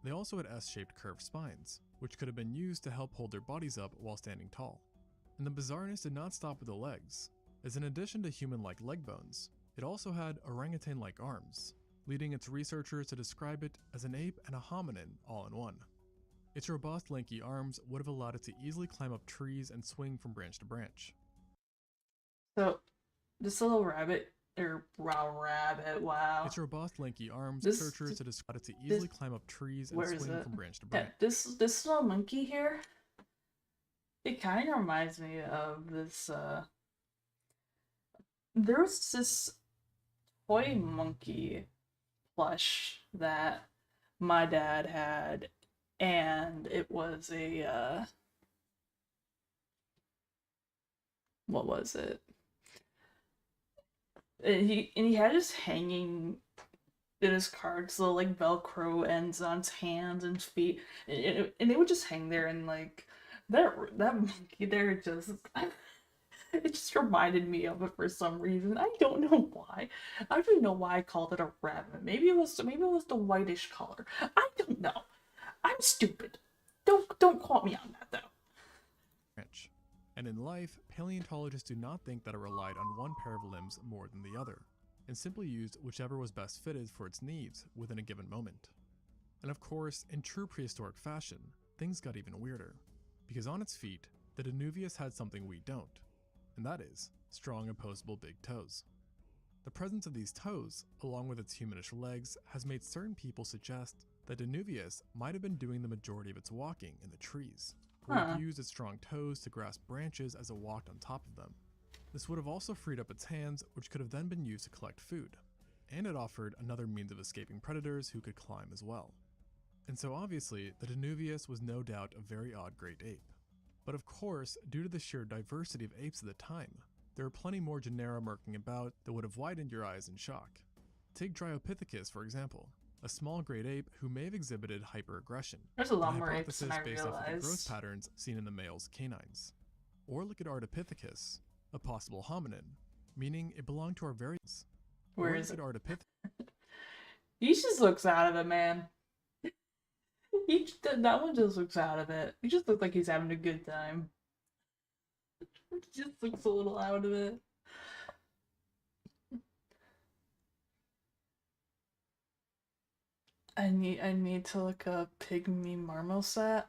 They also had S-shaped curved spines, which could have been used to help hold their bodies up while standing tall. And the bizarreness did not stop with the legs, as in addition to human-like leg bones, it also had orangutan-like arms, leading its researchers to describe it as an ape and a hominin all in one. Its robust, lanky arms would have allowed it to easily climb up trees and swing from branch to branch. So, this little rabbit, or wow. Its robust, lanky arms This- researchers to describe it to easily climb up trees and Where is swing it? from branch to Yeah, branch. this little monkey here, it kind of reminds me of this, there was this toy monkey plush that my dad had, and it was a, what was it? And he had just hanging in his cards, little like Velcro ends on his hands and feet, and they would just hang there, and like that monkey there just it just reminded me of it for some reason. I don't know why. I don't even know why I called it a rabbit. Maybe it was the whitish color. I don't know. I'm stupid. Don't quote me on that though. Branch. And in life, paleontologists do not think that it relied on one pair of limbs more than the other, and simply used whichever was best fitted for its needs within a given moment. And of course, in true prehistoric fashion, things got even weirder, because on its feet, the Danuvius had something we don't, and that is strong opposable big toes. The presence of these toes, along with its humanish legs, has made certain people suggest that Danuvius might have been doing the majority of its walking in the trees, where it used its strong toes to grasp branches as it walked on top of them. This would have also freed up its hands, which could have then been used to collect food, and it offered another means of escaping predators who could climb as well. And so obviously, the Danuvius was no doubt a very odd great ape. But of course, due to the sheer diversity of apes at the time, there are plenty more genera murking about that would have widened your eyes in shock. Take Dryopithecus, for example, a small great ape who may have exhibited hyperaggression. There's a lot more apes than I based off of the growth realized. patterns seen in the male's canines. Or look at Ardipithecus, a possible hominin, meaning it belonged to our very... Where is it? Ardipithecus. He just looks out of it, man. That one just looks out of it. He just looks like he's having a good time. He just looks a little out of it. I need to look up pygmy marmoset.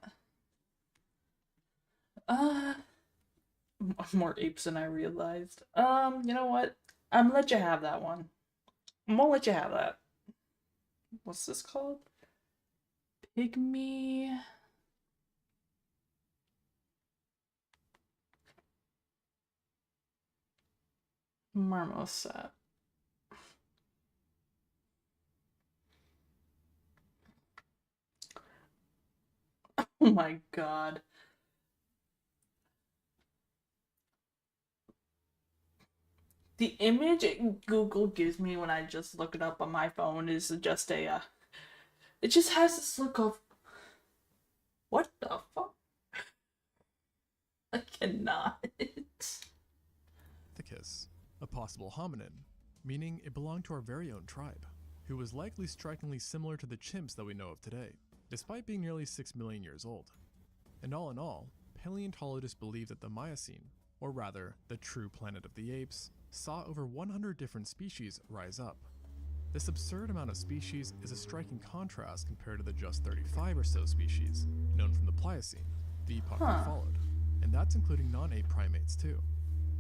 More apes than I realized. You know what? I'm gonna let you have that one. I'm gonna let you have that. What's this called? Pygmy marmoset. Oh my god. The image Google gives me when I just look it up on my phone is just a, it just has this look of, what the fuck? I cannot. Ardipithecus, a possible hominin, meaning it belonged to our very own tribe, who was likely strikingly similar to the chimps that we know of today, despite being nearly 6 million years old. And all in all, paleontologists believe that the Miocene, or rather, the true planet of the apes, saw over 100 different species rise up. This absurd amount of species is a striking contrast compared to the just 35 or so species known from the Pliocene, the epoch that followed, and that's including non-ape primates too.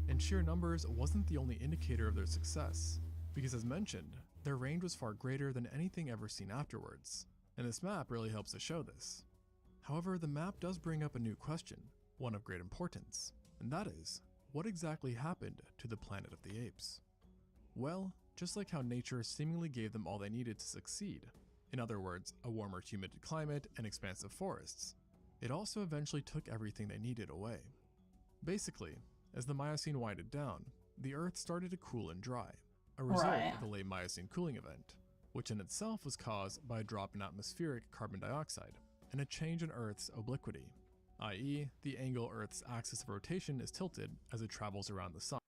And sheer numbers wasn't the only indicator of their success, because as mentioned, their range was far greater than anything ever seen afterwards, and this map really helps to show this. However, the map does bring up a new question, one of great importance, and that is, what exactly happened to the planet of the apes? Well, just like how nature seemingly gave them all they needed to succeed, in other words, a warmer humid climate and expansive forests, it also eventually took everything they needed away. Basically, as the Miocene winded down, the Earth started to cool and dry, a result of the late Miocene cooling event, which in itself was caused by a drop in atmospheric carbon dioxide and a change in Earth's obliquity, i.e. the angle Earth's axis of rotation is tilted as it travels around the sun.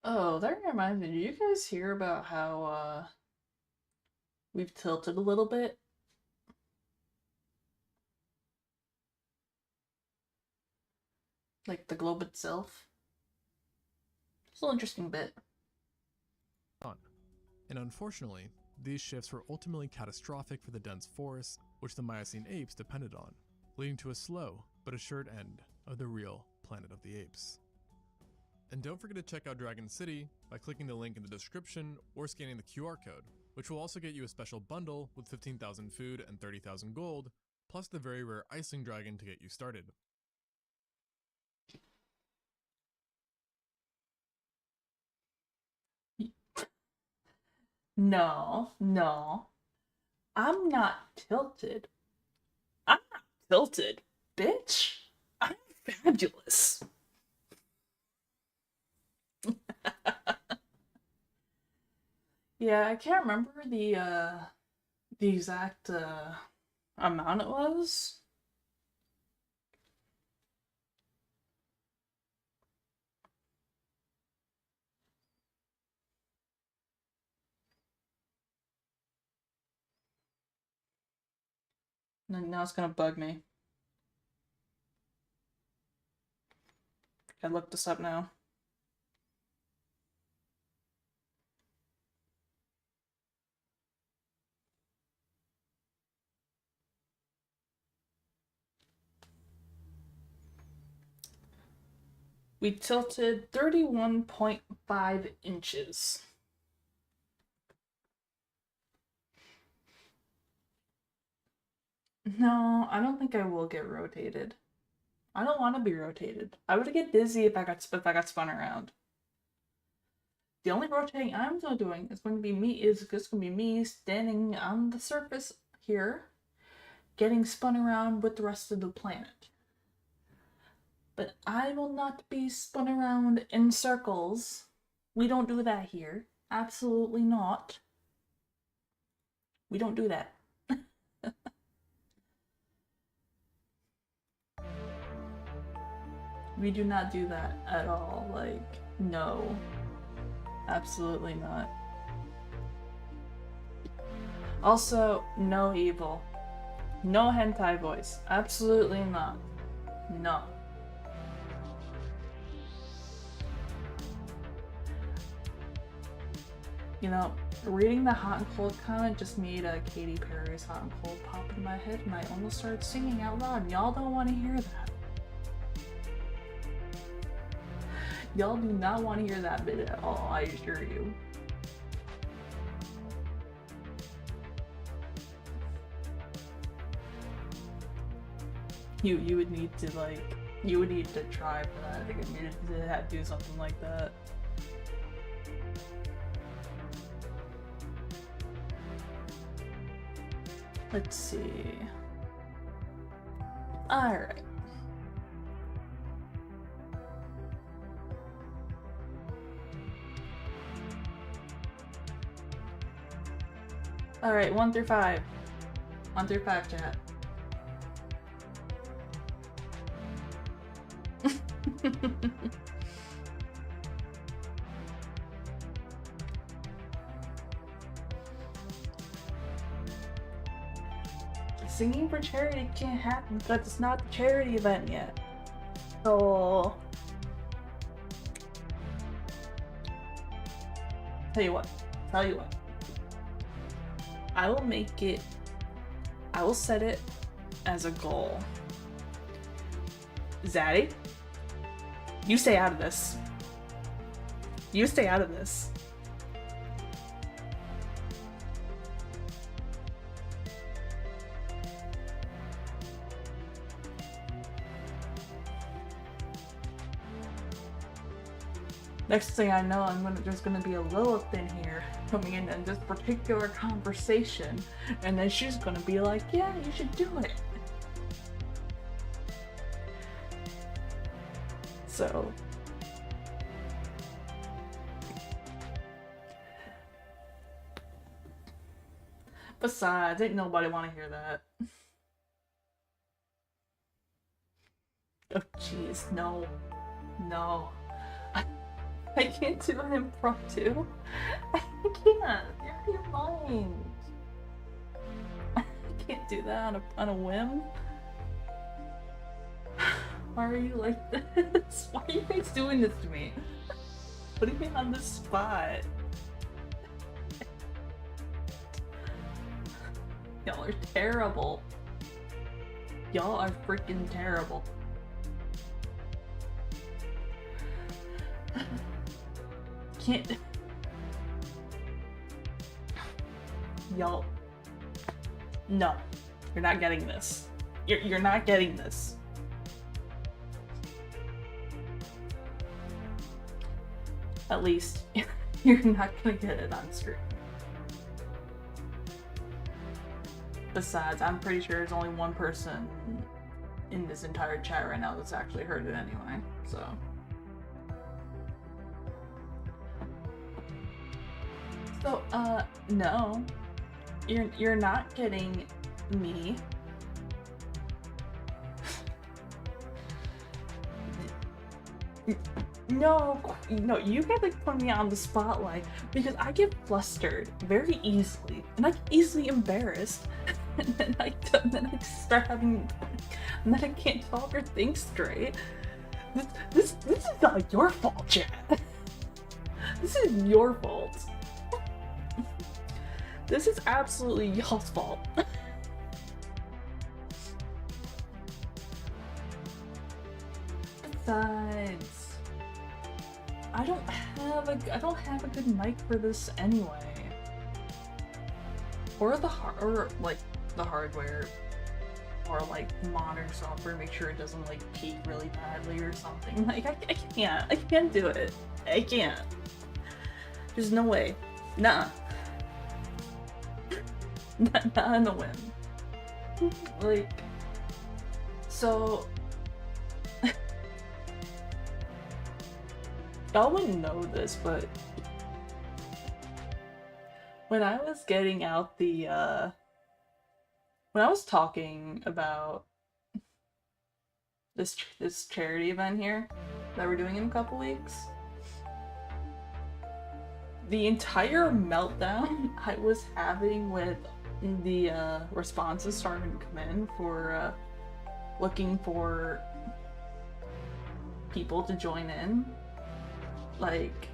Oh, that reminds me, did you guys hear about how, we've tilted a little bit? Like the globe itself? It's an interesting bit. And unfortunately, these shifts were ultimately catastrophic for the dense forests which the Miocene apes depended on, leading to a slow but assured end of the real Planet of the Apes. And don't forget to check out Dragon City by clicking the link in the description or scanning the QR code, which will also get you a special bundle with 15,000 food and 30,000 gold, plus the very rare Iceling Dragon to get you started. No, I'm not tilted. I'm not tilted, bitch. I'm fabulous. Yeah, I can't remember the exact amount it was. Now it's gonna bug me. I looked this up now. We tilted 31.5 inches. No, I don't think I will get rotated. I don't want to be rotated. I would get dizzy if I got spun around. The only rotating I'm still doing is going to be me. Is just going to be me standing on the surface here, getting spun around with the rest of the planet. But I will not be spun around in circles. We don't do that here. Absolutely not. We don't do that. We do not do that at all. Like, no. Absolutely not. Also, no evil. No hentai voice. Absolutely not. No. You know, reading the Hot and Cold comment just made Katy Perry's Hot and Cold pop in my head, and I almost started singing out loud, and y'all don't want to hear that. Y'all do not want to hear that bit at all, I assure you. You would need to, like, you would need to try for that. I think you needed to do something like that. Let's see. Alright. Alright, 1 through 5. 1 through 5, chat. Singing for charity can't happen because it's not the charity event yet. So, tell you what. I will make it, I will set it as a goal. Zaddy, you stay out of this. You stay out of this. Next thing I know, there's gonna be a Lilith in here coming in this particular conversation, and then she's gonna be like, yeah, you should do it. So, besides, ain't nobody wanna hear that. Oh jeez, no. I can't do an impromptu. I can't. You're out of your mind. I can't do that on a whim. Why are you like this? Why are you guys doing this to me? Putting me on the spot. Y'all are terrible. Y'all are freaking terrible. Can't. Y'all. No. You're not getting this. You're not getting this. At least, you're not gonna get it on screen. Besides, I'm pretty sure there's only one person in this entire chat right now that's actually heard it anyway, so. So, no. You're not getting me. No, you guys like put me on the spotlight because I get flustered very easily, and I get easily embarrassed, and then I start having, and then I can't talk or think straight. This is not your fault, chat. This is your fault. This is absolutely y'all's fault. Besides, I don't have a good mic for this anyway. Or the hardware. or like monitor software, make sure it doesn't like peak really badly or something. Like I can't do it. I can't. There's no way. Nah. Not on a whim. Like, so y'all wouldn't know this, but when I was getting out the when I was talking about this charity event here that we're doing in a couple weeks, the entire meltdown I was having with the responses starting to come in for looking for people to join in, like,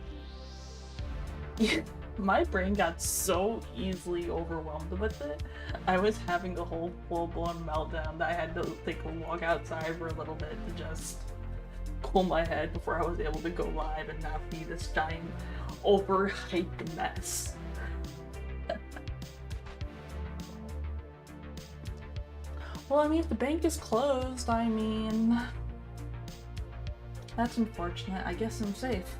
my brain got so easily overwhelmed with it. I was having a whole full-blown meltdown that I had to take a walk outside for a little bit to just cool my head before I was able to go live and not be this giant overhyped mess. Well, I mean, if the bank is closed, I mean, that's unfortunate. I guess I'm safe.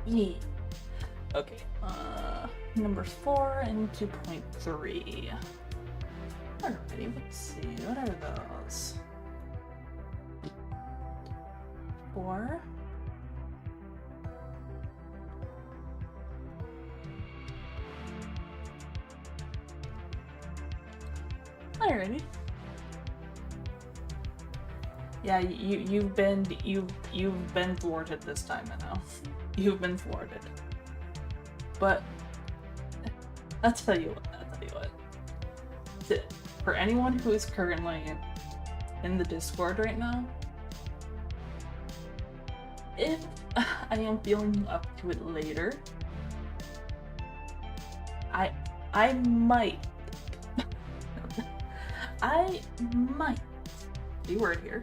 Yeah. Okay, numbers 4 and 2.3. Alrighty, let's see, what are those? 4. Alrighty. Yeah, you've been thwarted this time, I know. You've been thwarted. But I'll tell you what. For anyone who is currently in the Discord right now, if I am feeling up to it later, I might keyword here,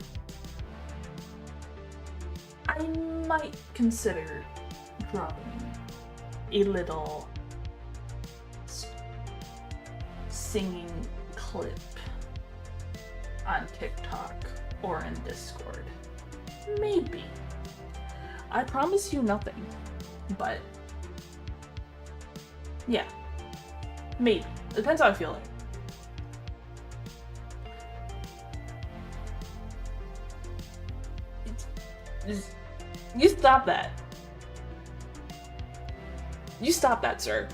I might consider dropping a little singing clip on TikTok or in Discord. Maybe. I promise you nothing, but yeah, maybe. It depends how I feel like. You stop that. You stop that, sir.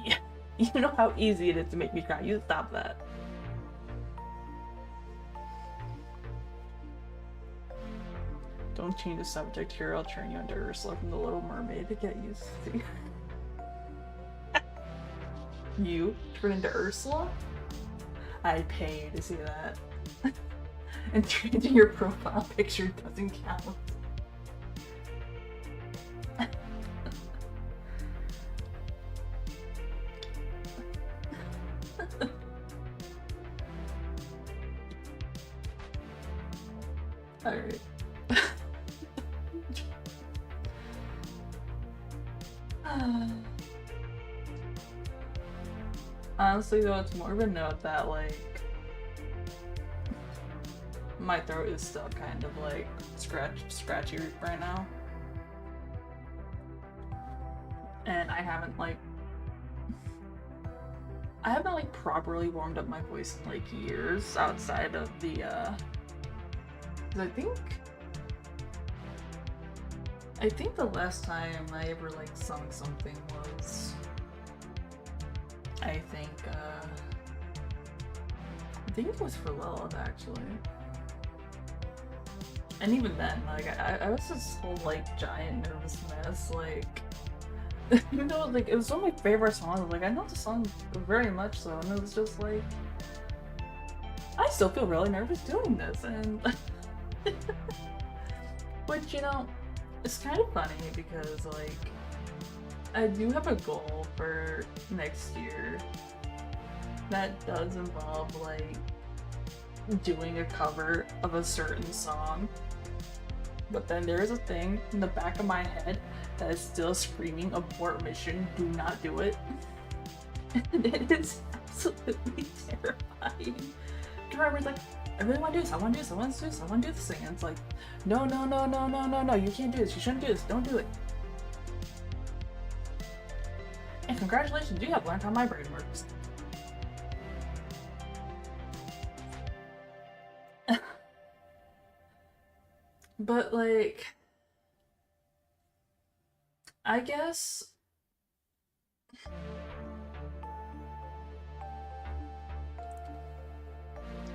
Yeah. You know how easy it is to make me cry. You stop that. Don't change the subject here, I'll turn you into Ursula from The Little Mermaid to get used to. You turn into Ursula? I'd pay you to see that. And changing your profile picture doesn't count. Alright. Honestly though, it's more of a note that like my throat is still kind of like scratchy right now. And I haven't like properly warmed up my voice in like years outside of the 'cause I think the last time I ever like sung something was I think it was for Lilith actually. And even then, like I was this whole like giant nervous mess, like even though like it was one of my favorite songs, like I know the song very much so, and it was just like I still feel really nervous doing this, and which, you know, it's kind of funny because like I do have a goal for next year that does involve like doing a cover of a certain song But then there is a thing in the back of my head that is still screaming, abort mission, do not do it. And it is absolutely terrifying. It's like, I really want to do this, I want to do this, I want to do this, I want to do this thing. And it's like, no, no, no, no, no, no, no, you can't do this, you shouldn't do this, don't do it. And congratulations, you have learned how my brain works. But like, I guess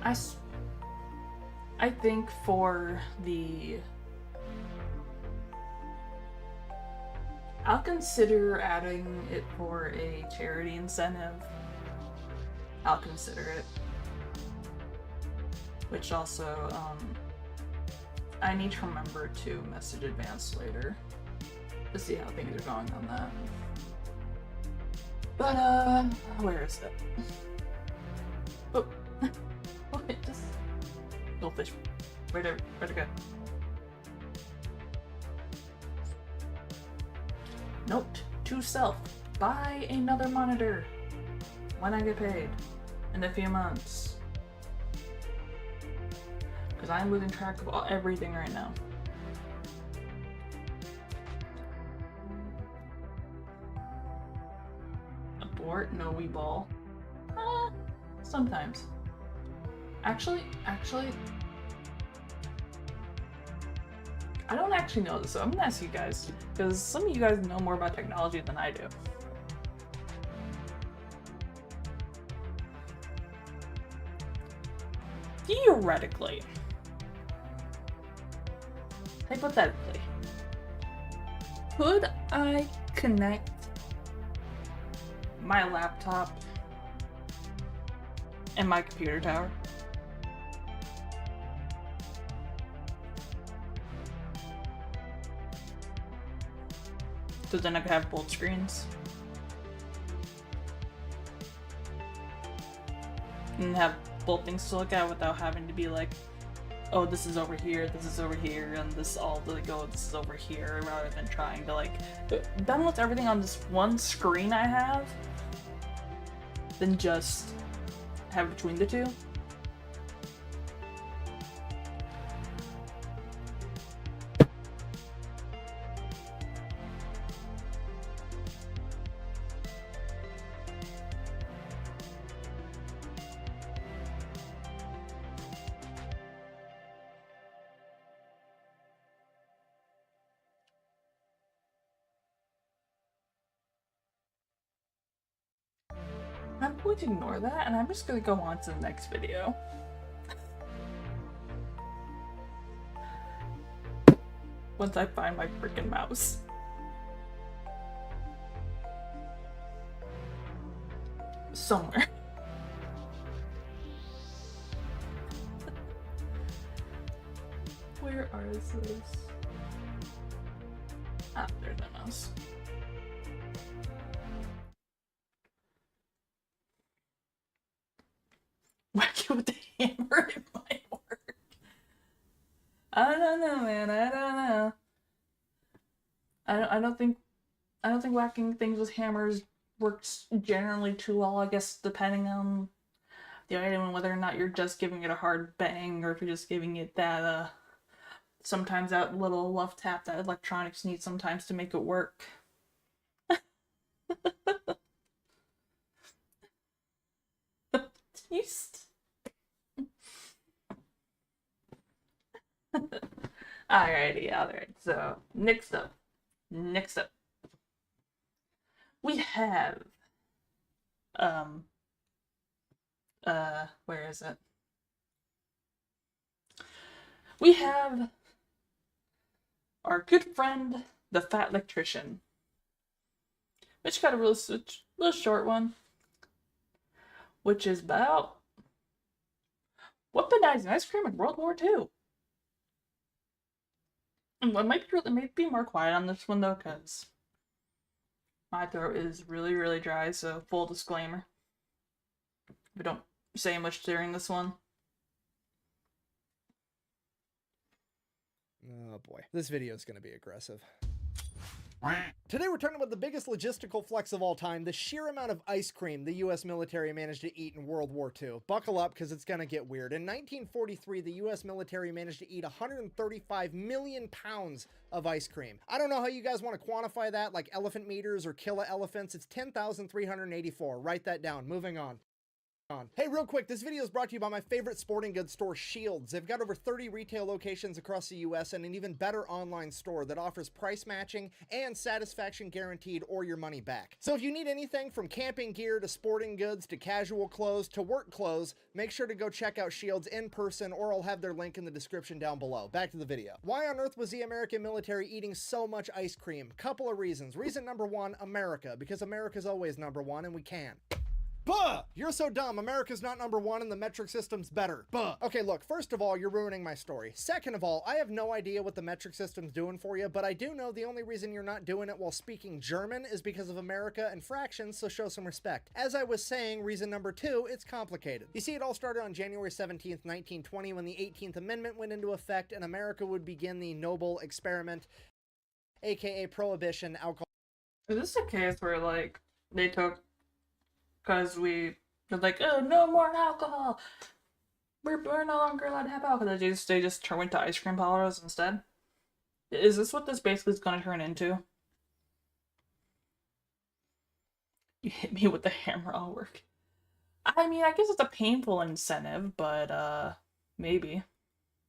I think for I'll consider adding it for a charity incentive. I'll consider it. Which also, I need to remember to message Advance later to see how things are going on that. But, where is it? Oh, wait, just goldfish. Where'd it go? Note to self: buy another monitor when I get paid in a few months. Because I'm losing track of everything right now. Abort? No, we ball. Sometimes. Actually, I don't actually know this, so I'm gonna ask you guys, because some of you guys know more about technology than I do. Theoretically, hypothetically, could I connect my laptop and my computer tower? So then I could have both screens. And have both things to look at without having to be like, oh, this is over here, and this all like, oh, this is over here, rather than trying to like balance everything on this one screen I have, than just have between the two. I'm going to ignore that, and I'm just going to go on to the next video. Once I find my freaking mouse. Somewhere. Where are those? Ah, there's my mouse. Whack it with the hammer, it might work. I don't know, man. I don't know. I don't think whacking things with hammers works generally too well. I guess depending on the item and whether or not you're just giving it a hard bang, or if you're just giving it that sometimes that little left tap that electronics need sometimes to make it work. Alright, so next up, we have, where is it? We have our good friend, the Fat Electrician, which got a real short one, which is about weaponizing ice cream in World War II. And it might be more quiet on this one though, because my throat is really, really dry, so full disclaimer. We don't say much during this one. Oh boy, this video is going to be aggressive. Today we're talking about the biggest logistical flex of all time, the sheer amount of ice cream the US military managed to eat in World War II. Buckle up because it's going to get weird. In 1943, the US military managed to eat 135 million pounds of ice cream. I don't know how you guys want to quantify that, like elephant meters or kiloelephants. It's 10,384. Write that down. Moving on. Hey, real quick, this video is brought to you by my favorite sporting goods store, Shields. They've got over 30 retail locations across the US and an even better online store that offers price matching and satisfaction guaranteed or your money back. So if you need anything from camping gear to sporting goods to casual clothes to work clothes, make sure to go check out Shields in person, or I'll have their link in the description down below. Back to the video. Why on earth was the American military eating so much ice cream? Couple of reasons. Reason number one, America, because America's always number one and we can. Buh! You're so dumb. America's not number one and the metric system's better. Buh! Okay, look, first of all, you're ruining my story. Second of all, I have no idea what the metric system's doing for you, but I do know the only reason you're not doing it while speaking German is because of America and fractions, so show some respect. As I was saying, reason number two, it's complicated. You see, it all started on January 17th, 1920, when the 18th Amendment went into effect and America would begin the Noble Experiment, aka Prohibition, alcohol. Is this a case where, like, they took, because we're like, oh, no more alcohol, we're no longer allowed to have alcohol, they just went to ice cream parlors instead? Is this what this basically is going to turn into? You hit me with the hammer, I'll work. I mean, I guess it's a painful incentive, but maybe.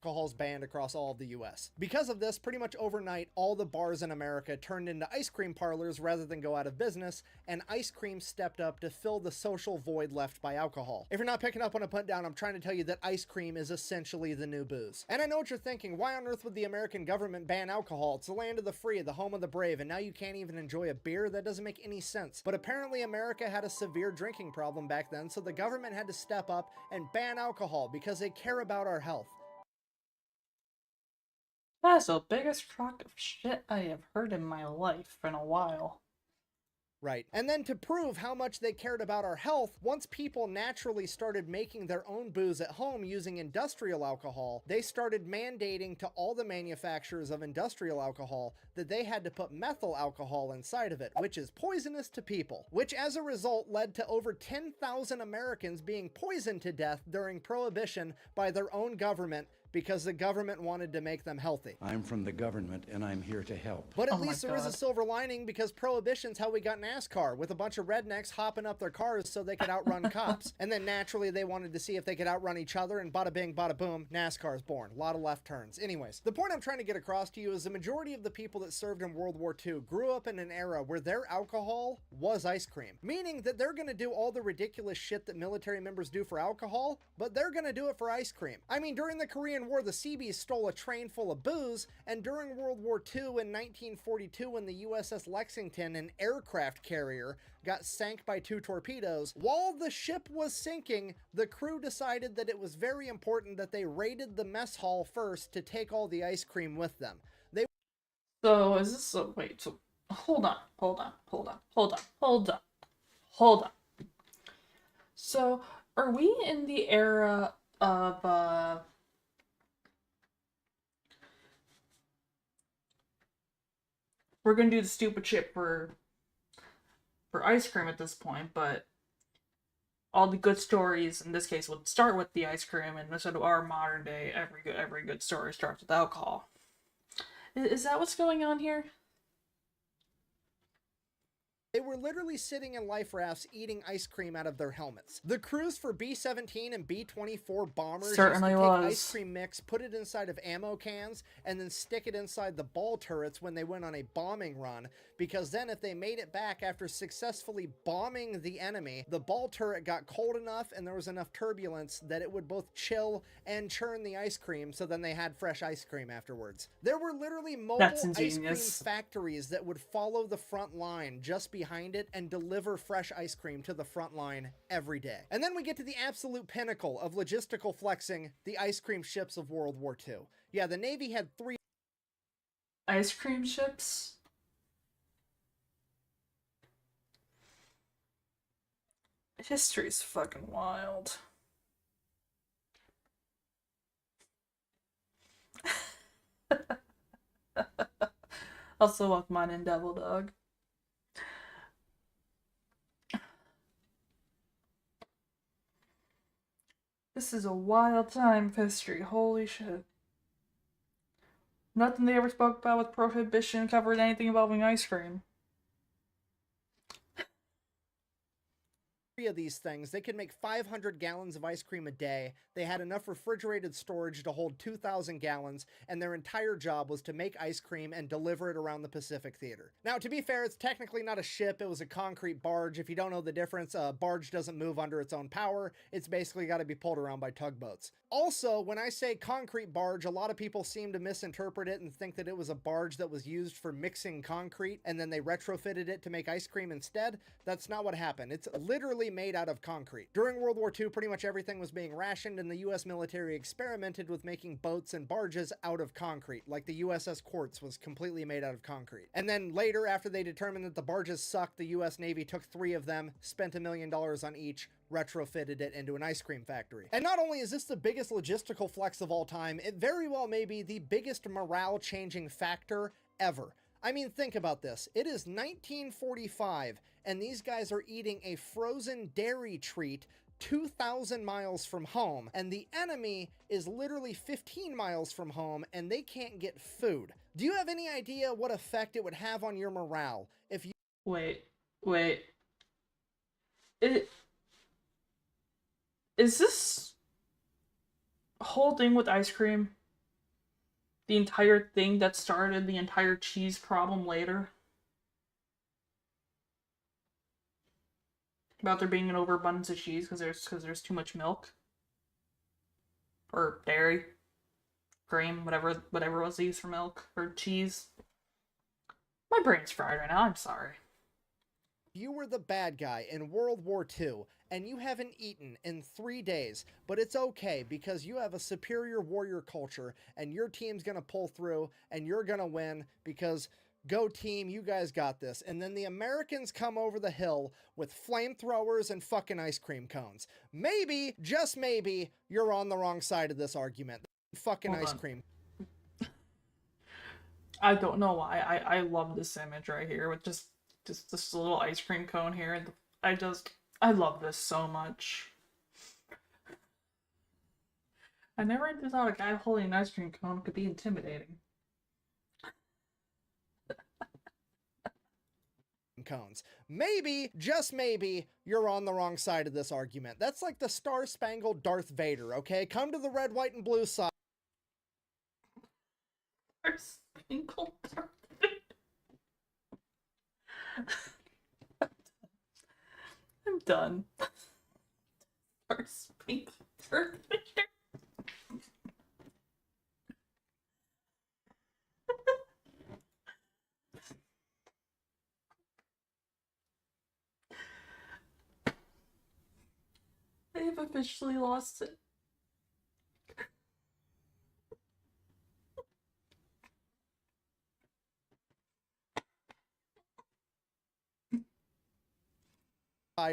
Alcohol's banned across all of the US. Because of this, pretty much overnight, all the bars in America turned into ice cream parlors rather than go out of business, and ice cream stepped up to fill the social void left by alcohol. If you're not picking up on a put down, I'm trying to tell you that ice cream is essentially the new booze. And I know what you're thinking, why on earth would the American government ban alcohol? It's the land of the free, the home of the brave, and now you can't even enjoy a beer? That doesn't make any sense. But apparently America had a severe drinking problem back then, so the government had to step up and ban alcohol because they care about our health. That's the biggest crock of shit I have heard in my life in a while. Right. And then to prove how much they cared about our health, once people naturally started making their own booze at home using industrial alcohol, they started mandating to all the manufacturers of industrial alcohol that they had to put methyl alcohol inside of it, which is poisonous to people, which as a result led to over 10,000 Americans being poisoned to death during Prohibition by their own government because the government wanted to make them healthy. I'm from the government and I'm here to help. But at least there is a silver lining, because Prohibition's how we got NASCAR, with a bunch of rednecks hopping up their cars so they could outrun cops. And then naturally they wanted to see if they could outrun each other, and bada bing, bada boom, NASCAR's born. A lot of left turns. Anyways, the point I'm trying to get across to you is the majority of the people that served in World War II grew up in an era where their alcohol was ice cream. Meaning that they're gonna do all the ridiculous shit that military members do for alcohol, but they're gonna do it for ice cream. I mean, during the Korean War, the Seabees stole a train full of booze, and during World War II in 1942, when the USS Lexington, an aircraft carrier, got sank by 2 torpedoes, while the ship was sinking, the crew decided that it was very important that they raided the mess hall first to take all the ice cream with them. So is this a wait, so hold on. So are we in the era of we're gonna do the stupid shit for ice cream at this point, but all the good stories in this case would start with the ice cream, and instead of our modern day, every good story starts with alcohol. Is that what's going on here? They were literally sitting in life rafts eating ice cream out of their helmets. The crews for B-17 and B-24 bombers certainly used to take was. ice cream mix, put it inside of ammo cans, and then stick it inside the ball turrets when they went on a bombing run, because then if they made it back after successfully bombing the enemy, the ball turret got cold enough and there was enough turbulence that it would both chill and churn the ice cream, so then they had fresh ice cream afterwards. There were literally mobile ice cream factories that would follow the front line just behind it and deliver fresh ice cream to the front line every day. And then we get to the absolute pinnacle of logistical flexing, the ice cream ships of World War II. Yeah, the Navy had 3 ice cream ships. History's fucking wild. Also, welcome on in, Devil Dog. This is a wild time of history. Holy shit. Nothing they ever spoke about with prohibition covered anything involving ice cream. Of these things, they could make 500 gallons of ice cream a day. They had enough refrigerated storage to hold 2,000 gallons, and their entire job was to make ice cream and deliver it around the Pacific Theater. Now, to be fair, it's technically not a ship, it was a concrete barge. If you don't know the difference, a barge doesn't move under its own power. It's basically got to be pulled around by tugboats. Also, when I say concrete barge, a lot of people seem to misinterpret it and think that it was a barge that was used for mixing concrete, and then they retrofitted it to make ice cream instead. That's not what happened. It's literally made out of concrete. During World War II, pretty much everything was being rationed, and the US military experimented with making boats and barges out of concrete, like the USS Quartz was completely made out of concrete. And then later, after they determined that the barges sucked, the US Navy took 3 of them, spent $1 million on each, retrofitted it into an ice cream factory. And not only is this the biggest logistical flex of all time, it very well may be the biggest morale-changing factor ever. I mean, think about this. It is 1945, and these guys are eating a frozen dairy treat 2,000 miles from home, and the enemy is literally 15 miles from home, and they can't get food. Do you have any idea what effect it would have on your morale if you— Wait. Is this whole thing with ice cream the entire thing that started the entire cheese problem later? About there being an overabundance of cheese because there's too much milk? Or dairy? Cream, whatever was used for milk or cheese. My brain's fried right now, I'm sorry. You were the bad guy in World War II, and you haven't eaten in 3 days, but it's okay because you have a superior warrior culture, and your team's gonna pull through, and you're gonna win because go team, you guys got this. And then the Americans come over the hill with flamethrowers and fucking ice cream cones. Maybe, just maybe, you're on the wrong side of this argument. Fucking ice cream. I don't know why. I love this image right here with just this little ice cream cone here. I love this so much. I never thought a guy holding an ice cream cone could be intimidating. Cones. Maybe, just maybe, you're on the wrong side of this argument. That's like the Star-Spangled Darth Vader, okay? Come to the red, white, and blue side. Star-Spangled Darth I'm done. Star-Spangled Darth Vader. I have officially lost it.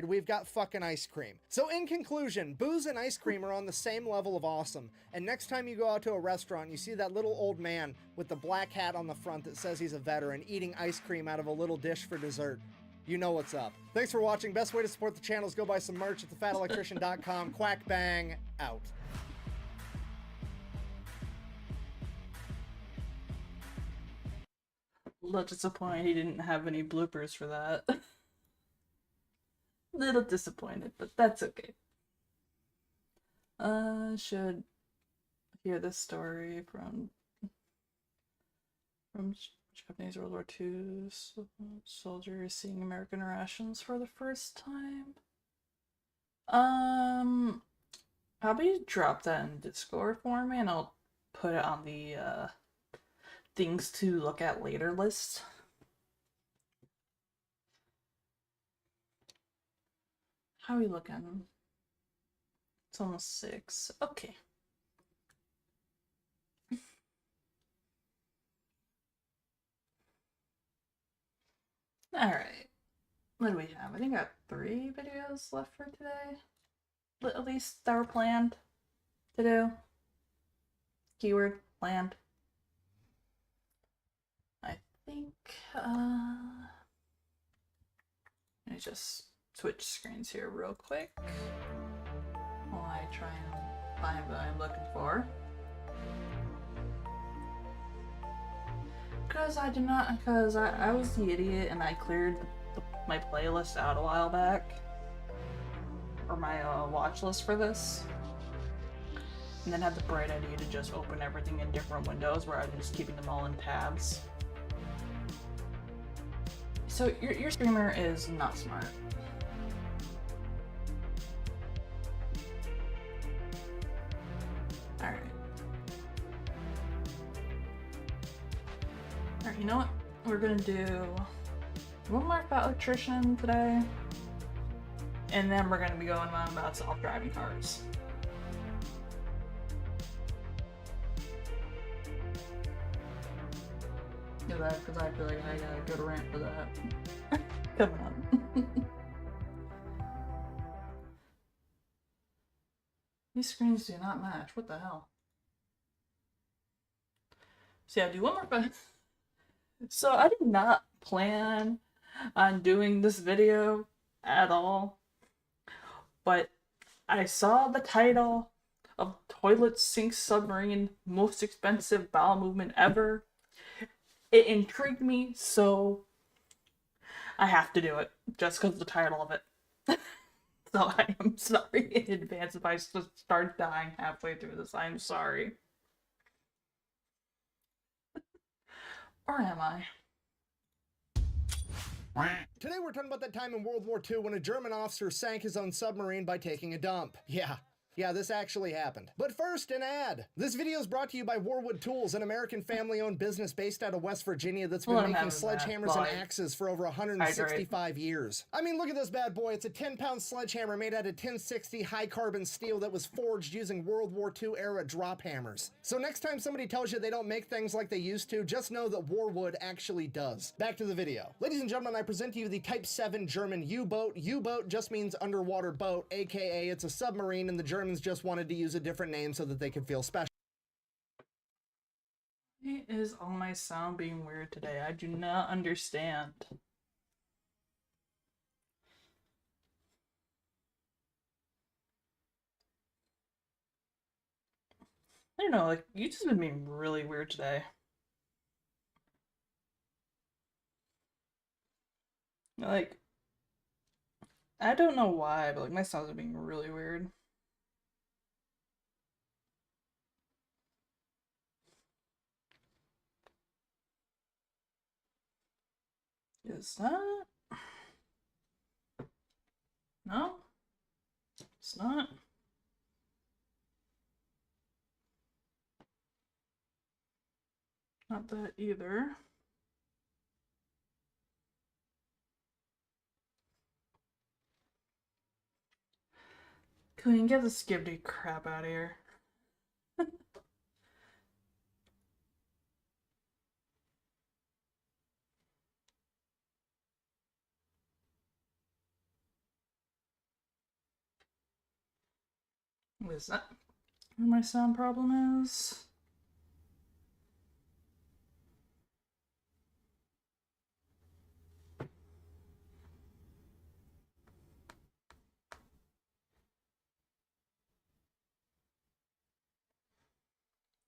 We've got fucking ice cream. So in conclusion, booze and ice cream are on the same level of awesome. And next time you go out to a restaurant and you see that little old man with the black hat on the front that says he's a veteran eating ice cream out of a little dish for dessert, you know what's up. Thanks for watching. Best way to support the channel is go buy some merch at thefatelectrician.com. Quack bang out. A little disappointed he didn't have any bloopers for that. Little disappointed, but that's okay. Should hear this story from Japanese World War II soldiers seeing American rations for the first time. How about you drop that in Discord for me and I'll put it on the things to look at later list. How are we looking? It's almost 6. Okay. Alright. What do we have? I think I got 3 videos left for today. At least that were planned to do. Keyword, planned. I think think, let me just switch screens here real quick while I try and find what I'm looking for. Because I was the idiot and I cleared my playlist out a while back. Or my watch list for this. And then had the bright idea to just open everything in different windows rather than just keeping them all in tabs. So your streamer is not smart. Alright. Alright, you know what? We're gonna do one more about electrician today. And then we're gonna be going on about self-driving cars. Because I feel like I got a good rant for that. Coming up. These screens do not match. What the hell? So yeah, do one more fun. So I did not plan on doing this video at all. But I saw the title of Toilet Sink Submarine Most Expensive Bowel Movement Ever. It intrigued me, so I have to do it, just because of the title of it. So I am sorry in advance if I start dying halfway through this. I'm sorry. Or am I? Today we're talking about that time in World War II when a German officer sank his own submarine by taking a dump. Yeah, this actually happened. But first, an ad. This video is brought to you by Warwood Tools, an American family-owned business based out of West Virginia that's been making sledgehammers and axes for over 165 years. I mean, look at this bad boy. It's a 10-pound sledgehammer made out of 1060 high-carbon steel that was forged using World War II-era drop hammers. So next time somebody tells you they don't make things like they used to, just know that Warwood actually does. Back to the video. Ladies and gentlemen, I present to you the Type 7 German U-boat. U-boat just means underwater boat, aka it's a submarine, and the Germans just wanted to use a different name so that they could feel special. Why is all my sound being weird today? I do not understand. I don't know, like, you just been being really weird today. Like, I don't know why, but like my sounds are being really weird. Is that? No? It's not. Not that either. Can we get the skibidi crap out of here? What is that? Where my sound problem is?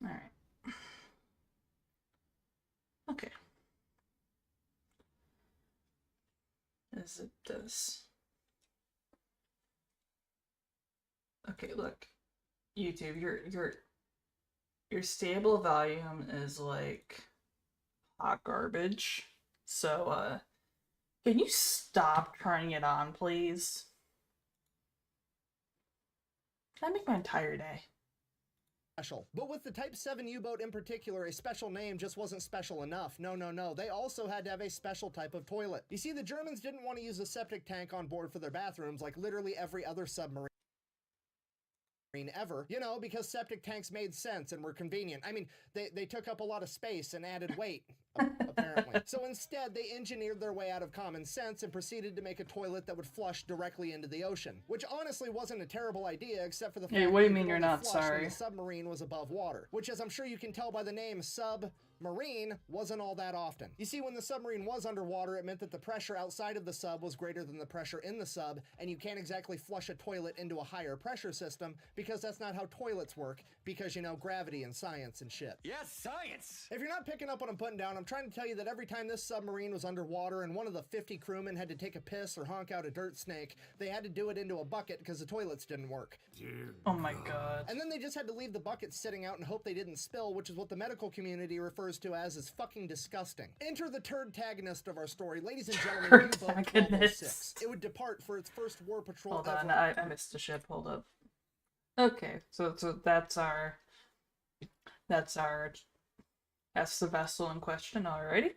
All right. Okay. Is it this? Okay, look. YouTube, your stable volume is like hot garbage. So can you stop turning it on, please? That make my entire day. But with the Type 7 U-boat in particular, a special name just wasn't special enough. No. They also had to have a special type of toilet. You see, the Germans didn't want to use a septic tank on board for their bathrooms like literally every other submarine ever, you know, because septic tanks made sense and were convenient. I mean, they took up a lot of space and added weight. apparently. So instead, they engineered their way out of common sense and proceeded to make a toilet that would flush directly into the ocean, which honestly wasn't a terrible idea, except for the fact what do you that mean could you're only not flush when sorry? the submarine was above water, which, as I'm sure you can tell by the name submarine, wasn't all that often. You see, when the submarine was underwater, it meant that the pressure outside of the sub was greater than the pressure in the sub, and you can't exactly flush a toilet into a higher pressure system because that's not how toilets work, because, you know, gravity and science and shit. Yes, science! If you're not picking up what I'm putting down, I'm trying to tell you that every time this submarine was underwater and one of the 50 crewmen had to take a piss or honk out a dirt snake, they had to do it into a bucket because the toilets didn't work. Oh my god. And then they just had to leave the bucket sitting out and hope they didn't spill, which is what the medical community refers to as fucking disgusting. Enter the turd-tagonist of our story. Ladies and gentlemen, U-Boat 1206. It would depart for its first war patrol Hold ever. on, I missed the ship. Hold up. Okay, so that's our that's the vessel in question. Alrighty.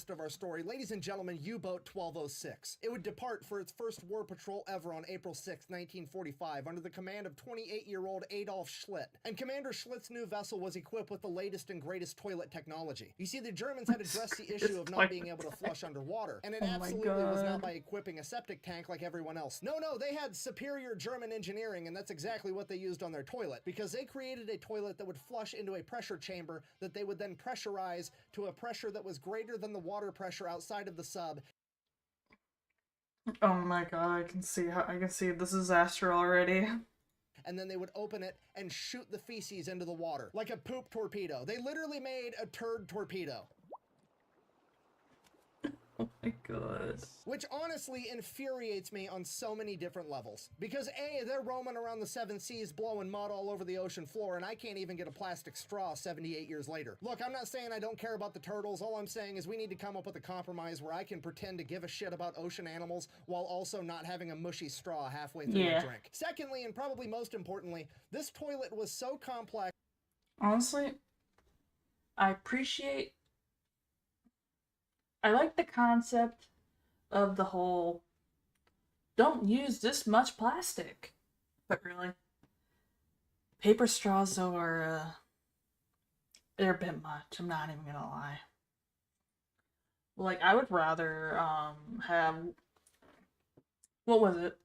Of our story, ladies and gentlemen, U-Boat 1206. It would depart for its first war patrol ever on April 6, 1945, under the command of 28-year-old Adolf Schlitt. And Commander Schlitt's new vessel was equipped with the latest and greatest toilet technology. You see, the Germans had addressed the issue of not being able to flush underwater, and it absolutely was not by equipping a septic tank like everyone else. No, they had superior German engineering, and that's exactly what they used on their toilet, because they created a toilet that would flush into a pressure chamber that they would then pressurize to a pressure that was greater than the water pressure outside of the sub. Oh my god, I can see the disaster already. And then they would open it and shoot the feces into the water like a poop torpedo. They literally made a turd torpedo. Oh my god. Which honestly infuriates me on so many different levels. Because A, they're roaming around the 7 seas blowing mud all over the ocean floor, and I can't even get a plastic straw 78 years later. Look, I'm not saying I don't care about the turtles. All I'm saying is we need to come up with a compromise where I can pretend to give a shit about ocean animals while also not having a mushy straw halfway through my drink. Secondly, and probably most importantly, this toilet was so complex. Honestly, I like the concept of the whole don't use this much plastic. But really, paper straws though are they're a bit much, I'm not even gonna lie. Like, I would rather have, what was it?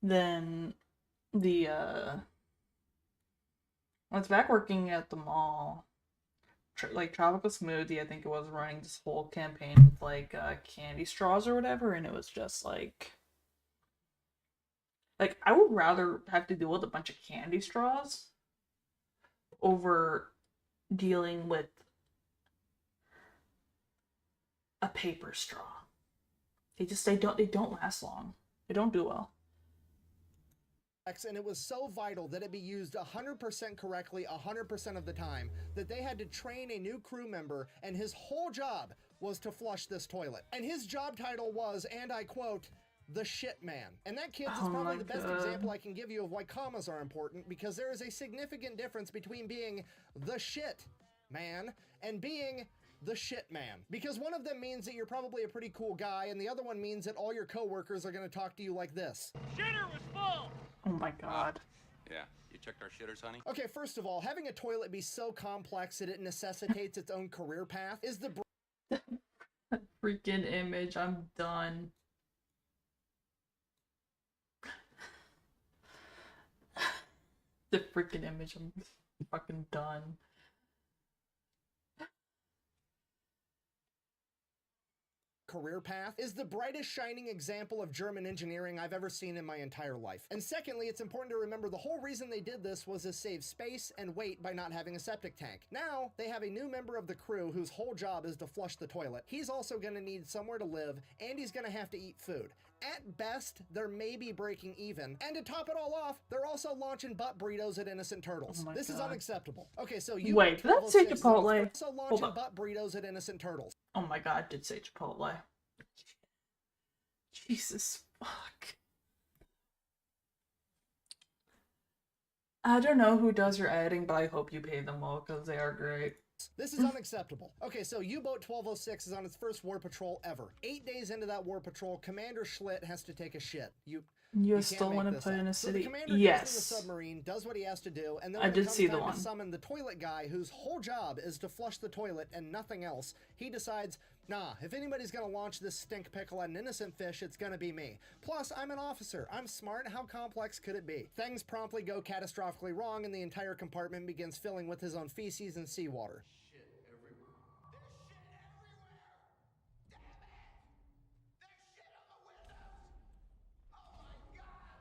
Than the I was back working at the mall. Like Tropical Smoothie, I think it was running this whole campaign with like candy straws or whatever, and it was just like I would rather have to deal with a bunch of candy straws over dealing with a paper straw. They don't last long. They don't do well. And it was so vital that it be used 100% correctly 100% of the time that they had to train a new crew member, and his whole job was to flush this toilet. And his job title was, and I quote, the shit man. And that, kids, is probably the best example I can give you of why commas are important, because there is a significant difference between being the shit man and being the shit man. Because one of them means that you're probably a pretty cool guy, and the other one means that all your coworkers are going to talk to you like this. Shitter was full! Oh my god. Yeah, you checked our shitters, honey? Okay, first of all, having a toilet be so complex that it necessitates its own career path is the freaking image. I'm done. The freaking image. I'm fucking done. career path is the brightest shining example of German engineering I've ever seen in my entire life. And secondly, it's important to remember the whole reason they did this was to save space and weight by not having a septic tank. Now, they have a new member of the crew whose whole job is to flush the toilet. He's also going to need somewhere to live, and he's going to have to eat food. At best, they're maybe breaking even. And to top it all off, they're also launching butt burritos at innocent turtles. Oh this is God. unacceptable. Okay, so you wait, did that say Chipotle? Also launching butt burritos at innocent turtles. Oh my god, did say Chipotle. Jesus fuck. I don't know who does your editing, but I hope you pay them well because they are great. This is unacceptable. Okay, so U-Boat 1206 is on its first war patrol ever. 8 days into that war patrol, Commander Schlitt has to take a shit. You still can't want make to this put up. in a So city? the commander Yes. goes to the submarine, does what he has to do, and then I when it did comes see the time one. to summon the toilet guy, whose whole job is to flush the toilet and nothing else, he decides, nah, if anybody's gonna launch this stink pickle at an innocent fish, it's gonna be me. Plus, I'm an officer. I'm smart. How complex could it be? Things promptly go catastrophically wrong, and the entire compartment begins filling with his own feces and seawater.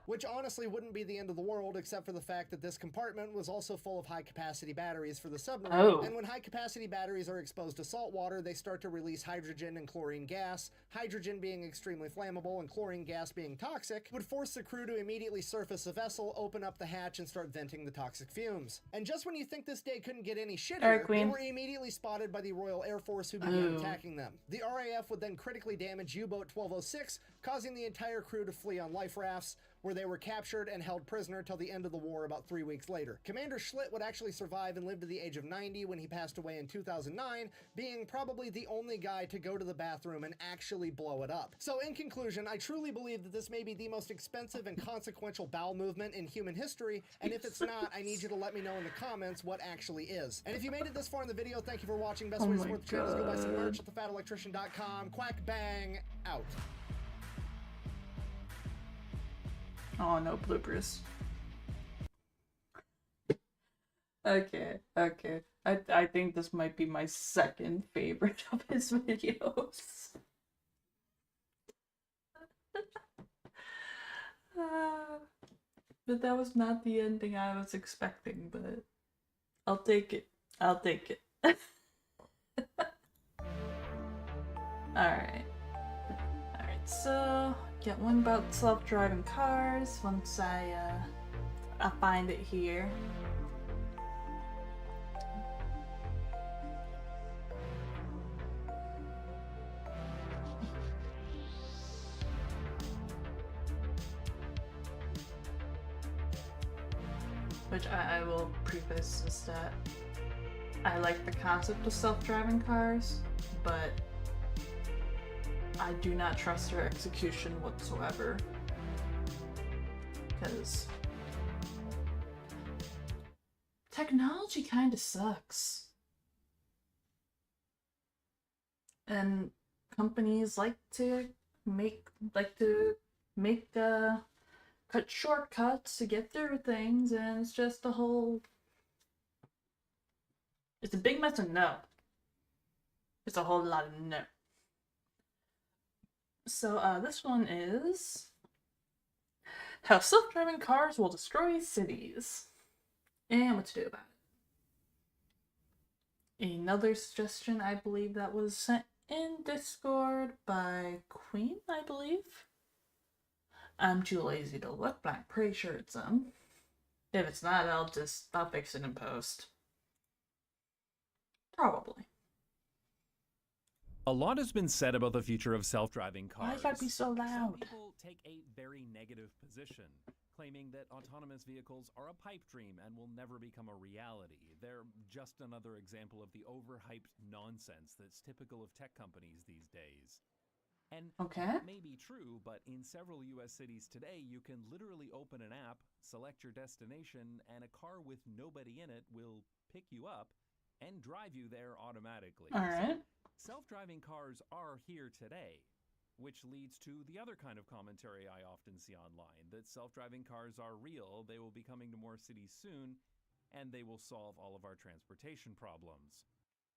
Which honestly wouldn't be the end of the world, except for the fact that this compartment was also full of high-capacity batteries for the submarine, Oh. and when high-capacity batteries are exposed to salt water, they start to release hydrogen and chlorine gas. Hydrogen being extremely flammable and chlorine gas being toxic would force the crew to immediately surface the vessel, open up the hatch, and start venting the toxic fumes. And just when you think this day couldn't get any shittier, Alright, they Queen. were immediately spotted by the Royal Air Force, who began Oh. attacking them. The RAF would then critically damage U-Boat 1206, causing the entire crew to flee on life rafts, where they were captured and held prisoner till the end of the war about 3 weeks later. Commander Schlitt would actually survive and live to the age of 90 when he passed away in 2009, being probably the only guy to go to the bathroom and actually blow it up. So in conclusion, I truly believe that this may be the most expensive and consequential bowel movement in human history, and if it's not, I need you to let me know in the comments what actually is. And if you made it this far in the video, thank you for watching. Best way to Oh my support the channel is go buy some God. merch at thefatelectrician.com. Quack bang, out. Oh, no bloopers. Okay. I think this might be my second favorite of his videos. But that was not the ending I was expecting, but I'll take it. Alright, so get one about self-driving cars once I find it here. Which I will preface is that I like the concept of self-driving cars, but I do not trust their execution whatsoever. Because technology kind of sucks. And companies like to cut shortcuts to get through things, and it's just a whole... It's a big mess of no. It's a whole lot of no. So, this one is how self-driving cars will destroy cities and what to do about it. Another suggestion, I believe, that was sent in Discord by Queen, I believe. I'm too lazy to look, but I'm pretty sure it's them. If it's not, I'll fix it in post. Probably. A lot has been said about the future of self-driving cars. Why you gotta be so loud? Some people take a very negative position, claiming that autonomous vehicles are a pipe dream and will never become a reality. They're just another example of the overhyped nonsense that's typical of tech companies these days. And that may be true, but in several US cities today, you can literally open an app, select your destination, and a car with nobody in it will pick you up and drive you there automatically. All right. So, self-driving cars are here today, which leads to the other kind of commentary I often see online, that self-driving cars are real, they will be coming to more cities soon, and they will solve all of our transportation problems.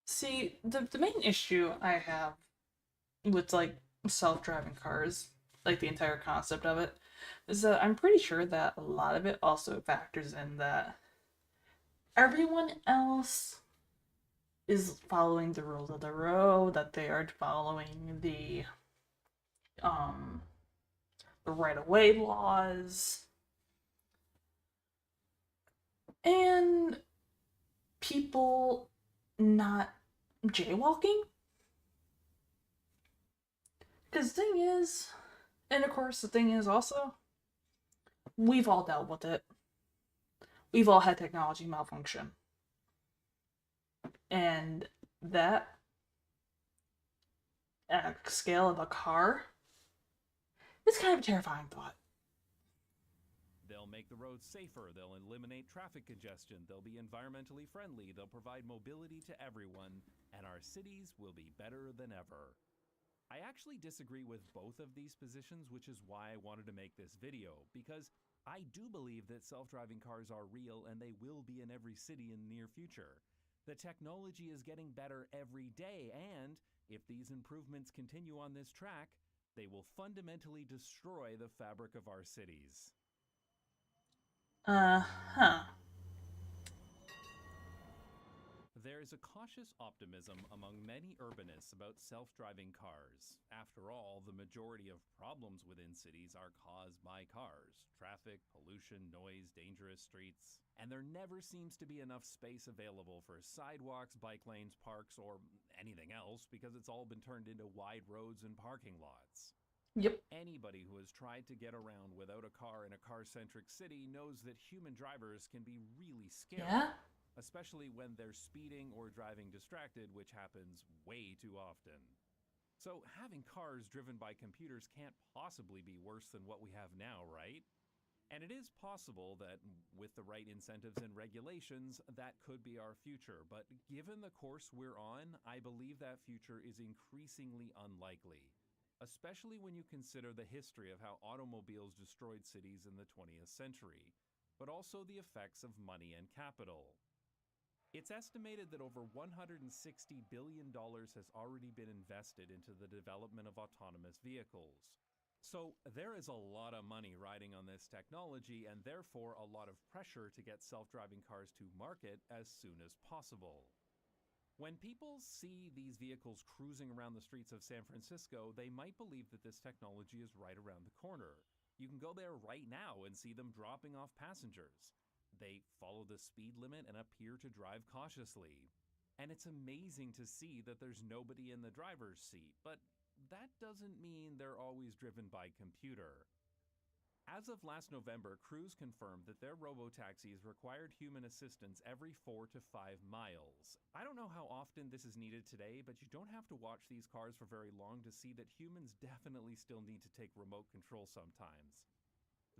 See, the main issue I have with, like, self-driving cars, like the entire concept of it, is that I'm pretty sure that a lot of it also factors in that everyone else is following the rules of the road, that they are following the right-of-way laws, and people not jaywalking. Because the thing is, and of course the thing is also, we've all dealt with it. We've all had technology malfunction. And that at a scale of a car is kind of a terrifying thought. They'll make the roads safer, they'll eliminate traffic congestion, they'll be environmentally friendly, they'll provide mobility to everyone, and our cities will be better than ever. I actually disagree with both of these positions, which is why I wanted to make this video, because I do believe that self-driving cars are real and they will be in every city in the near future. The technology is getting better every day, and if these improvements continue on this track, they will fundamentally destroy the fabric of our cities. There is a cautious optimism among many urbanists about self-driving cars. After all, the majority of problems within cities are caused by cars. Traffic, pollution, noise, dangerous streets. And there never seems to be enough space available for sidewalks, bike lanes, parks, or anything else because it's all been turned into wide roads and parking lots. Yep. Anybody who has tried to get around without a car in a car-centric city knows that human drivers can be really scary. Yeah? Especially when they're speeding or driving distracted, which happens way too often. So having cars driven by computers can't possibly be worse than what we have now, right? And it is possible that with the right incentives and regulations, that could be our future. But given the course we're on, I believe that future is increasingly unlikely. Especially when you consider the history of how automobiles destroyed cities in the 20th century, but also the effects of money and capital. It's estimated that over $160 billion has already been invested into the development of autonomous vehicles. So there is a lot of money riding on this technology and therefore a lot of pressure to get self-driving cars to market as soon as possible. When people see these vehicles cruising around the streets of San Francisco, they might believe that this technology is right around the corner. You can go there right now and see them dropping off passengers. They follow the speed limit and appear to drive cautiously. And it's amazing to see that there's nobody in the driver's seat, but that doesn't mean they're always driven by computer. As of last November, Cruise confirmed that their robotaxis required human assistance every 4 to 5 miles. I don't know how often this is needed today, but you don't have to watch these cars for very long to see that humans definitely still need to take remote control sometimes.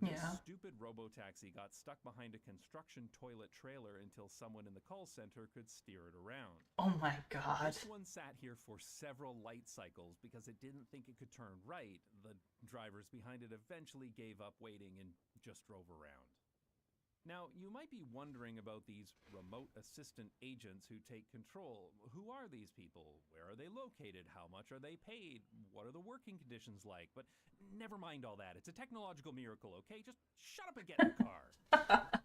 This stupid robotaxi got stuck behind a construction toilet trailer until someone in the call center could steer it around. Oh my god. This one sat here for several light cycles because it didn't think it could turn right. The drivers behind it eventually gave up waiting and just drove around. Now, you might be wondering about these remote assistant agents who take control. Who are these people? Where are they located? How much are they paid? What are the working conditions like? But never mind all that. It's a technological miracle, okay? Just shut up and get in the car.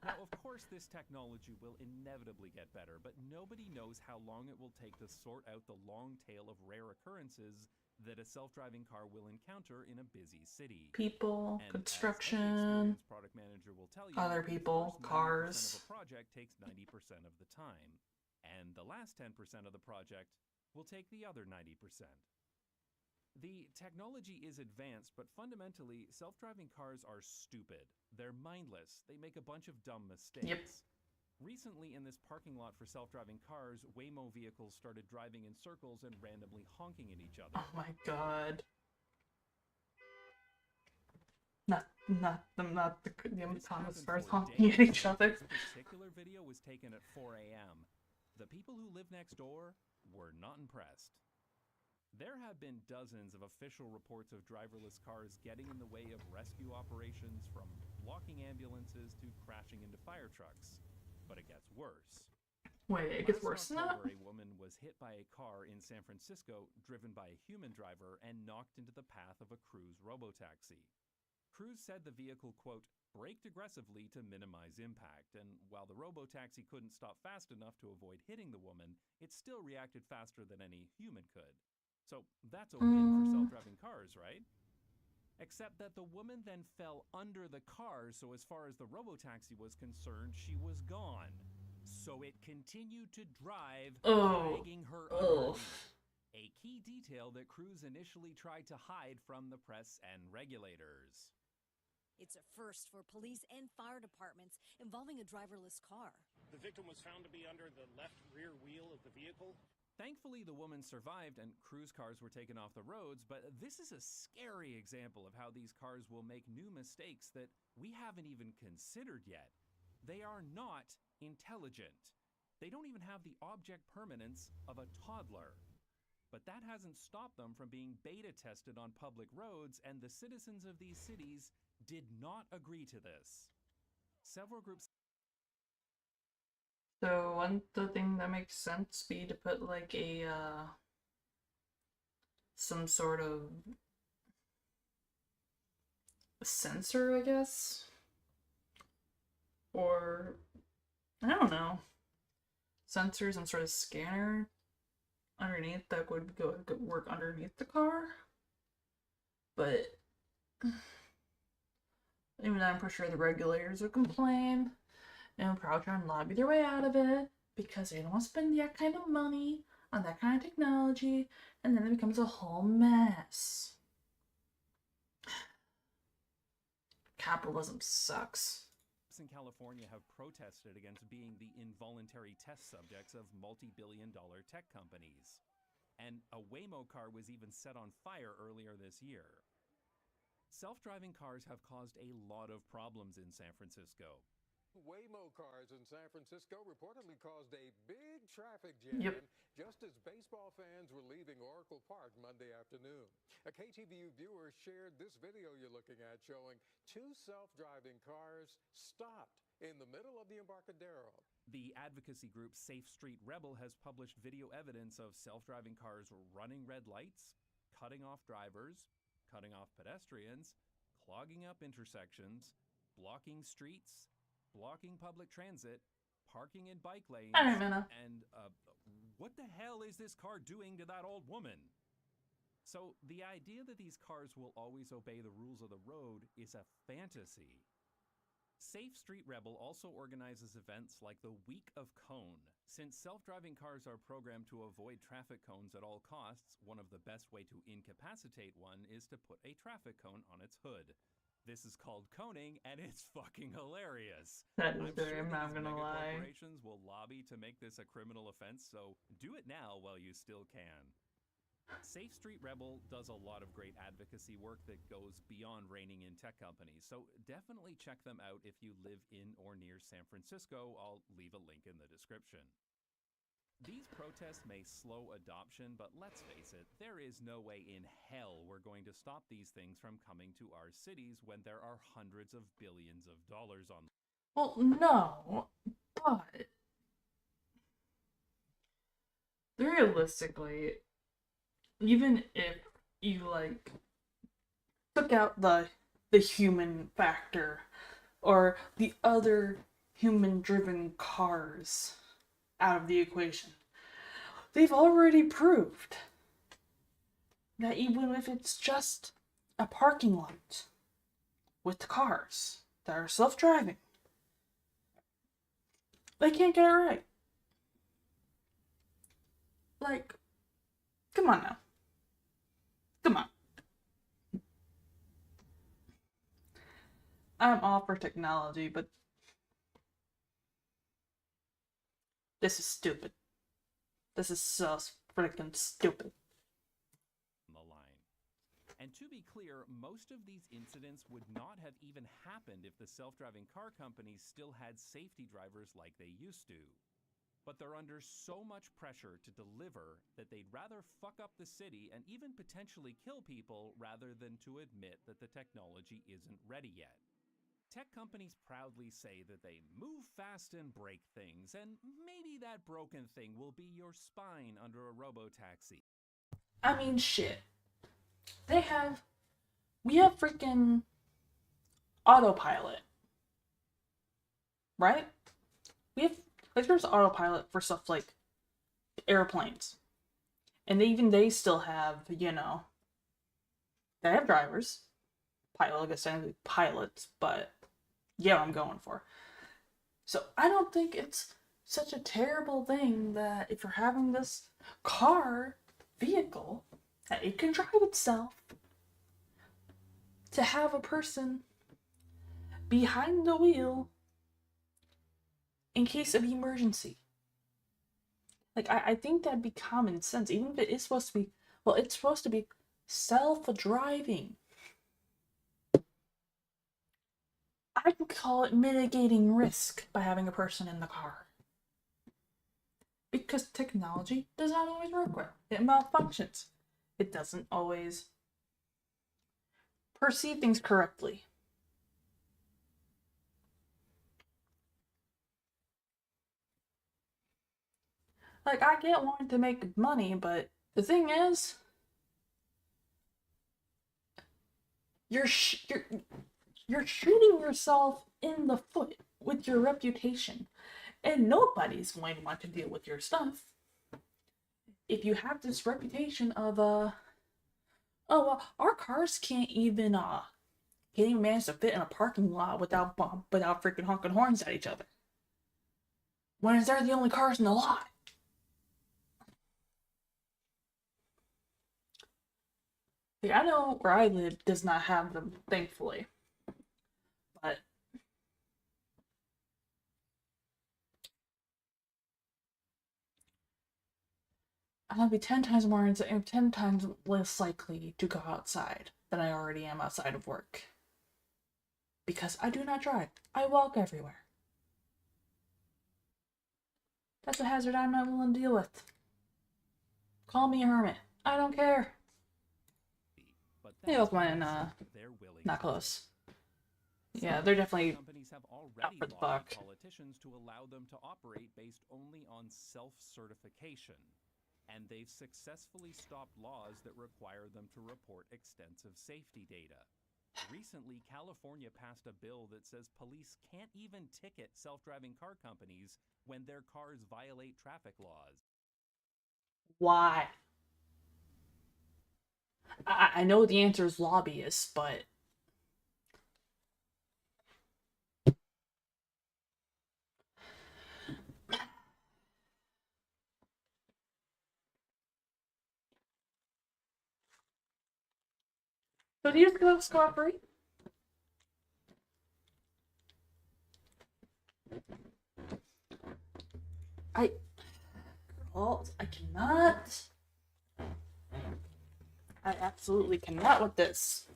Now, of course, this technology will inevitably get better, but nobody knows how long it will take to sort out the long tail of rare occurrences that a self-driving car will encounter in a busy city. People, And construction, product manager will tell you, other people, the first 90% cars. of a project takes 90% of the time, and the last 10% of the project will take the other 90%. The technology is advanced, but fundamentally, self-driving cars are stupid. They're mindless. They make a bunch of dumb mistakes. Yep. Recently, in this parking lot for self-driving cars, Waymo vehicles started driving in circles and randomly honking at each other. Oh my god. Not the autonomous cars honking at each other. This particular video was taken at 4 a.m. The people who live next door were not impressed. There have been dozens of official reports of driverless cars getting in the way of rescue operations, from blocking ambulances to crashing into fire trucks. But it gets worse. Wait, it gets worse than that? October, a woman was hit by a car in San Francisco, driven by a human driver, and knocked into the path of a Cruise robotaxi. Cruise said the vehicle, quote, braked aggressively to minimize impact, and while the robotaxi couldn't stop fast enough to avoid hitting the woman, it still reacted faster than any human could. So that's a win for self-driving cars, right? Except that the woman then fell under the car, so as far as the robotaxi was concerned, she was gone. So it continued to drive, dragging her underneath. A key detail that Cruise initially tried to hide from the press and regulators. It's a first for police and fire departments involving a driverless car. The victim was found to be under the left rear wheel of the vehicle. Thankfully, the woman survived and cruise cars were taken off the roads, but this is a scary example of how these cars will make new mistakes that we haven't even considered yet. They are not intelligent. They don't even have the object permanence of a toddler. But that hasn't stopped them from being beta tested on public roads, and the citizens of these cities did not agree to this. Several groups. So wouldn't the thing that makes sense be to put like a some sort of sensor, I guess? Or I don't know. Sensor, some sort of scanner underneath that would work underneath the car. But even I'm pretty sure the regulators would complain. And will probably try and lobby their way out of it because they don't want to spend that kind of money on that kind of technology, and then it becomes a whole mess. Capitalism sucks. In California have protested against being the involuntary test subjects of multi-billion-dollar tech companies. And a Waymo car was even set on fire earlier this year. Self-driving cars have caused a lot of problems in San Francisco. Waymo cars in San Francisco reportedly caused a big traffic jam just as baseball fans were leaving Oracle Park Monday afternoon. A KTVU viewer shared this video you're looking at showing two self-driving cars stopped in the middle of the Embarcadero. The advocacy group Safe Street Rebel has published video evidence of self-driving cars running red lights, cutting off drivers, cutting off pedestrians, clogging up intersections, blocking streets, blocking public transit, parking in bike lanes, and what the hell is this car doing to that old woman? So the idea that these cars will always obey the rules of the road is a fantasy. Safe Street Rebel also organizes events like the Week of Cone. Since self-driving cars are programmed to avoid traffic cones at all costs, one of the best way to incapacitate one is to put a traffic cone on its hood. This is called coning, and it's fucking hilarious. That is I'm very, sure I'm not gonna lie. corporations will lobby to make this a criminal offense, so do it now while you still can. Safe Street Rebel does a lot of great advocacy work that goes beyond reining in tech companies, so definitely check them out if you live in or near San Francisco. I'll leave a link in the description. These protests may slow adoption, but let's face it, there is no way in hell we're going to stop these things from coming to our cities when there are hundreds of billions of dollars on them. Well, no, but realistically, even if you like took out the human factor or the other human-driven cars out of the equation, they've already proved that even if it's just a parking lot with cars that are self-driving, they can't get it right. Like, come on now. Come on. I'm all for technology, but this is stupid. This is so freaking stupid. The line. And to be clear, most of these incidents would not have even happened if the self-driving car companies still had safety drivers like they used to. But they're under so much pressure to deliver that they'd rather fuck up the city and even potentially kill people rather than to admit that the technology isn't ready yet. Tech companies proudly say that they move fast and break things, and maybe that broken thing will be your spine under a robotaxi. I mean, shit. We have freaking autopilot. Right? There's autopilot for stuff like airplanes. And they still have, they have drivers. I guess technically pilots, but yeah, I'm going for. So I don't think it's such a terrible thing that if you're having this vehicle, that it can drive itself, to have a person behind the wheel in case of emergency. Like, I think that'd be common sense, even if it is supposed to be, well, it's supposed to be self-driving. I can call it mitigating risk by having a person in the car. Because technology does not always work well. It malfunctions. It doesn't always perceive things correctly. Like, I get wanting to make money, but the thing is, you're shooting yourself in the foot with your reputation, and nobody's going to want to deal with your stuff if you have this reputation of oh well, our cars can't even manage to fit in a parking lot without freaking honking horns at each other when they're the only cars in the lot. Like, I know where I live does not have them, thankfully. But I'll be 10 times less likely to go outside than I already am outside of work. Because I do not drive. I walk everywhere. That's a hazard I'm not willing to deal with. Call me a hermit. I don't care. Hey, Oakman, not close. Yeah, they're definitely out for the buck. Politicians to allow them to operate based only on self-certification, and they've successfully stopped laws that require them to report extensive safety data. Recently, California passed a bill that says police can't even ticket self-driving car companies when their cars violate traffic laws. Why? I know the answer is lobbyists, but so do you just go scot-free? I cannot. I absolutely cannot with this.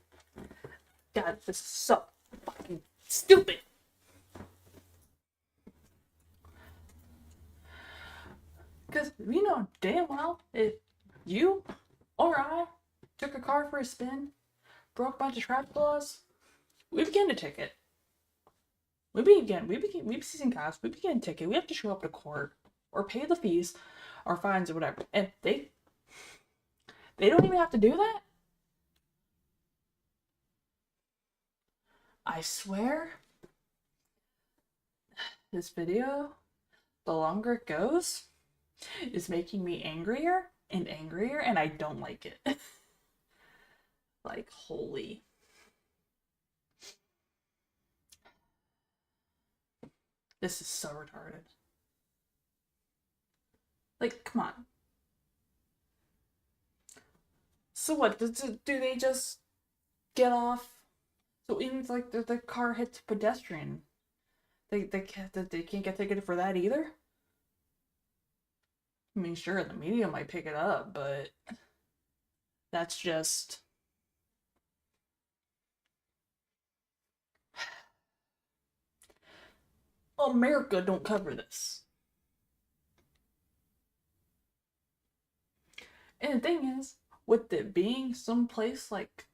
God, this is so fucking stupid. Because we know damn well if you or I took a car for a spin, broke a bunch of traffic laws, we begin a ticket. We be seizing cars, we begin a ticket, we have to show up to court, or pay the fees, or fines, or whatever. And they don't even have to do that? I swear, this video, the longer it goes, is making me angrier and angrier, and I don't like it. Like, holy. This is so retarded. Like, come on. So what, do they just get off? So even if, like, the car hits a pedestrian, they can't get ticketed for that either? I mean, sure, the media might pick it up, but that's just... America don't cover this. And the thing is, with it being someplace like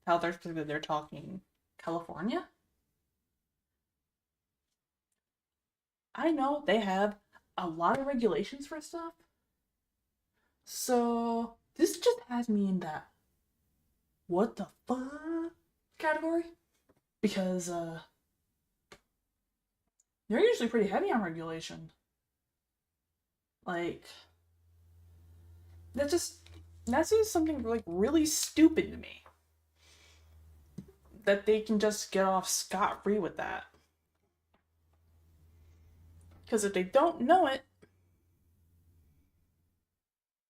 how they're talking California, I know they have a lot of regulations for stuff. So this just has me in that what the fuck category. Because they're usually pretty heavy on regulation. Like, that's just something like really stupid to me. That they can just get off scot-free with that. Because if they don't know it,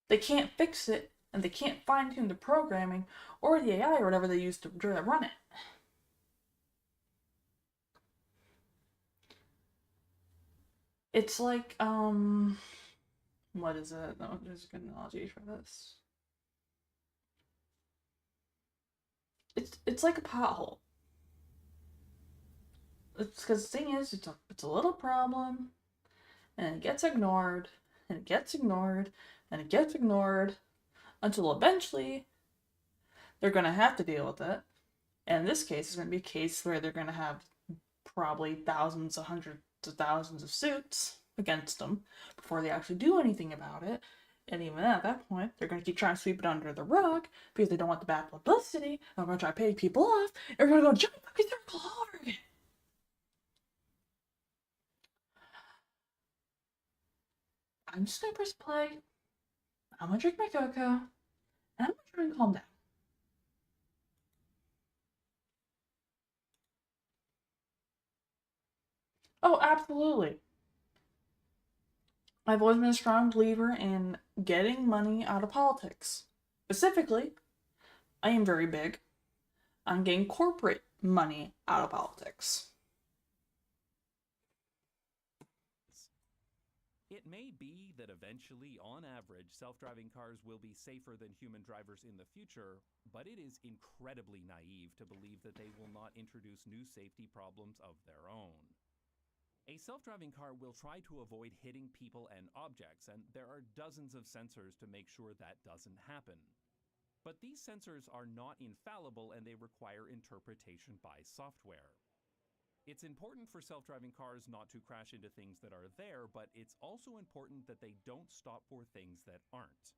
they can't fix it, and they can't fine-tune the programming or the AI or whatever they use to run it. It's like, what is it? No, there's a good analogy for this. It's like a pothole. It's because the thing is, it's a little problem, and it gets ignored, and it gets ignored, and it gets ignored, until eventually they're gonna have to deal with it. And in this case, it's gonna be a case where they're gonna have probably thousands, hundreds of thousands of suits against them before they actually do anything about it. And even at that point, they're going to keep trying to sweep it under the rug because they don't want the bad publicity. They're going to try to pay people off. And they're going to go jump fucking circle hard. I'm just going to press play. I'm going to drink my cocoa. And I'm going to try and calm down. Oh, absolutely. I've always been a strong believer in getting money out of politics. Specifically, I am very big on getting corporate money out of politics. It may be that eventually, on average, self-driving cars will be safer than human drivers in the future, but it is incredibly naive to believe that they will not introduce new safety problems of their own. A self-driving car will try to avoid hitting people and objects, and there are dozens of sensors to make sure that doesn't happen. But these sensors are not infallible, and they require interpretation by software. It's important for self-driving cars not to crash into things that are there, but it's also important that they don't stop for things that aren't.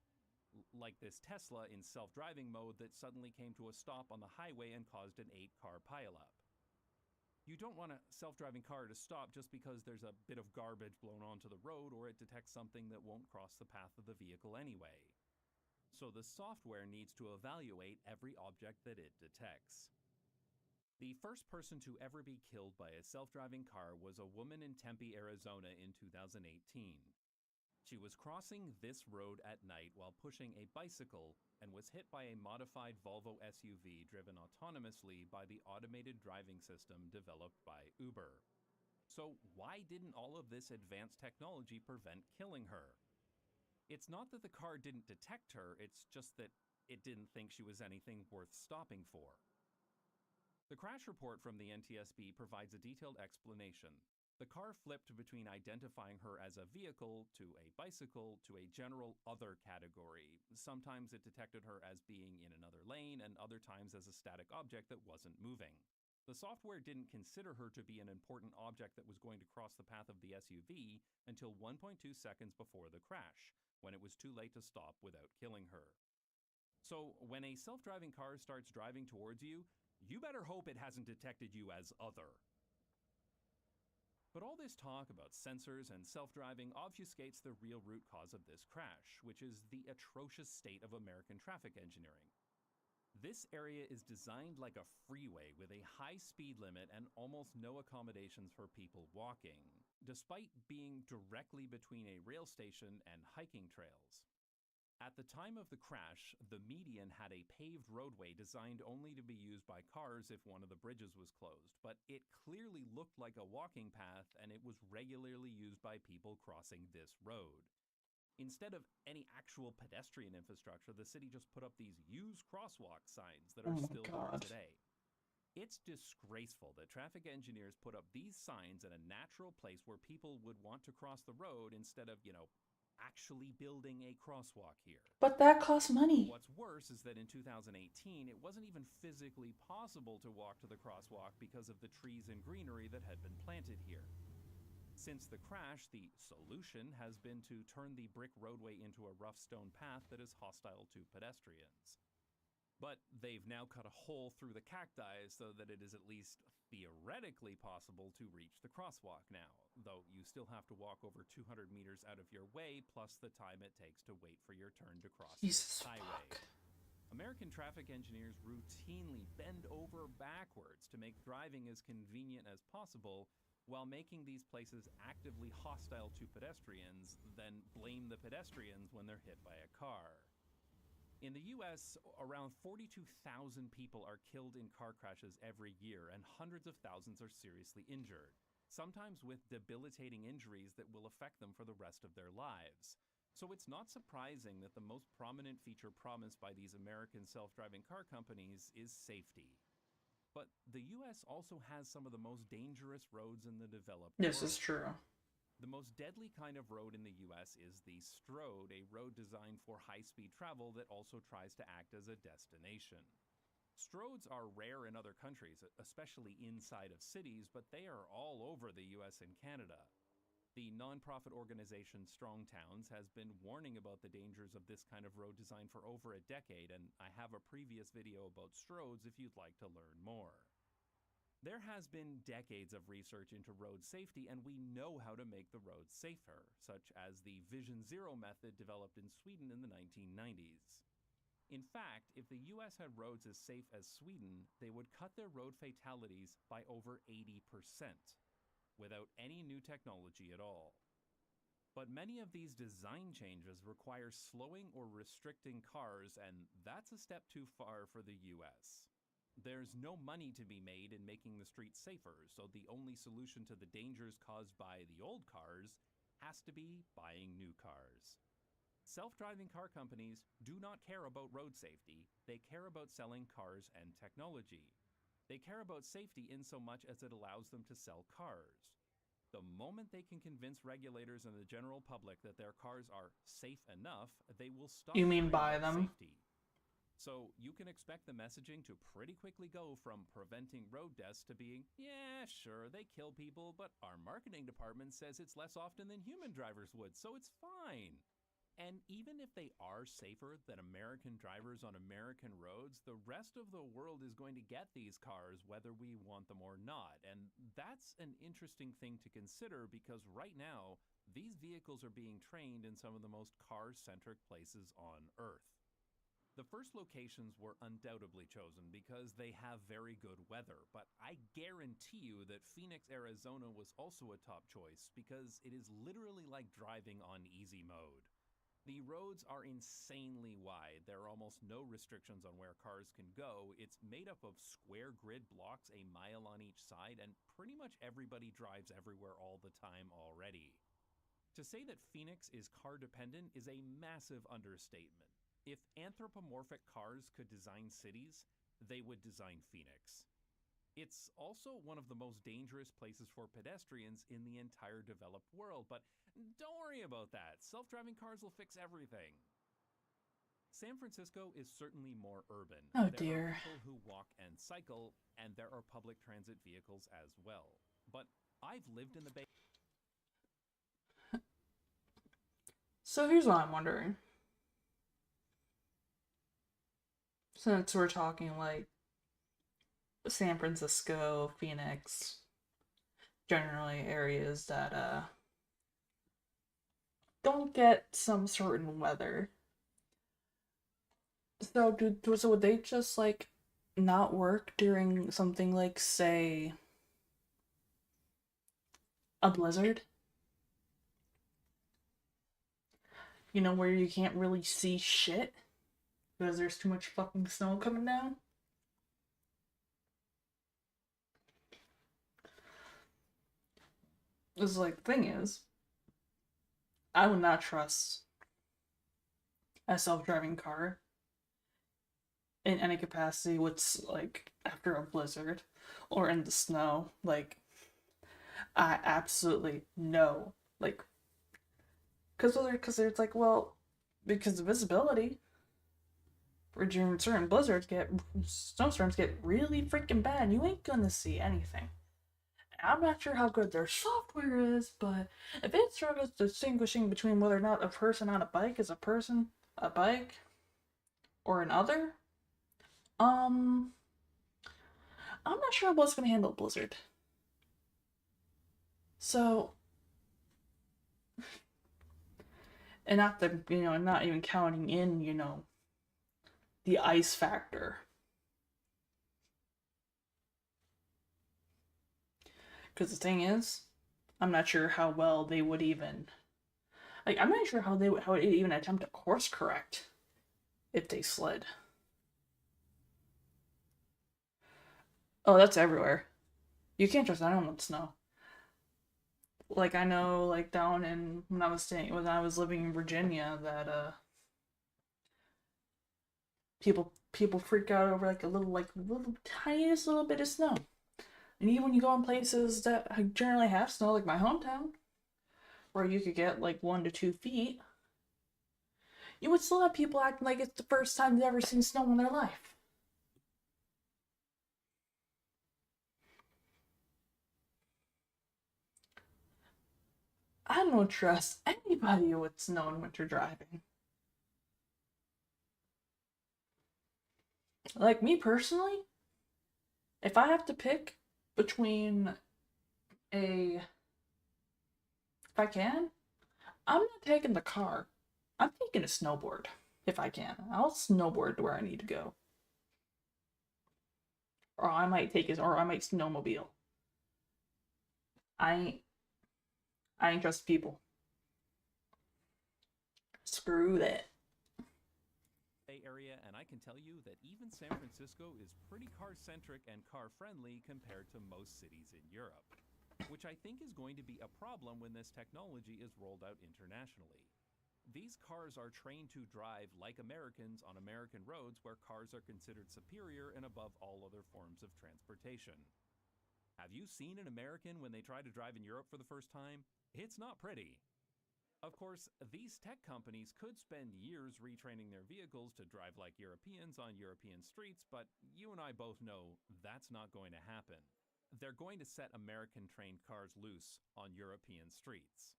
Like this Tesla in self-driving mode that suddenly came to a stop on the highway and caused an 8-car pileup. You don't want a self-driving car to stop just because there's a bit of garbage blown onto the road or it detects something that won't cross the path of the vehicle anyway. So the software needs to evaluate every object that it detects. The first person to ever be killed by a self-driving car was a woman in Tempe, Arizona in 2018. She was crossing this road at night while pushing a bicycle and was hit by a modified Volvo SUV driven autonomously by the automated driving system developed by Uber. So why didn't all of this advanced technology prevent killing her? It's not that the car didn't detect her, it's just that it didn't think she was anything worth stopping for. The crash report from the NTSB provides a detailed explanation. The car flipped between identifying her as a vehicle to a bicycle to a general other category. Sometimes it detected her as being in another lane and other times as a static object that wasn't moving. The software didn't consider her to be an important object that was going to cross the path of the SUV until 1.2 seconds before the crash, when it was too late to stop without killing her. So when a self-driving car starts driving towards you, you better hope it hasn't detected you as other. But all this talk about sensors and self-driving obfuscates the real root cause of this crash, which is the atrocious state of American traffic engineering. This area is designed like a freeway with a high speed limit and almost no accommodations for people walking, despite being directly between a rail station and hiking trails. At the time of the crash, the median had a paved roadway designed only to be used by cars if one of the bridges was closed, but it clearly looked like a walking path and it was regularly used by people crossing this road. Instead of any actual pedestrian infrastructure, the city just put up these "use crosswalk" signs that are still there today. It's disgraceful that traffic engineers put up these signs in a natural place where people would want to cross the road instead of, actually building a crosswalk here. But that costs money. What's worse is that in 2018, it wasn't even physically possible to walk to the crosswalk because of the trees and greenery that had been planted here. Since the crash, the solution has been to turn the brick roadway into a rough stone path that is hostile to pedestrians. But they've now cut a hole through the cacti so that it is at least theoretically possible to reach the crosswalk now, though you still have to walk over 200 meters out of your way, plus the time it takes to wait for your turn to cross this highway. American traffic engineers routinely bend over backwards to make driving as convenient as possible, while making these places actively hostile to pedestrians, then blame the pedestrians when they're hit by a car. In the US, around 42,000 people are killed in car crashes every year, and hundreds of thousands are seriously injured. sometimes with debilitating injuries that will affect them for the rest of their lives. So it's not surprising that the most prominent feature promised by these American self-driving car companies is safety. But the US also has some of the most dangerous roads in the developed world. This is true. The most deadly kind of road in the US is the Strode, a road designed for high-speed travel that also tries to act as a destination. Strodes are rare in other countries, especially inside of cities, but they are all over the US and Canada. The nonprofit organization Strong Towns has been warning about the dangers of this kind of road design for over a decade, and I have a previous video about Strodes if you'd like to learn more. There has been decades of research into road safety, and we know how to make the roads safer, such as the Vision Zero method developed in Sweden in the 1990s. In fact, if the US had roads as safe as Sweden, they would cut their road fatalities by over 80%. Without any new technology at all. But many of these design changes require slowing or restricting cars, and that's a step too far for the US. There's no money to be made in making the streets safer, so the only solution to the dangers caused by the old cars has to be buying new cars. Self-driving car companies do not care about road safety, they care about selling cars and technology. They care about safety in so much as it allows them to sell cars. The moment they can convince regulators and the general public that their cars are safe enough, they will stop. You mean buy them? Safety. So you can expect the messaging to pretty quickly go from preventing road deaths to being, yeah, sure, they kill people, but our marketing department says it's less often than human drivers would, so it's fine. And even if they are safer than American drivers on American roads, the rest of the world is going to get these cars whether we want them or not. And that's an interesting thing to consider because right now, these vehicles are being trained in some of the most car-centric places on Earth. The first locations were undoubtedly chosen because they have very good weather, but I guarantee you that Phoenix, Arizona was also a top choice because it is literally like driving on easy mode. The roads are insanely wide. There are almost no restrictions on where cars can go. It's made up of square grid blocks a mile on each side, and pretty much everybody drives everywhere all the time already. To say that Phoenix is car dependent is a massive understatement. If anthropomorphic cars could design cities, they would design Phoenix. It's also one of the most dangerous places for pedestrians in the entire developed world, but don't worry about that. Self-driving cars will fix everything. San Francisco is certainly more urban. Oh, there dear. are people who walk and cycle, and there are public transit vehicles as well. But I've lived in the Bay. So here's what I'm wondering. Since we're talking like San Francisco, Phoenix, generally areas that don't get some certain weather. So so would they just like not work during something like, say, a blizzard? You know, where you can't really see shit because there's too much fucking snow coming down? It's like, the thing is, I would not trust a self-driving car in any capacity with, like, after a blizzard or in the snow. Like, I absolutely no. Like, because it's like, well, because the visibility for during certain blizzards snowstorms get really freaking bad, you ain't gonna see anything. I'm not sure how good their software is, but if it struggles distinguishing between whether or not a person on a bike is a person, a bike, or another, I'm not sure what's going to handle Blizzard. So, and not the, not even counting in, the ice factor. Because the thing is, I'm not sure how well they would even, like, I'm not sure how they would even attempt to course correct if they slid. Oh, that's everywhere. You can't trust anyone with snow. Like I know, like down in when I was living in Virginia, that people freak out over like a little tiniest little bit of snow. And even when you go in places that generally have snow, like my hometown, where you could get like 1 to 2 feet, you would still have people acting like it's the first time they've ever seen snow in their life. I don't trust anybody with snow and winter driving. Like me personally, if I have to pick between if I can, I'm not taking the car. I'm taking a snowboard if I can. I'll snowboard to where I need to go. Or I might snowmobile. I ain't trust people. Screw that. Bay Area, and I can tell you that even San Francisco is pretty car-centric and car-friendly compared to most cities in Europe, which I think is going to be a problem when this technology is rolled out internationally. These cars are trained to drive like Americans on American roads where cars are considered superior and above all other forms of transportation. Have you seen an American when they try to drive in Europe for the first time? It's not pretty. Of course, these tech companies could spend years retraining their vehicles to drive like Europeans on European streets, but you and I both know that's not going to happen. They're going to set American-trained cars loose on European streets.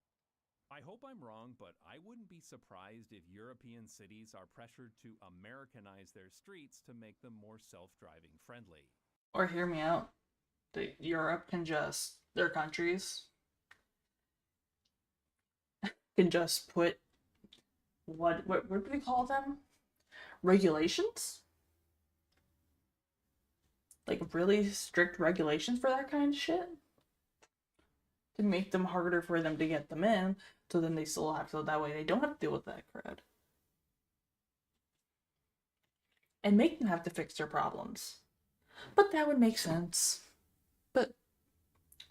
I hope I'm wrong, but I wouldn't be surprised if European cities are pressured to Americanize their streets to make them more self-driving friendly. Or hear me out. Europe can just, their countries can just put, what do we call them? Regulations? Like really strict regulations for that kind of shit? To make them harder for them to get them in, so then they still have, so that way they don't have to deal with that crud. And make them have to fix their problems. But that would make sense. But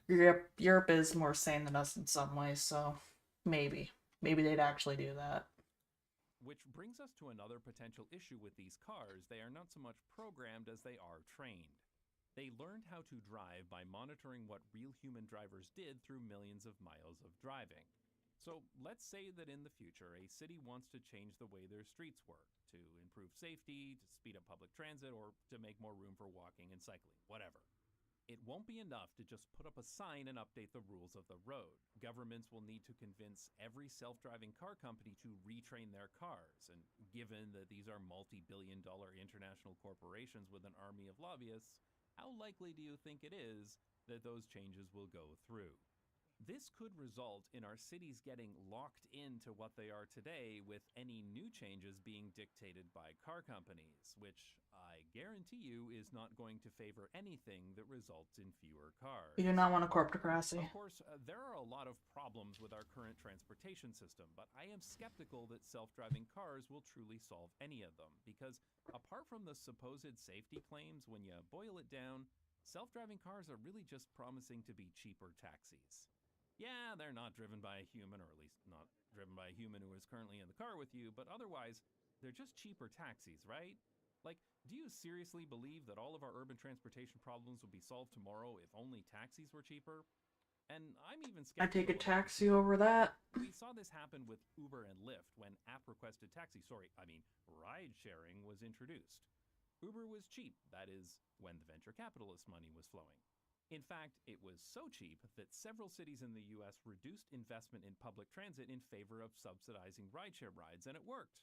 Europe is more sane than us in some ways, so maybe they'd actually do that. Which brings us to another potential issue with these cars. They are not so much programmed as they are trained. They learned how to drive by monitoring what real human drivers did through millions of miles of driving. So let's say that in the future, a city wants to change the way their streets work, to improve safety, to speed up public transit, or to make more room for walking and cycling, whatever. It won't be enough to just put up a sign and update the rules of the road. Governments will need to convince every self-driving car company to retrain their cars, and given that these are multi-billion-dollar international corporations with an army of lobbyists, how likely do you think it is that those changes will go through? This could result in our cities getting locked into what they are today, with any new changes being dictated by car companies, which I guarantee you is not going to favor anything that results in fewer cars. We do not want a corporatocracy. Of course, there are a lot of problems with our current transportation system, but I am skeptical that self-driving cars will truly solve any of them, because apart from the supposed safety claims, when you boil it down, self-driving cars are really just promising to be cheaper taxis. Yeah, they're not driven by a human, or at least not driven by a human who is currently in the car with you, but otherwise, they're just cheaper taxis, right? Like, do you seriously believe that all of our urban transportation problems would be solved tomorrow if only taxis were cheaper? And I'm even skeptical. I take a taxi over that. We saw this happen with Uber and Lyft when app-requested ride sharing was introduced. Uber was cheap, that is, when the venture capitalist money was flowing. In fact, it was so cheap that several cities in the US reduced investment in public transit in favor of subsidizing rideshare rides, and it worked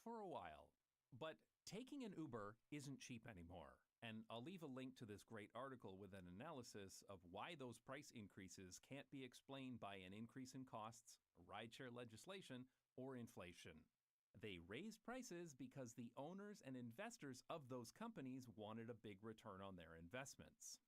for a while. But taking an Uber isn't cheap anymore, and I'll leave a link to this great article with an analysis of why those price increases can't be explained by an increase in costs, rideshare legislation, or inflation. They raised prices because the owners and investors of those companies wanted a big return on their investments.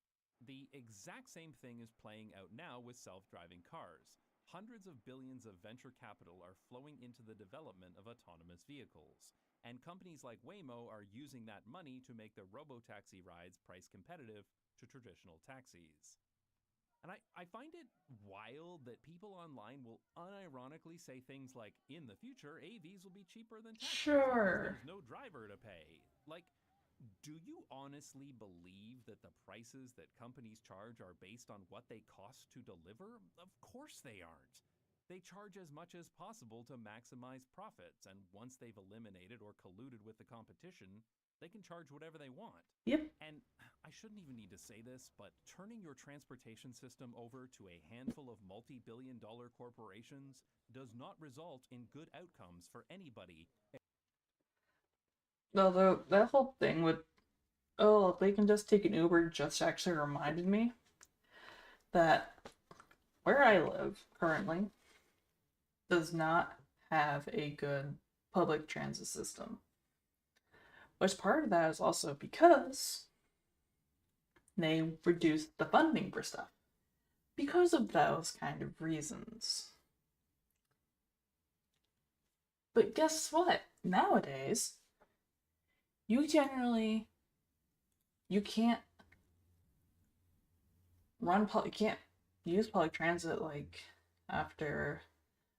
The exact same thing is playing out now with self-driving cars. Hundreds of billions of venture capital are flowing into the development of autonomous vehicles, and companies like Waymo are using that money to make their robotaxi rides price competitive to traditional taxis. And I find it wild that people online will unironically say things like, in the future, AVs will be cheaper than taxis because there's no driver to pay. Like, do you honestly believe that the prices that companies charge are based on what they cost to deliver? Of course they aren't. They charge as much as possible to maximize profits, and once they've eliminated or colluded with the competition, they can charge whatever they want. Yep. And I shouldn't even need to say this, but turning your transportation system over to a handful of multi-billion-dollar corporations does not result in good outcomes for anybody. No, that whole thing with, oh, they can just take an Uber just actually reminded me that where I live currently does not have a good public transit system. Which part of that is also because they reduced the funding for stuff. Because of those kind of reasons. But guess what? Nowadays, you can't use public transit like after,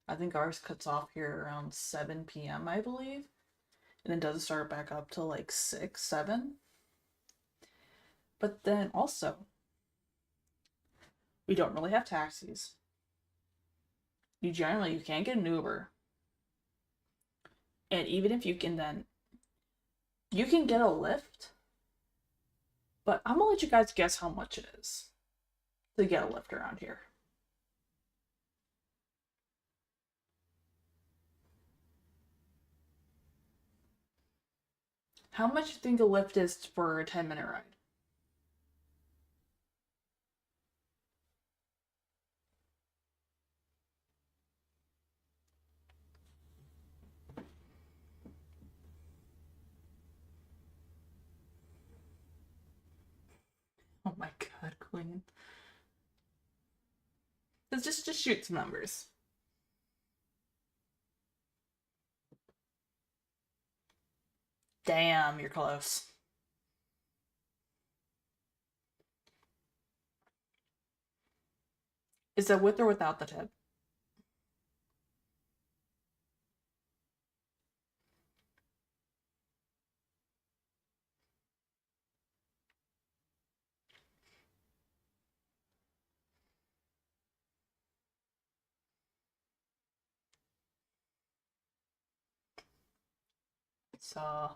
I think ours cuts off here around 7 p.m. I believe, and it doesn't start back up till like 6, 7. But then also, we don't really have taxis. You can't get an Uber. And even if you can, then you can get a Lyft, but I'm gonna let you guys guess how much it is to get a Lyft around here. How much do you think a Lyft is for a 10-minute ride? Oh my god, Queen. Just shoot some numbers. Damn, you're close. Is it with or without the tip? So,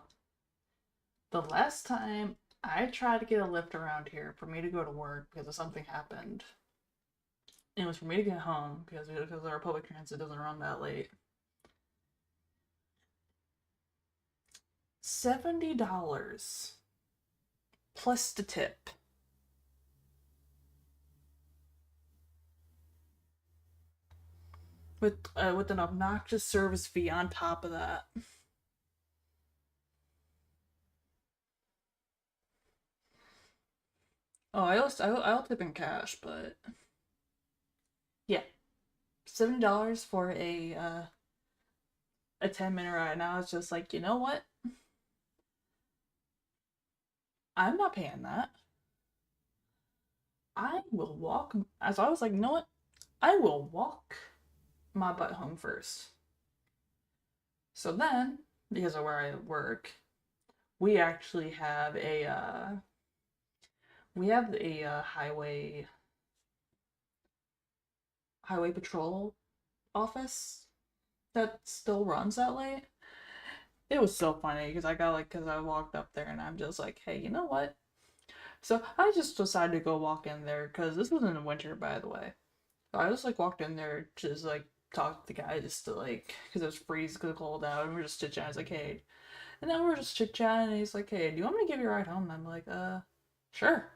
the last time I tried to get a Lyft around here for me to go to work because something happened, and it was for me to get home because our public transit doesn't run that late. $70 plus the tip. With an obnoxious service fee on top of that. Oh, I'll tip in cash, but yeah, $70 for a 10-minute ride. And I was just like, you know what? I'm not paying that. I will walk. As I was like, you know what? I will walk my butt home first. So then, because of where I work, we actually have a highway patrol office that still runs that late. It was so funny because I walked up there and I'm just like, hey, you know what? So I just decided to go walk in there because this was in the winter, by the way. So I just walked in there to just talk to the guy just to because it was freezing, because it was cold out, and we were just chit-chatting. I was like, hey. And then we were just chit-chatting and he's like, hey, do you want me to give you a ride home? And I'm like, sure.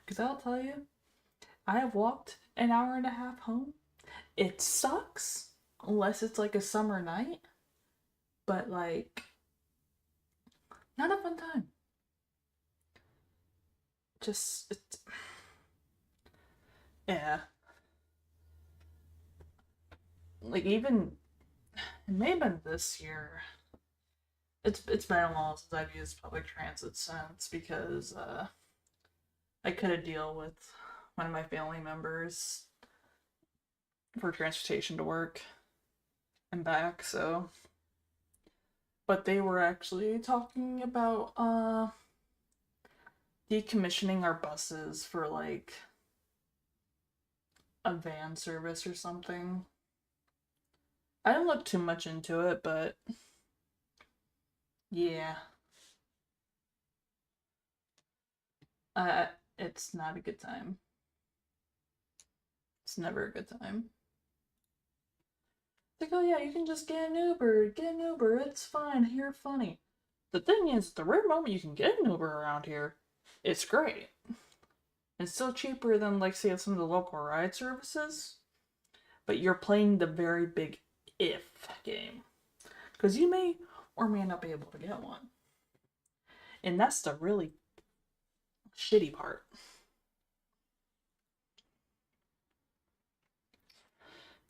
Because I'll tell you, I have walked an hour and a half home. It sucks unless it's a summer night, but not a fun time. Yeah. Even, it may have been this year. It's been a while since I've used public transit since, because I couldn't deal with one of my family members for transportation to work and back, so. But they were actually talking about decommissioning our buses for like a van service or something. I didn't look too much into it, but yeah. It's not a good time. It's never a good time. It's like, oh yeah, you can just get an Uber, it's fine, you're funny. The thing is, the rare moment you can get an Uber around here, it's great. It's still cheaper than, like, say, some of the local ride services, but you're playing the very big if game. Because you may or may not be able to get one. And that's the really shitty part.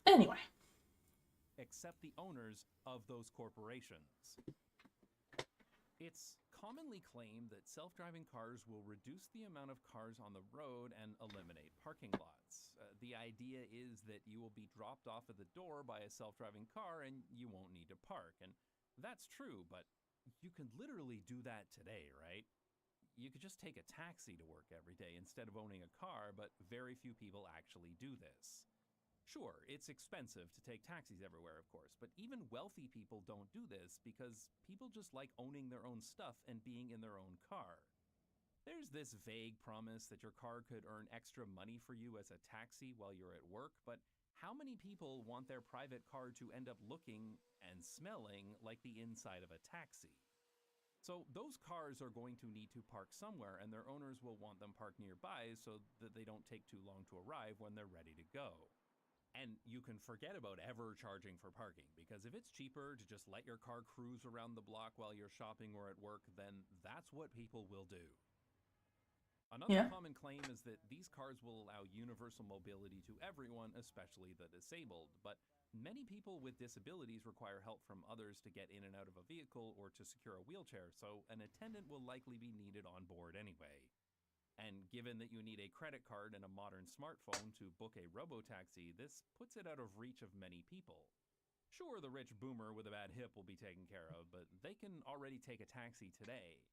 Anyway. Except the owners of those corporations. It's commonly claimed that self-driving cars will reduce the amount of cars on the road and eliminate parking lots. The idea is that you will be dropped off at the door by a self-driving car and you won't need to park. And that's true, but you can literally do that today, right? You could just take a taxi to work every day instead of owning a car, but very few people actually do this. Sure, it's expensive to take taxis everywhere, of course, but even wealthy people don't do this because people just like owning their own stuff and being in their own car. There's this vague promise that your car could earn extra money for you as a taxi while you're at work, but how many people want their private car to end up looking and smelling like the inside of a taxi? So those cars are going to need to park somewhere, and their owners will want them parked nearby so that they don't take too long to arrive when they're ready to go. And you can forget about ever charging for parking, because if it's cheaper to just let your car cruise around the block while you're shopping or at work, then that's what people will do. Another common claim is that these cars will allow universal mobility to everyone, especially the disabled, but many people with disabilities require help from others to get in and out of a vehicle or to secure a wheelchair, so an attendant will likely be needed on board anyway. And given that you need a credit card and a modern smartphone to book a robotaxi, this puts it out of reach of many people. Sure, the rich boomer with a bad hip will be taken care of, but they can already take a taxi today.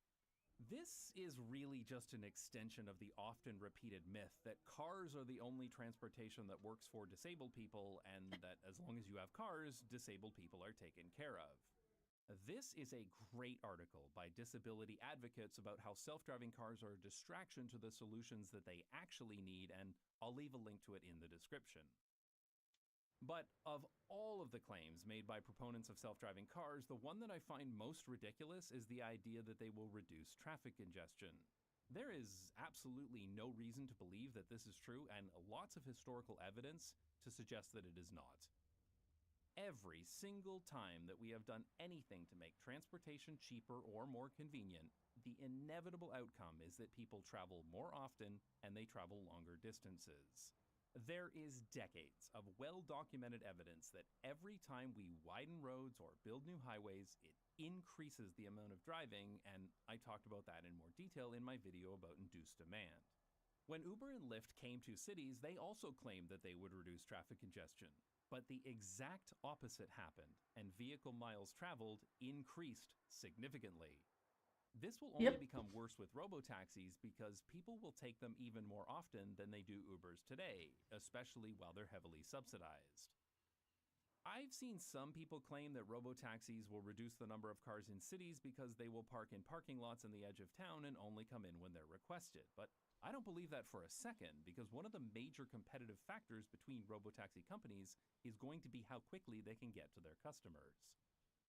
This is really just an extension of the often repeated myth that cars are the only transportation that works for disabled people, and that as long as you have cars, disabled people are taken care of. This is a great article by disability advocates about how self-driving cars are a distraction to the solutions that they actually need, and I'll leave a link to it in the description. But of all of the claims made by proponents of self-driving cars, the one that I find most ridiculous is the idea that they will reduce traffic congestion. There is absolutely no reason to believe that this is true, and lots of historical evidence to suggest that it is not. Every single time that we have done anything to make transportation cheaper or more convenient, the inevitable outcome is that people travel more often and they travel longer distances. There is decades of well-documented evidence that every time we widen roads or build new highways, it increases the amount of driving, and I talked about that in more detail in my video about induced demand. When Uber and Lyft came to cities, they also claimed that they would reduce traffic congestion. But the exact opposite happened, and vehicle miles traveled increased significantly. This will only become worse with robotaxis because people will take them even more often than they do Ubers today, especially while they're heavily subsidized. I've seen some people claim that robotaxis will reduce the number of cars in cities because they will park in parking lots on the edge of town and only come in when they're requested, but I don't believe that for a second, because one of the major competitive factors between robotaxi companies is going to be how quickly they can get to their customers.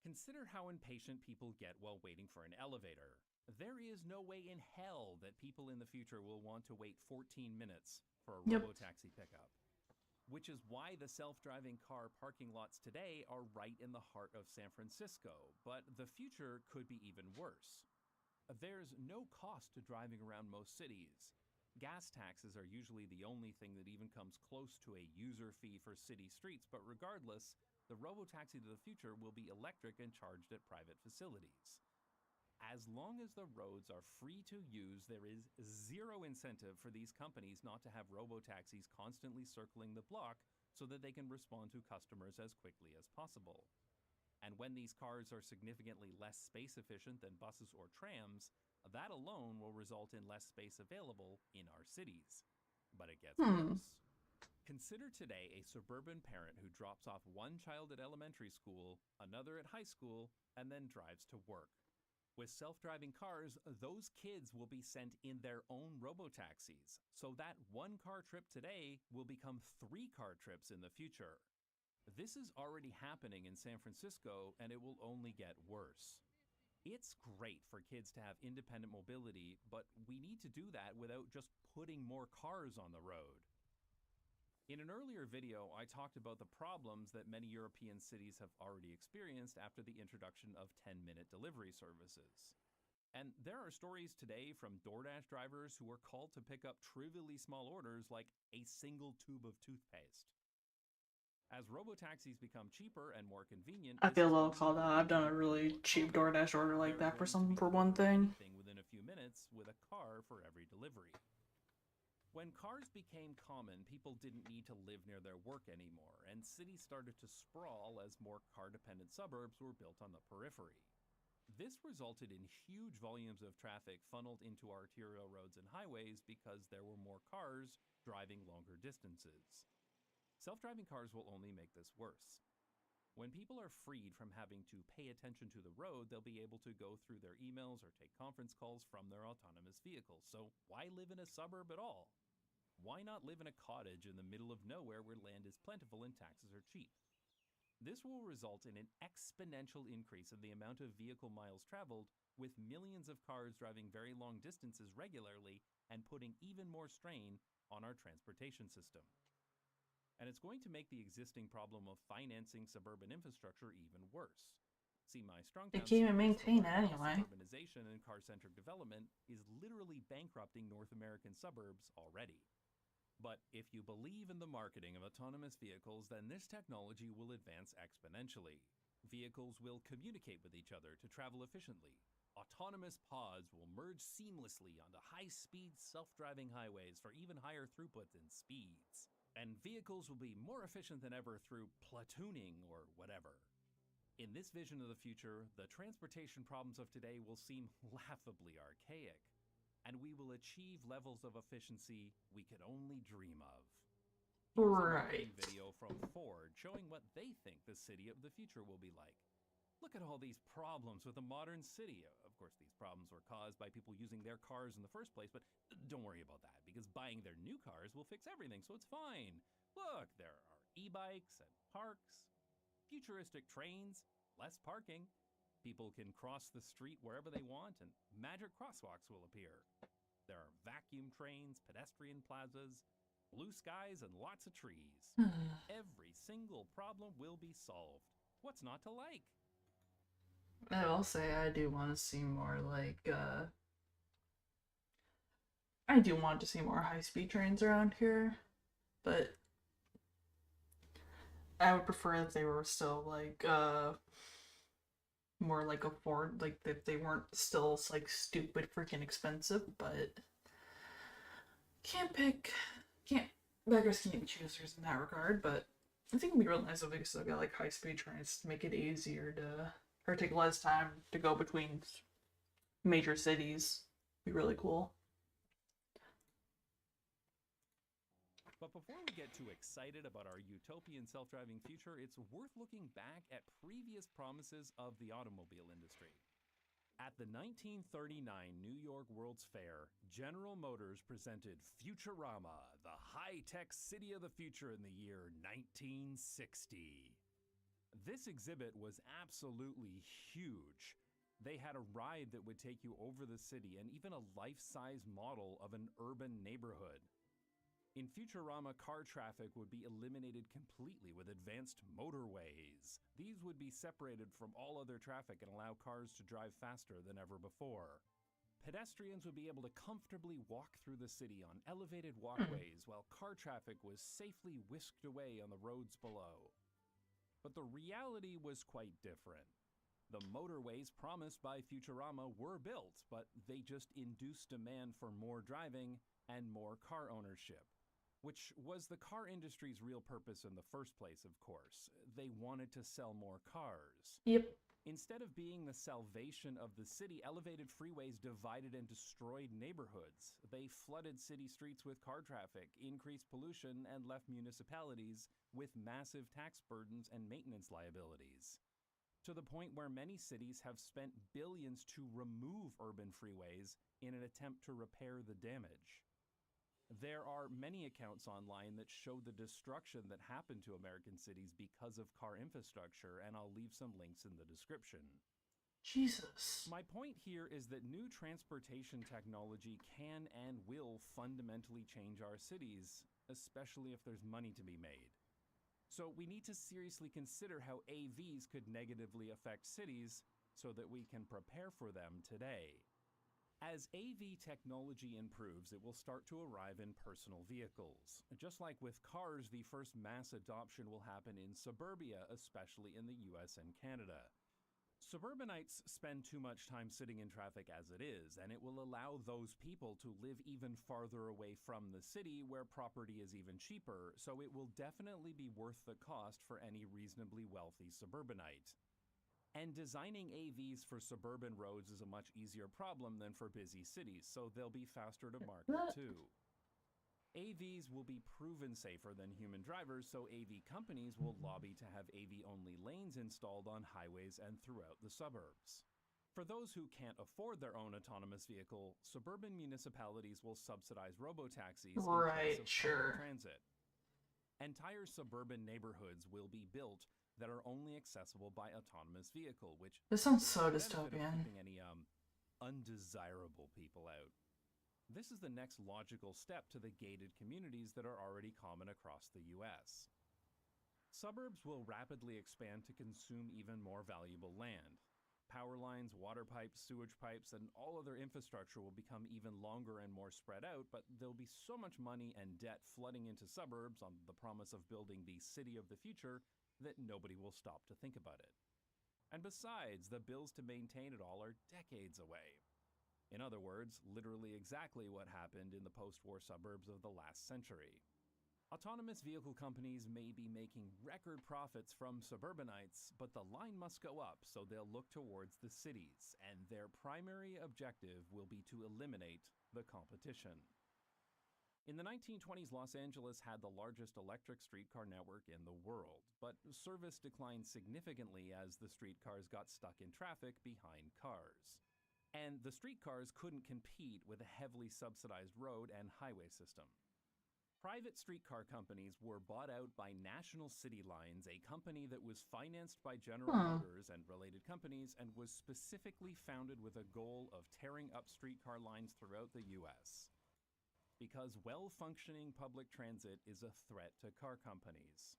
Consider how impatient people get while waiting for an elevator. There is no way in hell that people in the future will want to wait 14 minutes for a robotaxi pickup. Which is why the self-driving car parking lots today are right in the heart of San Francisco, but the future could be even worse. There's no cost to driving around most cities. Gas taxes are usually the only thing that even comes close to a user fee for city streets, but regardless, the robotaxi of the future will be electric and charged at private facilities. As long as the roads are free to use, there is zero incentive for these companies not to have robotaxis constantly circling the block so that they can respond to customers as quickly as possible. And when these cars are significantly less space efficient than buses or trams, that alone will result in less space available in our cities. But it gets worse. Consider today a suburban parent who drops off one child at elementary school, another at high school, and then drives to work. With self-driving cars, those kids will be sent in their own robotaxis, so that one-car trip today will become 3-car trips in the future. This is already happening in San Francisco, and it will only get worse. It's great for kids to have independent mobility, but we need to do that without just putting more cars on the road. In an earlier video, I talked about the problems that many European cities have already experienced after the introduction of 10-minute delivery services. And there are stories today from DoorDash drivers who are called to pick up trivially small orders like a single tube of toothpaste. As robotaxis become cheaper and more convenient, I feel a little called out. I've done a really cheap DoorDash order like that for one thing. Within a few minutes with a car for every delivery. When cars became common, people didn't need to live near their work anymore, and cities started to sprawl as more car-dependent suburbs were built on the periphery. This resulted in huge volumes of traffic funneled into arterial roads and highways because there were more cars driving longer distances. Self-driving cars will only make this worse. When people are freed from having to pay attention to the road, they'll be able to go through their emails or take conference calls from their autonomous vehicles. So why live in a suburb at all? Why not live in a cottage in the middle of nowhere where land is plentiful and taxes are cheap? This will result in an exponential increase in the amount of vehicle miles traveled, with millions of cars driving very long distances regularly and putting even more strain on our transportation system. And it's going to make the existing problem of financing suburban infrastructure even worse. See, my Strongtown They can't even maintain it anyway. Urbanization and car-centric development is literally bankrupting North American suburbs already. But if you believe in the marketing of autonomous vehicles, then this technology will advance exponentially. Vehicles will communicate with each other to travel efficiently. Autonomous pods will merge seamlessly onto high-speed self-driving highways for even higher throughput and speeds. And vehicles will be more efficient than ever through platooning or whatever. In this vision of the future, the transportation problems of today will seem laughably archaic, and we will achieve levels of efficiency we could only dream of. Here's a marketing video from Ford showing what they think the city of the future will be like. Look at all these problems with a modern city. Of course, these problems were caused by people using their cars in the first place, but don't worry about that, because buying their new cars will fix everything, so it's fine. Look, there are e-bikes and parks, futuristic trains, less parking. People can cross the street wherever they want, and magic crosswalks will appear. There are vacuum trains, pedestrian plazas, blue skies, and lots of trees. Every single problem will be solved. What's not to like? I will say I do want to see more I do want to see more high-speed trains around here, but I would prefer if they were still more afford, if they weren't still stupid freaking expensive, but beggars can't be choosers in that regard. But I think it'd be real nice if we still got high-speed trains to make it easier to, or take less time to go between major cities. Be really cool. But before we get too excited about our utopian self-driving future, it's worth looking back at previous promises of the automobile industry. At the 1939 New York World's Fair, General Motors presented Futurama, the high-tech city of the future in the year 1960. This exhibit was absolutely huge. They had a ride that would take you over the city and even a life-size model of an urban neighborhood. In Futurama, car traffic would be eliminated completely with advanced motorways. These would be separated from all other traffic and allow cars to drive faster than ever before. Pedestrians would be able to comfortably walk through the city on elevated walkways while car traffic was safely whisked away on the roads below. But the reality was quite different. The motorways promised by Futurama were built, but they just induced demand for more driving and more car ownership, which was the car industry's real purpose in the first place, of course. They wanted to sell more cars. Yep. Instead of being the salvation of the city, elevated freeways divided and destroyed neighborhoods. They flooded city streets with car traffic, increased pollution, and left municipalities with massive tax burdens and maintenance liabilities. To the point where many cities have spent billions to remove urban freeways in an attempt to repair the damage. There are many accounts online that show the destruction that happened to American cities because of car infrastructure, and I'll leave some links in the description. Jesus. My point here is that new transportation technology can and will fundamentally change our cities, especially if there's money to be made. So we need to seriously consider how AVs could negatively affect cities so that we can prepare for them today. As AV technology improves, it will start to arrive in personal vehicles. Just like with cars, the first mass adoption will happen in suburbia, especially in the US and Canada. Suburbanites spend too much time sitting in traffic as it is, and it will allow those people to live even farther away from the city where property is even cheaper, so it will definitely be worth the cost for any reasonably wealthy suburbanite. And designing AVs for suburban roads is a much easier problem than for busy cities, so they'll be faster to market too. AVs will be proven safer than human drivers, so AV companies will lobby to have AV-only lanes installed on highways and throughout the suburbs. For those who can't afford their own autonomous vehicle, suburban municipalities will subsidize robotaxis in place of public transit. Entire suburban neighborhoods will be built that are only accessible by autonomous vehicle, which This sounds so has the benefit of dystopian. keeping any undesirable people out. This is the next logical step to the gated communities that are already common across the US. Suburbs will rapidly expand to consume even more valuable land. Power lines, water pipes, sewage pipes, and all other infrastructure will become even longer and more spread out, but there'll be so much money and debt flooding into suburbs on the promise of building the city of the future that nobody will stop to think about it. And besides, the bills to maintain it all are decades away. In other words, literally exactly what happened in the post-war suburbs of the last century. Autonomous vehicle companies may be making record profits from suburbanites, but the line must go up, so they'll look towards the cities, and their primary objective will be to eliminate the competition. In the 1920s, Los Angeles had the largest electric streetcar network in the world, but service declined significantly as the streetcars got stuck in traffic behind cars. And the streetcars couldn't compete with a heavily subsidized road and highway system. Private streetcar companies were bought out by National City Lines, a company that was financed by General Motors and related companies and was specifically founded with a goal of tearing up streetcar lines throughout the US. Because well-functioning public transit is a threat to car companies.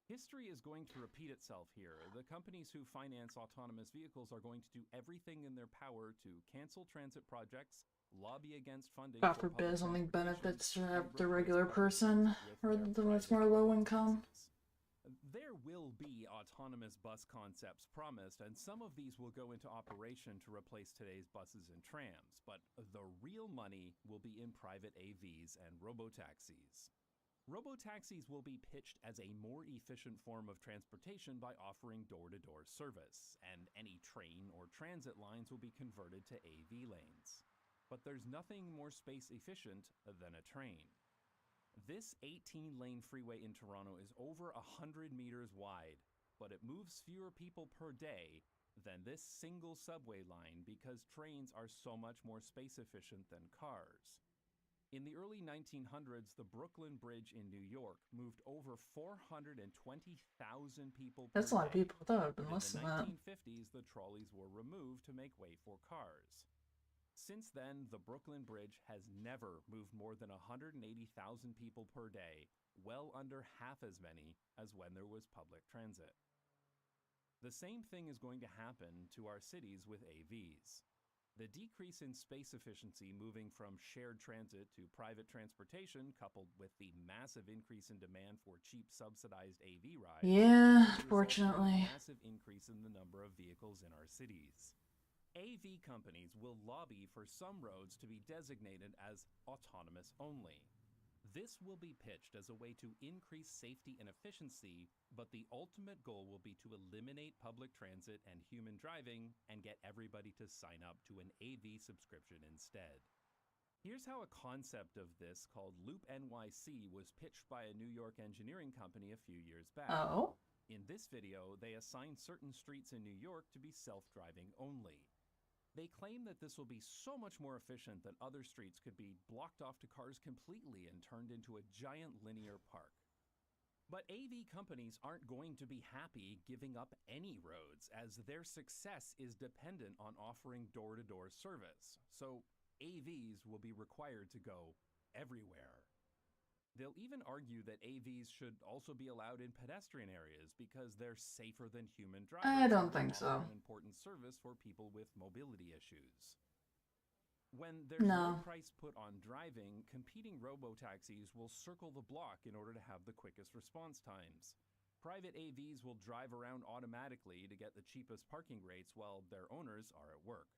History is going to repeat itself here. The companies who finance autonomous vehicles are going to do everything in their power to cancel transit projects, lobby against funding. God forbid only benefits to have the regular person or the much more low income. There will be autonomous bus concepts promised, and some of these will go into operation to replace today's buses and trams, but the real money will be in private AVs and robotaxis. Robotaxis will be pitched as a more efficient form of transportation by offering door-to-door service, and any train or transit lines will be converted to AV lanes. But there's nothing more space efficient than a train. This 18-lane freeway in Toronto is over 100 meters wide, but it moves fewer people per day than this single subway line because trains are so much more space efficient than cars. In the early 1900s, the Brooklyn Bridge in New York moved over 420,000 people per That's a lot of day. people. I thought I'd been And listening to in that. the 1950s, the trolleys were removed to make way for cars. Since then, the Brooklyn Bridge has never moved more than 180,000 people per day, well under half as many as when there was public transit. The same thing is going to happen to our cities with AVs. The decrease in space efficiency moving from shared transit to private transportation, coupled with the massive increase in demand for cheap subsidized AV rides, Yeah, has resulted in fortunately. a massive increase in the number of vehicles in our cities. AV companies will lobby for some roads to be designated as autonomous only. This will be pitched as a way to increase safety and efficiency, but the ultimate goal will be to eliminate public transit and human driving and get everybody to sign up to an AV subscription instead. Here's how a concept of this called Loop NYC was pitched by a New York engineering company a few years back. Oh. In this video, they assign certain streets in New York to be self-driving only. They claim that this will be so much more efficient that other streets could be blocked off to cars completely and turned into a giant linear park. But AV companies aren't going to be happy giving up any roads, as their success is dependent on offering door-to-door service. So AVs will be required to go everywhere. They'll even argue that AVs should also be allowed in pedestrian areas because they're safer than human drivers. I don't and think so. offer An important service for people with mobility issues. When there's No. no price put on driving, competing robo-taxis will circle the block in order to have the quickest response times. Private AVs will drive around automatically to get the cheapest parking rates while their owners are at work.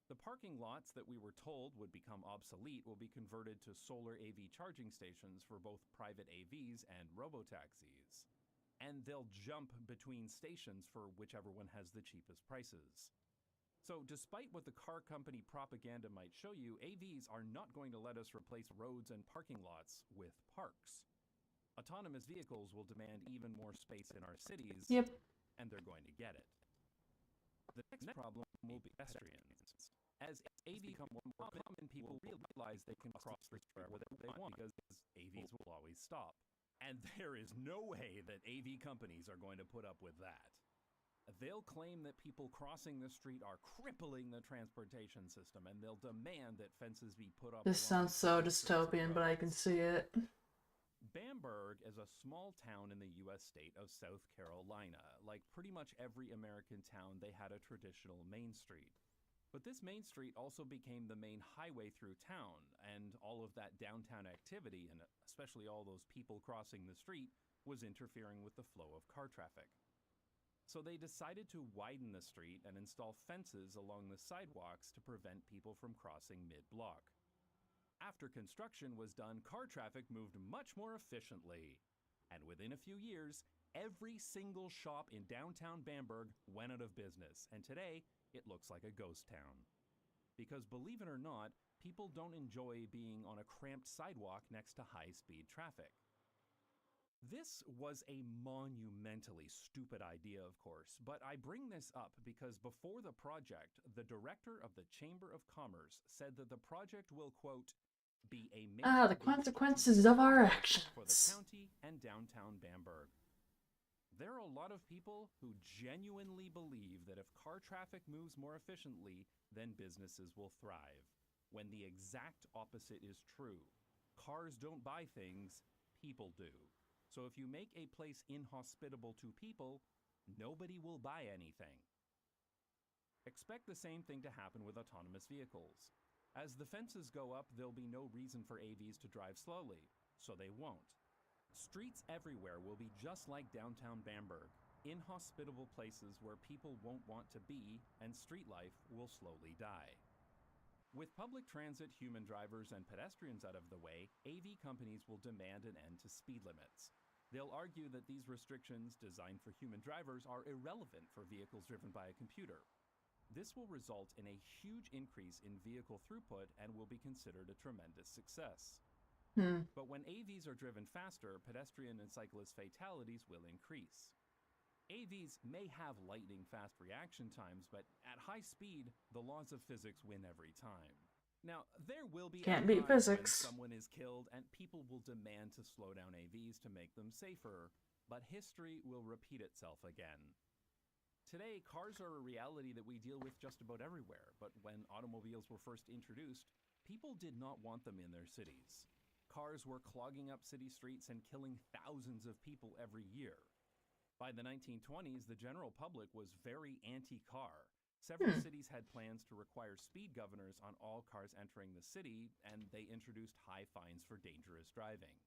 The parking lots that we were told would become obsolete will be converted to solar AV charging stations for both private AVs and robotaxis. And they'll jump between stations for whichever one has the cheapest prices. So despite what the car company propaganda might show you, AVs are not going to let us replace roads and parking lots with parks. Autonomous vehicles will demand even more space in our cities, Yep. and they're going to get it. The next problem will be pedestrians. As AVs become more common, people realize they can cross the street wherever they want because AVs will always stop. And there is no way that AV companies are going to put up with that. They'll claim that people crossing the street are crippling the transportation system, and they'll demand that fences be put up. This along sounds so the streets dystopian, and but I roads. can see it. Bamberg is a small town in the U.S. state of South Carolina. Like pretty much every American town, they had a traditional main street. But this main street also became the main highway through town, and all of that downtown activity, and especially all those people crossing the street, was interfering with the flow of car traffic. So they decided to widen the street and install fences along the sidewalks to prevent people from crossing mid-block. After construction was done, car traffic moved much more efficiently. And within a few years, every single shop in downtown Bamberg went out of business, and today it looks like a ghost town. Because believe it or not, people don't enjoy being on a cramped sidewalk next to high-speed traffic. This was a monumentally stupid idea, of course, but I bring this up because before the project, the director of the Chamber of Commerce said that the project will, quote, be a major The boost consequences to of our traffic for the actions. county and downtown Bamberg. There are a lot of people who genuinely believe that if car traffic moves more efficiently, then businesses will thrive, when the exact opposite is true. Cars don't buy things, people do. So if you make a place inhospitable to people, nobody will buy anything. Expect the same thing to happen with autonomous vehicles. As the fences go up, there'll be no reason for AVs to drive slowly, so they won't. Streets everywhere will be just like downtown Bamberg, inhospitable places where people won't want to be, and street life will slowly die. With public transit, human drivers, and pedestrians out of the way, AV companies will demand an end to speed limits. They'll argue that these restrictions, designed for human drivers, are irrelevant for vehicles driven by a computer. This will result in a huge increase in vehicle throughput and will be considered a tremendous success. But when AVs are driven faster, pedestrian and cyclist fatalities will increase. AVs may have lightning-fast reaction times, but at high speed, the laws of physics win every time. Now, there will be Can't a beat time physics. when someone is killed, and people will demand to slow down AVs to make them safer, but history will repeat itself again. Today, cars are a reality that we deal with just about everywhere, but when automobiles were first introduced, people did not want them in their cities. Cars were clogging up city streets and killing thousands of people every year. By the 1920s, the general public was very anti-car. Several cities had plans to require speed governors on all cars entering the city, and they introduced high fines for dangerous driving.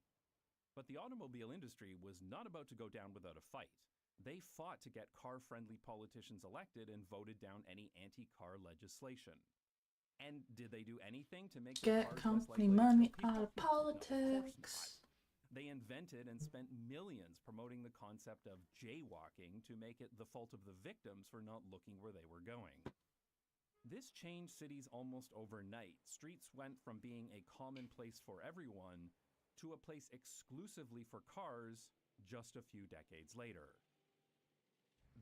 But the automobile industry was not about to go down without a fight. They fought to get car-friendly politicians elected and voted down any anti-car legislation. And did they do anything to make the Get cars less company likely to money kill out of people? No, of course politics. not. They invented and spent millions promoting the concept of jaywalking to make it the fault of the victims for not looking where they were going. This changed cities almost overnight. Streets went from being a common place for everyone to a place exclusively for cars just a few decades later.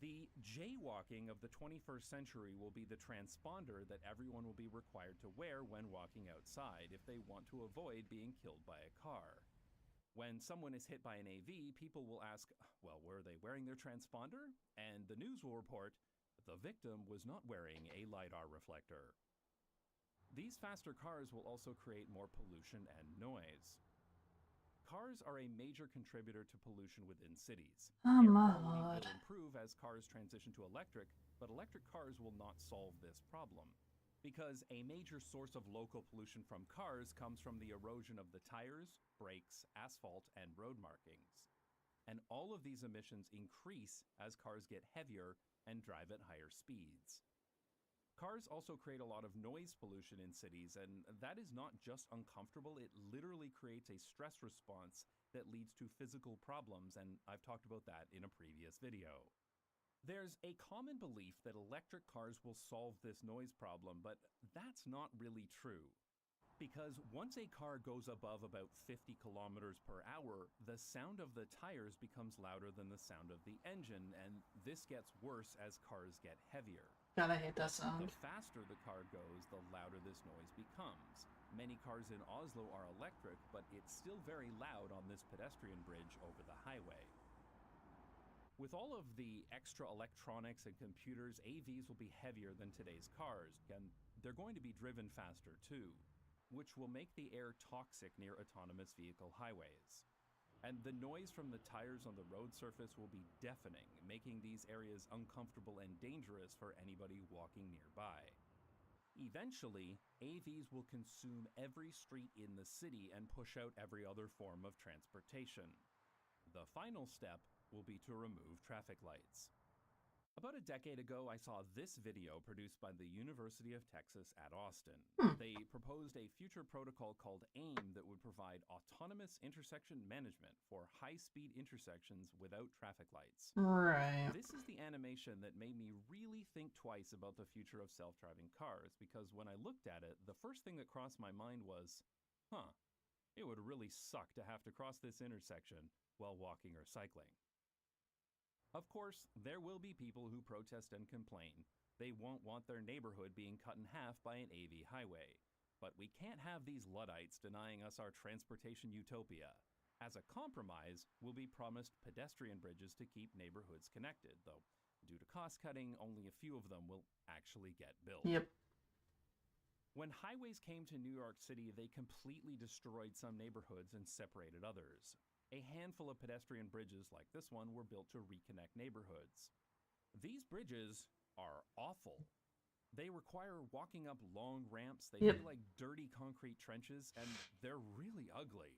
The jaywalking of the 21st century will be the transponder that everyone will be required to wear when walking outside if they want to avoid being killed by a car. When someone is hit by an AV, people will ask, well, were they wearing their transponder? And the news will report, the victim was not wearing a LiDAR reflector. These faster cars will also create more pollution and noise. Cars are a major contributor to pollution within cities. Oh Air my quality lord. will improve as cars transition to electric, but electric cars will not solve this problem. Because a major source of local pollution from cars comes from the erosion of the tires, brakes, asphalt, and road markings. And all of these emissions increase as cars get heavier and drive at higher speeds. Cars also create a lot of noise pollution in cities, and that is not just uncomfortable, it literally creates a stress response that leads to physical problems, and I've talked about that in a previous video. There's a common belief that electric cars will solve this noise problem, but that's not really true. Because once a car goes above about 50 kilometers per hour, the sound of the tires becomes louder than the sound of the engine, and this gets worse as cars get heavier. God, I hate that sound. The faster the car goes, the louder this noise becomes. Many cars in Oslo are electric, but it's still very loud on this pedestrian bridge over the highway. With all of the extra electronics and computers, AVs will be heavier than today's cars, and they're going to be driven faster too, which will make the air toxic near autonomous vehicle highways. And the noise from the tires on the road surface will be deafening, making these areas uncomfortable and dangerous for anybody walking nearby. Eventually, AVs will consume every street in the city and push out every other form of transportation. The final step will be to remove traffic lights. About a decade ago, I saw this video produced by the University of Texas at Austin. They proposed a future protocol called AIM that would provide autonomous intersection management for high-speed intersections without traffic lights. Right. This is the animation that made me really think twice about the future of self-driving cars, because when I looked at it, the first thing that crossed my mind was, it would really suck to have to cross this intersection while walking or cycling. Of course, there will be people who protest and complain. They won't want their neighborhood being cut in half by an AV highway. But we can't have these Luddites denying us our transportation utopia. As a compromise, we'll be promised pedestrian bridges to keep neighborhoods connected, though due to cost cutting, only a few of them will actually get built. Yep. When highways came to New York City, they completely destroyed some neighborhoods and separated others. A handful of pedestrian bridges like this one were built to reconnect neighborhoods. These bridges are awful. They require walking up long ramps, they feel like dirty concrete trenches, and they're really ugly.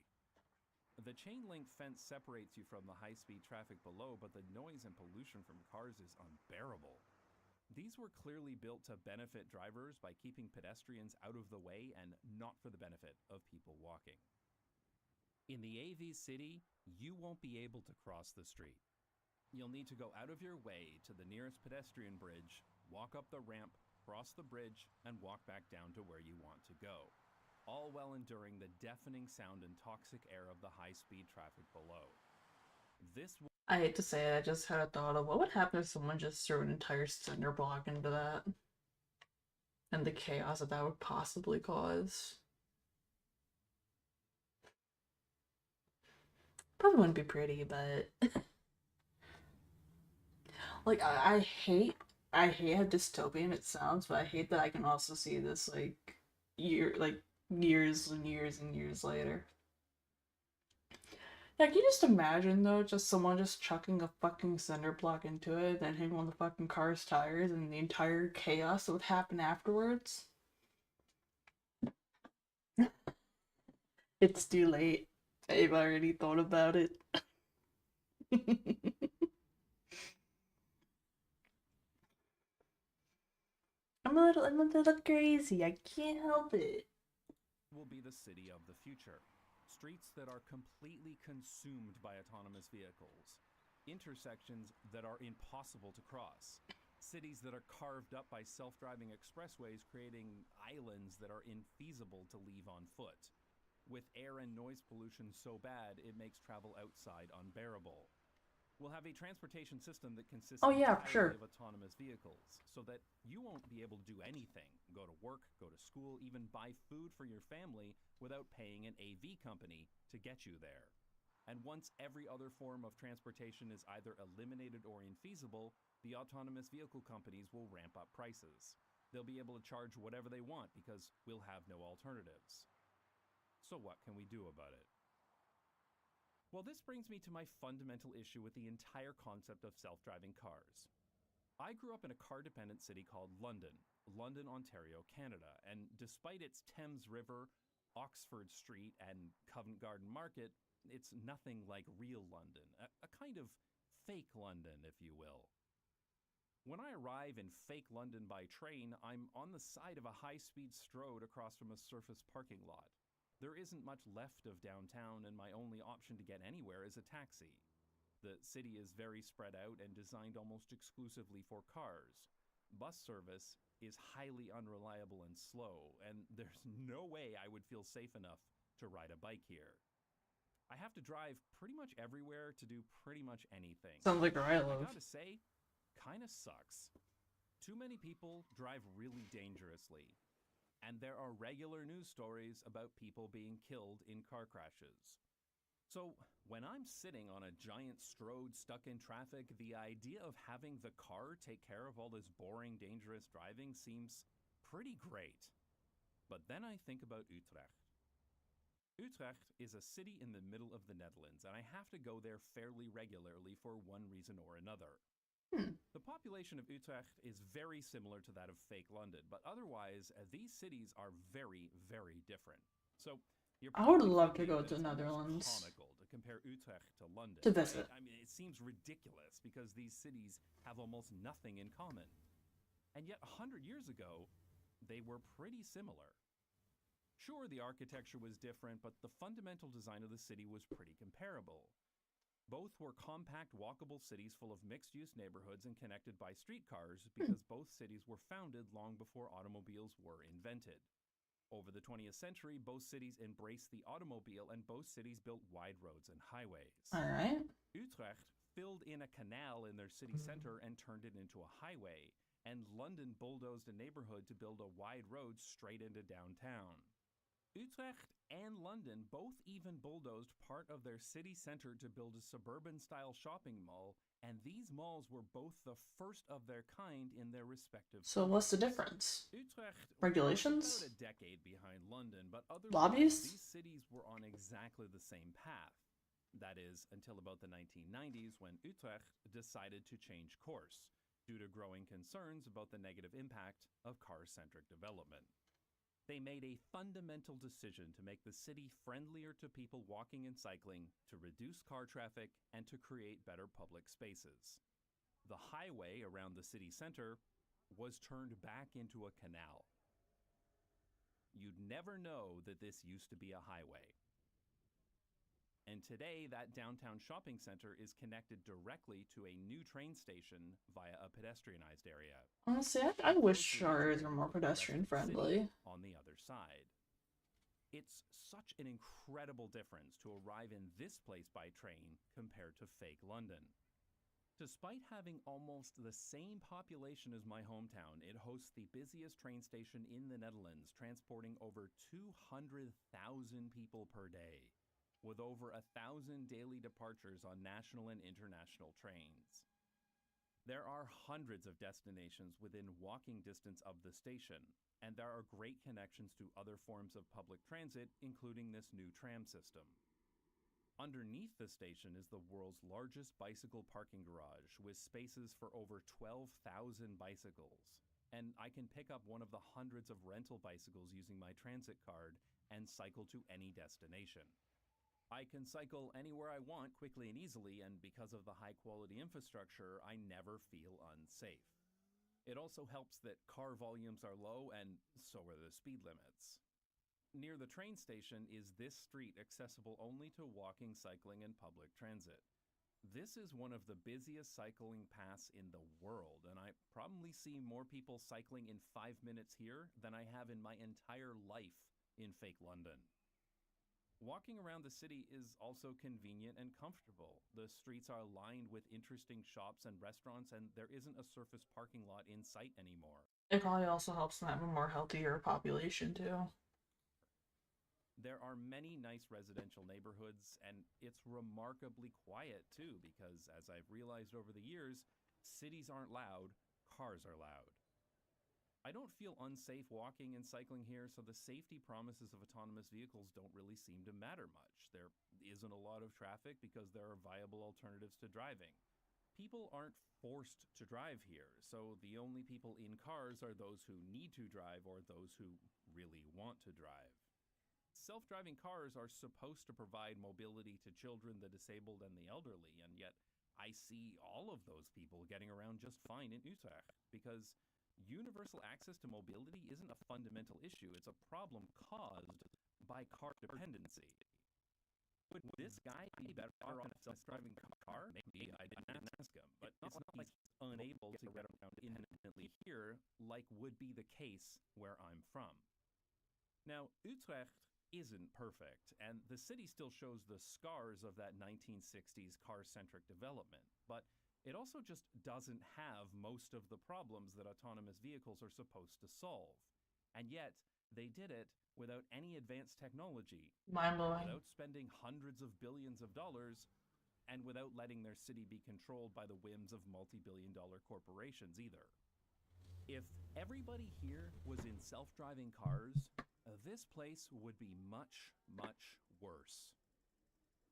The chain link fence separates you from the high-speed traffic below, but the noise and pollution from cars is unbearable. These were clearly built to benefit drivers by keeping pedestrians out of the way and not for the benefit of people walking. In the AV city, you won't be able to cross the street. You'll need to go out of your way to the nearest pedestrian bridge, walk up the ramp, cross the bridge, and walk back down to where you want to go, all while enduring the deafening sound and toxic air of the high-speed traffic below. I hate to say it, I just had a thought of what would happen if someone just threw an entire cinder block into that? And the chaos that would possibly cause. Probably wouldn't be pretty, but like I hate how dystopian it sounds, but I hate that I can also see this years and years and years later. Yeah, can you just imagine though, just someone just chucking a fucking cinder block into it, then hitting one of the fucking car's tires, and the entire chaos that would happen afterwards? It's too late. I've already thought about it. I'm a little crazy. I can't help it. Will be the city of the future. Streets that are completely consumed by autonomous vehicles. Intersections that are impossible to cross. Cities that are carved up by self-driving expressways, creating islands that are infeasible to leave on foot. With air and noise pollution so bad, it makes travel outside unbearable. We'll have a transportation system that consists entirely of autonomous vehicles, so that you won't be able to do anything, go to work, go to school, even buy food for your family without paying an AV company to get you there. And once every other form of transportation is either eliminated or infeasible, the autonomous vehicle companies will ramp up prices. They'll be able to charge whatever they want because we'll have no alternatives. So what can we do about it? Well, this brings me to my fundamental issue with the entire concept of self-driving cars. I grew up in a car-dependent city called London, Ontario, Canada, and despite its Thames River, Oxford Street, and Covent Garden Market, it's nothing like real London, a kind of fake London, if you will. When I arrive in fake London by train, I'm on the side of a high-speed strode across from a surface parking lot. There isn't much left of downtown, and my only option to get anywhere is a taxi. The city is very spread out and designed almost exclusively for cars. Bus service is highly unreliable and slow, and there's no way I would feel safe enough to ride a bike here. I have to drive pretty much everywhere to do pretty much anything. Sounds like where I live. I gotta say, kinda sucks. Too many people drive really dangerously. And there are regular news stories about people being killed in car crashes. So when I'm sitting on a giant strode stuck in traffic, the idea of having the car take care of all this boring, dangerous driving seems pretty great. But then I think about Utrecht. Utrecht is a city in the middle of the Netherlands, and I have to go there fairly regularly for one reason or another. The population of Utrecht is very similar to that of fake London, but otherwise, these cities are very, very different. So, I would love to go to the Netherlands. Comical to compare Utrecht to London. To visit. I mean, it seems ridiculous because these cities have almost nothing in common. And yet, 100 years ago, they were pretty similar. Sure, the architecture was different, but the fundamental design of the city was pretty comparable. Both were compact, walkable cities full of mixed-use neighborhoods and connected by streetcars because both cities were founded long before automobiles were invented. Over the 20th century, both cities embraced the automobile and both cities built wide roads and highways. All right. Utrecht filled in a canal in their city center and turned it into a highway, and London bulldozed a neighborhood to build a wide road straight into downtown. Utrecht and London both even bulldozed part of their city center to build a suburban-style shopping mall, and these malls were both the first of their kind in their respective So what's the difference? Utrecht Regulations? was about a decade behind London, but otherwise Lobbyists? these cities were on exactly the same path. That is, until about the 1990s when Utrecht decided to change course, due to growing concerns about the negative impact of car-centric development. They made a fundamental decision to make the city friendlier to people walking and cycling, to reduce car traffic, and to create better public spaces. The highway around the city center was turned back into a canal. You'd never know that this used to be a highway. And today, that downtown shopping center is connected directly to a new train station via a pedestrianized area. Honestly, I wish ours were more pedestrian friendly. On the other side. It's such an incredible difference to arrive in this place by train compared to fake London. Despite having almost the same population as my hometown, it hosts the busiest train station in the Netherlands, transporting over 200,000 people per day, with over 1,000 daily departures on national and international trains. There are hundreds of destinations within walking distance of the station, and there are great connections to other forms of public transit, including this new tram system. Underneath the station is the world's largest bicycle parking garage with spaces for over 12,000 bicycles. And I can pick up one of the hundreds of rental bicycles using my transit card and cycle to any destination. I can cycle anywhere I want quickly and easily, and because of the high-quality infrastructure, I never feel unsafe. It also helps that car volumes are low, and so are the speed limits. Near the train station is this street accessible only to walking, cycling, and public transit. This is one of the busiest cycling paths in the world, and I probably see more people cycling in 5 minutes here than I have in my entire life in fake London. Walking around the city is also convenient and comfortable. The streets are lined with interesting shops and restaurants, and there isn't a surface parking lot in sight anymore. It probably also helps them have a more healthier population too. There are many nice residential neighborhoods, and it's remarkably quiet too, because as I've realized over the years, cities aren't loud, cars are loud. I don't feel unsafe walking and cycling here, so the safety promises of autonomous vehicles don't really seem to matter much. There isn't a lot of traffic because there are viable alternatives to driving. People aren't forced to drive here, so the only people in cars are those who need to drive or those who really want to drive. Self-driving cars are supposed to provide mobility to children, the disabled, and the elderly, and yet I see all of those people getting around just fine in Utrecht, because universal access to mobility isn't a fundamental issue, it's a problem caused by car dependency. Would this guy be better off in a self-driving car? Maybe, I didn't ask him, but it's not like he's unable to get around independently here, like would be the case where I'm from. Now, Utrecht isn't perfect, and the city still shows the scars of that 1960s car-centric development, but it also just doesn't have most of the problems that autonomous vehicles are supposed to solve. And yet, they did it without any advanced technology, Mind-blowing. without spending hundreds of billions of dollars, and without letting their city be controlled by the whims of multi-billion-dollar corporations either. If everybody here was in self-driving cars, this place would be much, much worse.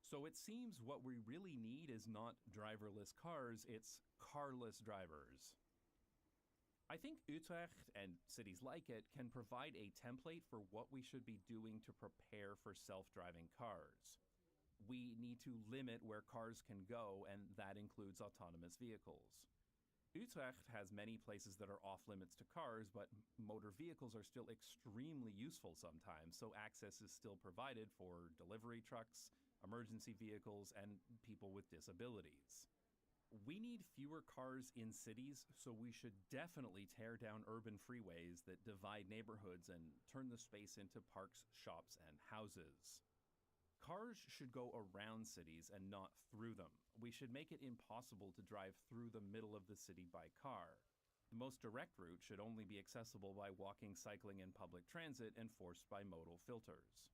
So it seems what we really need is not driverless cars, it's carless drivers. I think Utrecht and cities like it can provide a template for what we should be doing to prepare for self-driving cars. We need to limit where cars can go, and that includes autonomous vehicles. Utrecht has many places that are off limits to cars, but motor vehicles are still extremely useful sometimes, so access is still provided for delivery trucks, emergency vehicles, and people with disabilities. We need fewer cars in cities, so we should definitely tear down urban freeways that divide neighborhoods and turn the space into parks, shops, and houses. Cars should go around cities and not through them. We should make it impossible to drive through the middle of the city by car. The most direct route should only be accessible by walking, cycling, and public transit enforced by modal filters.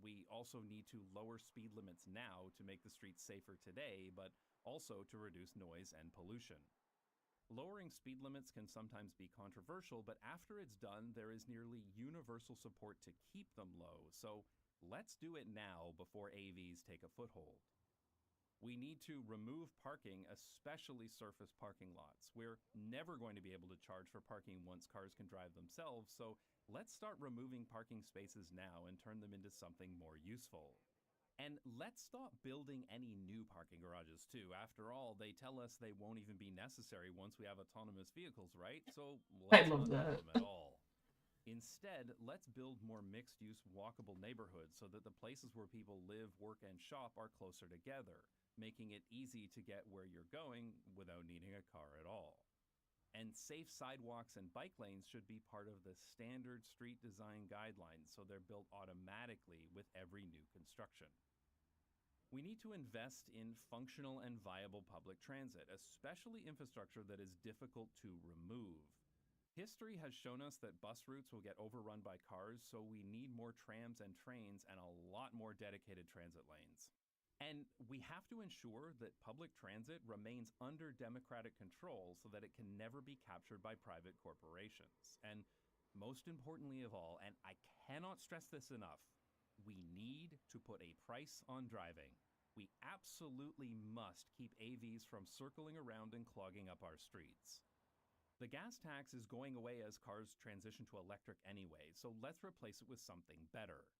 We also need to lower speed limits now to make the streets safer today, but also to reduce noise and pollution. Lowering speed limits can sometimes be controversial, but after it's done, there is nearly universal support to keep them low, so let's do it now before AVs take a foothold. We need to remove parking, especially surface parking lots. We're never going to be able to charge for parking once cars can drive themselves, so let's start removing parking spaces now and turn them into something more useful. And let's stop building any new parking garages too. After all, they tell us they won't even be necessary once we have autonomous vehicles, right? So let's not build them at all. Instead, let's build more mixed-use walkable neighborhoods so that the places where people live, work, and shop are closer together, making it easy to get where you're going without needing a car at all. And safe sidewalks and bike lanes should be part of the standard street design guidelines, so they're built automatically with every new construction. We need to invest in functional and viable public transit, especially infrastructure that is difficult to remove. History has shown us that bus routes will get overrun by cars, so we need more trams and trains and a lot more dedicated transit lanes. And we have to ensure that public transit remains under democratic control so that it can never be captured by private corporations. And most importantly of all, and I cannot stress this enough, we need to put a price on driving. We absolutely must keep AVs from circling around and clogging up our streets. The gas tax is going away as cars transition to electric anyway, so let's replace it with something better.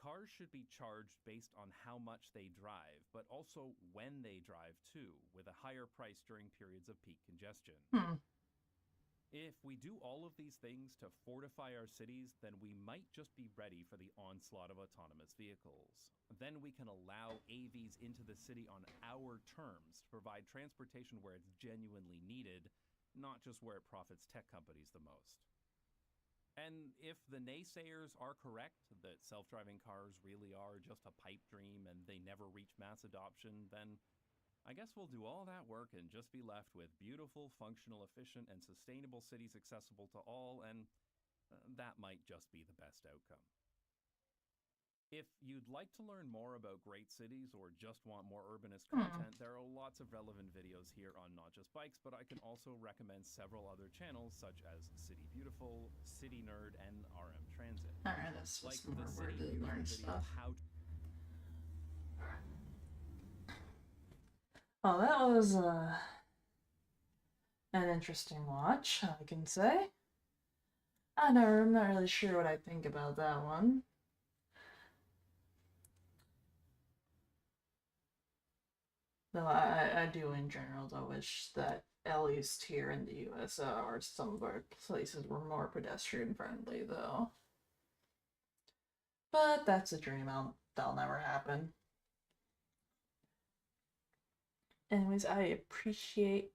Cars should be charged based on how much they drive, but also when they drive too, with a higher price during periods of peak congestion. If we do all of these things to fortify our cities, then we might just be ready for the onslaught of autonomous vehicles. Then we can allow AVs into the city on our terms to provide transportation where it's genuinely needed, not just where it profits tech companies the most. And if the naysayers are correct, that self-driving cars really are just a pipe dream and they never reach mass adoption, then I guess we'll do all that work and just be left with beautiful, functional, efficient, and sustainable cities accessible to all, and that might just be the best outcome. If you'd like to learn more about great cities or just want more urbanist content, there are lots of relevant videos here on Not Just Bikes, but I can also recommend several other channels such as City Beautiful, City Nerd, and RM Transit. Alright, that's like just the more City worded Beautiful learn video, stuff. How to Oh, that was an interesting watch, I can say. I'm not really sure what I think about that one. Though I do in general though wish that at least here in the US or some of our places were more pedestrian friendly though. But that's a dream, that'll never happen. Anyways, I appreciate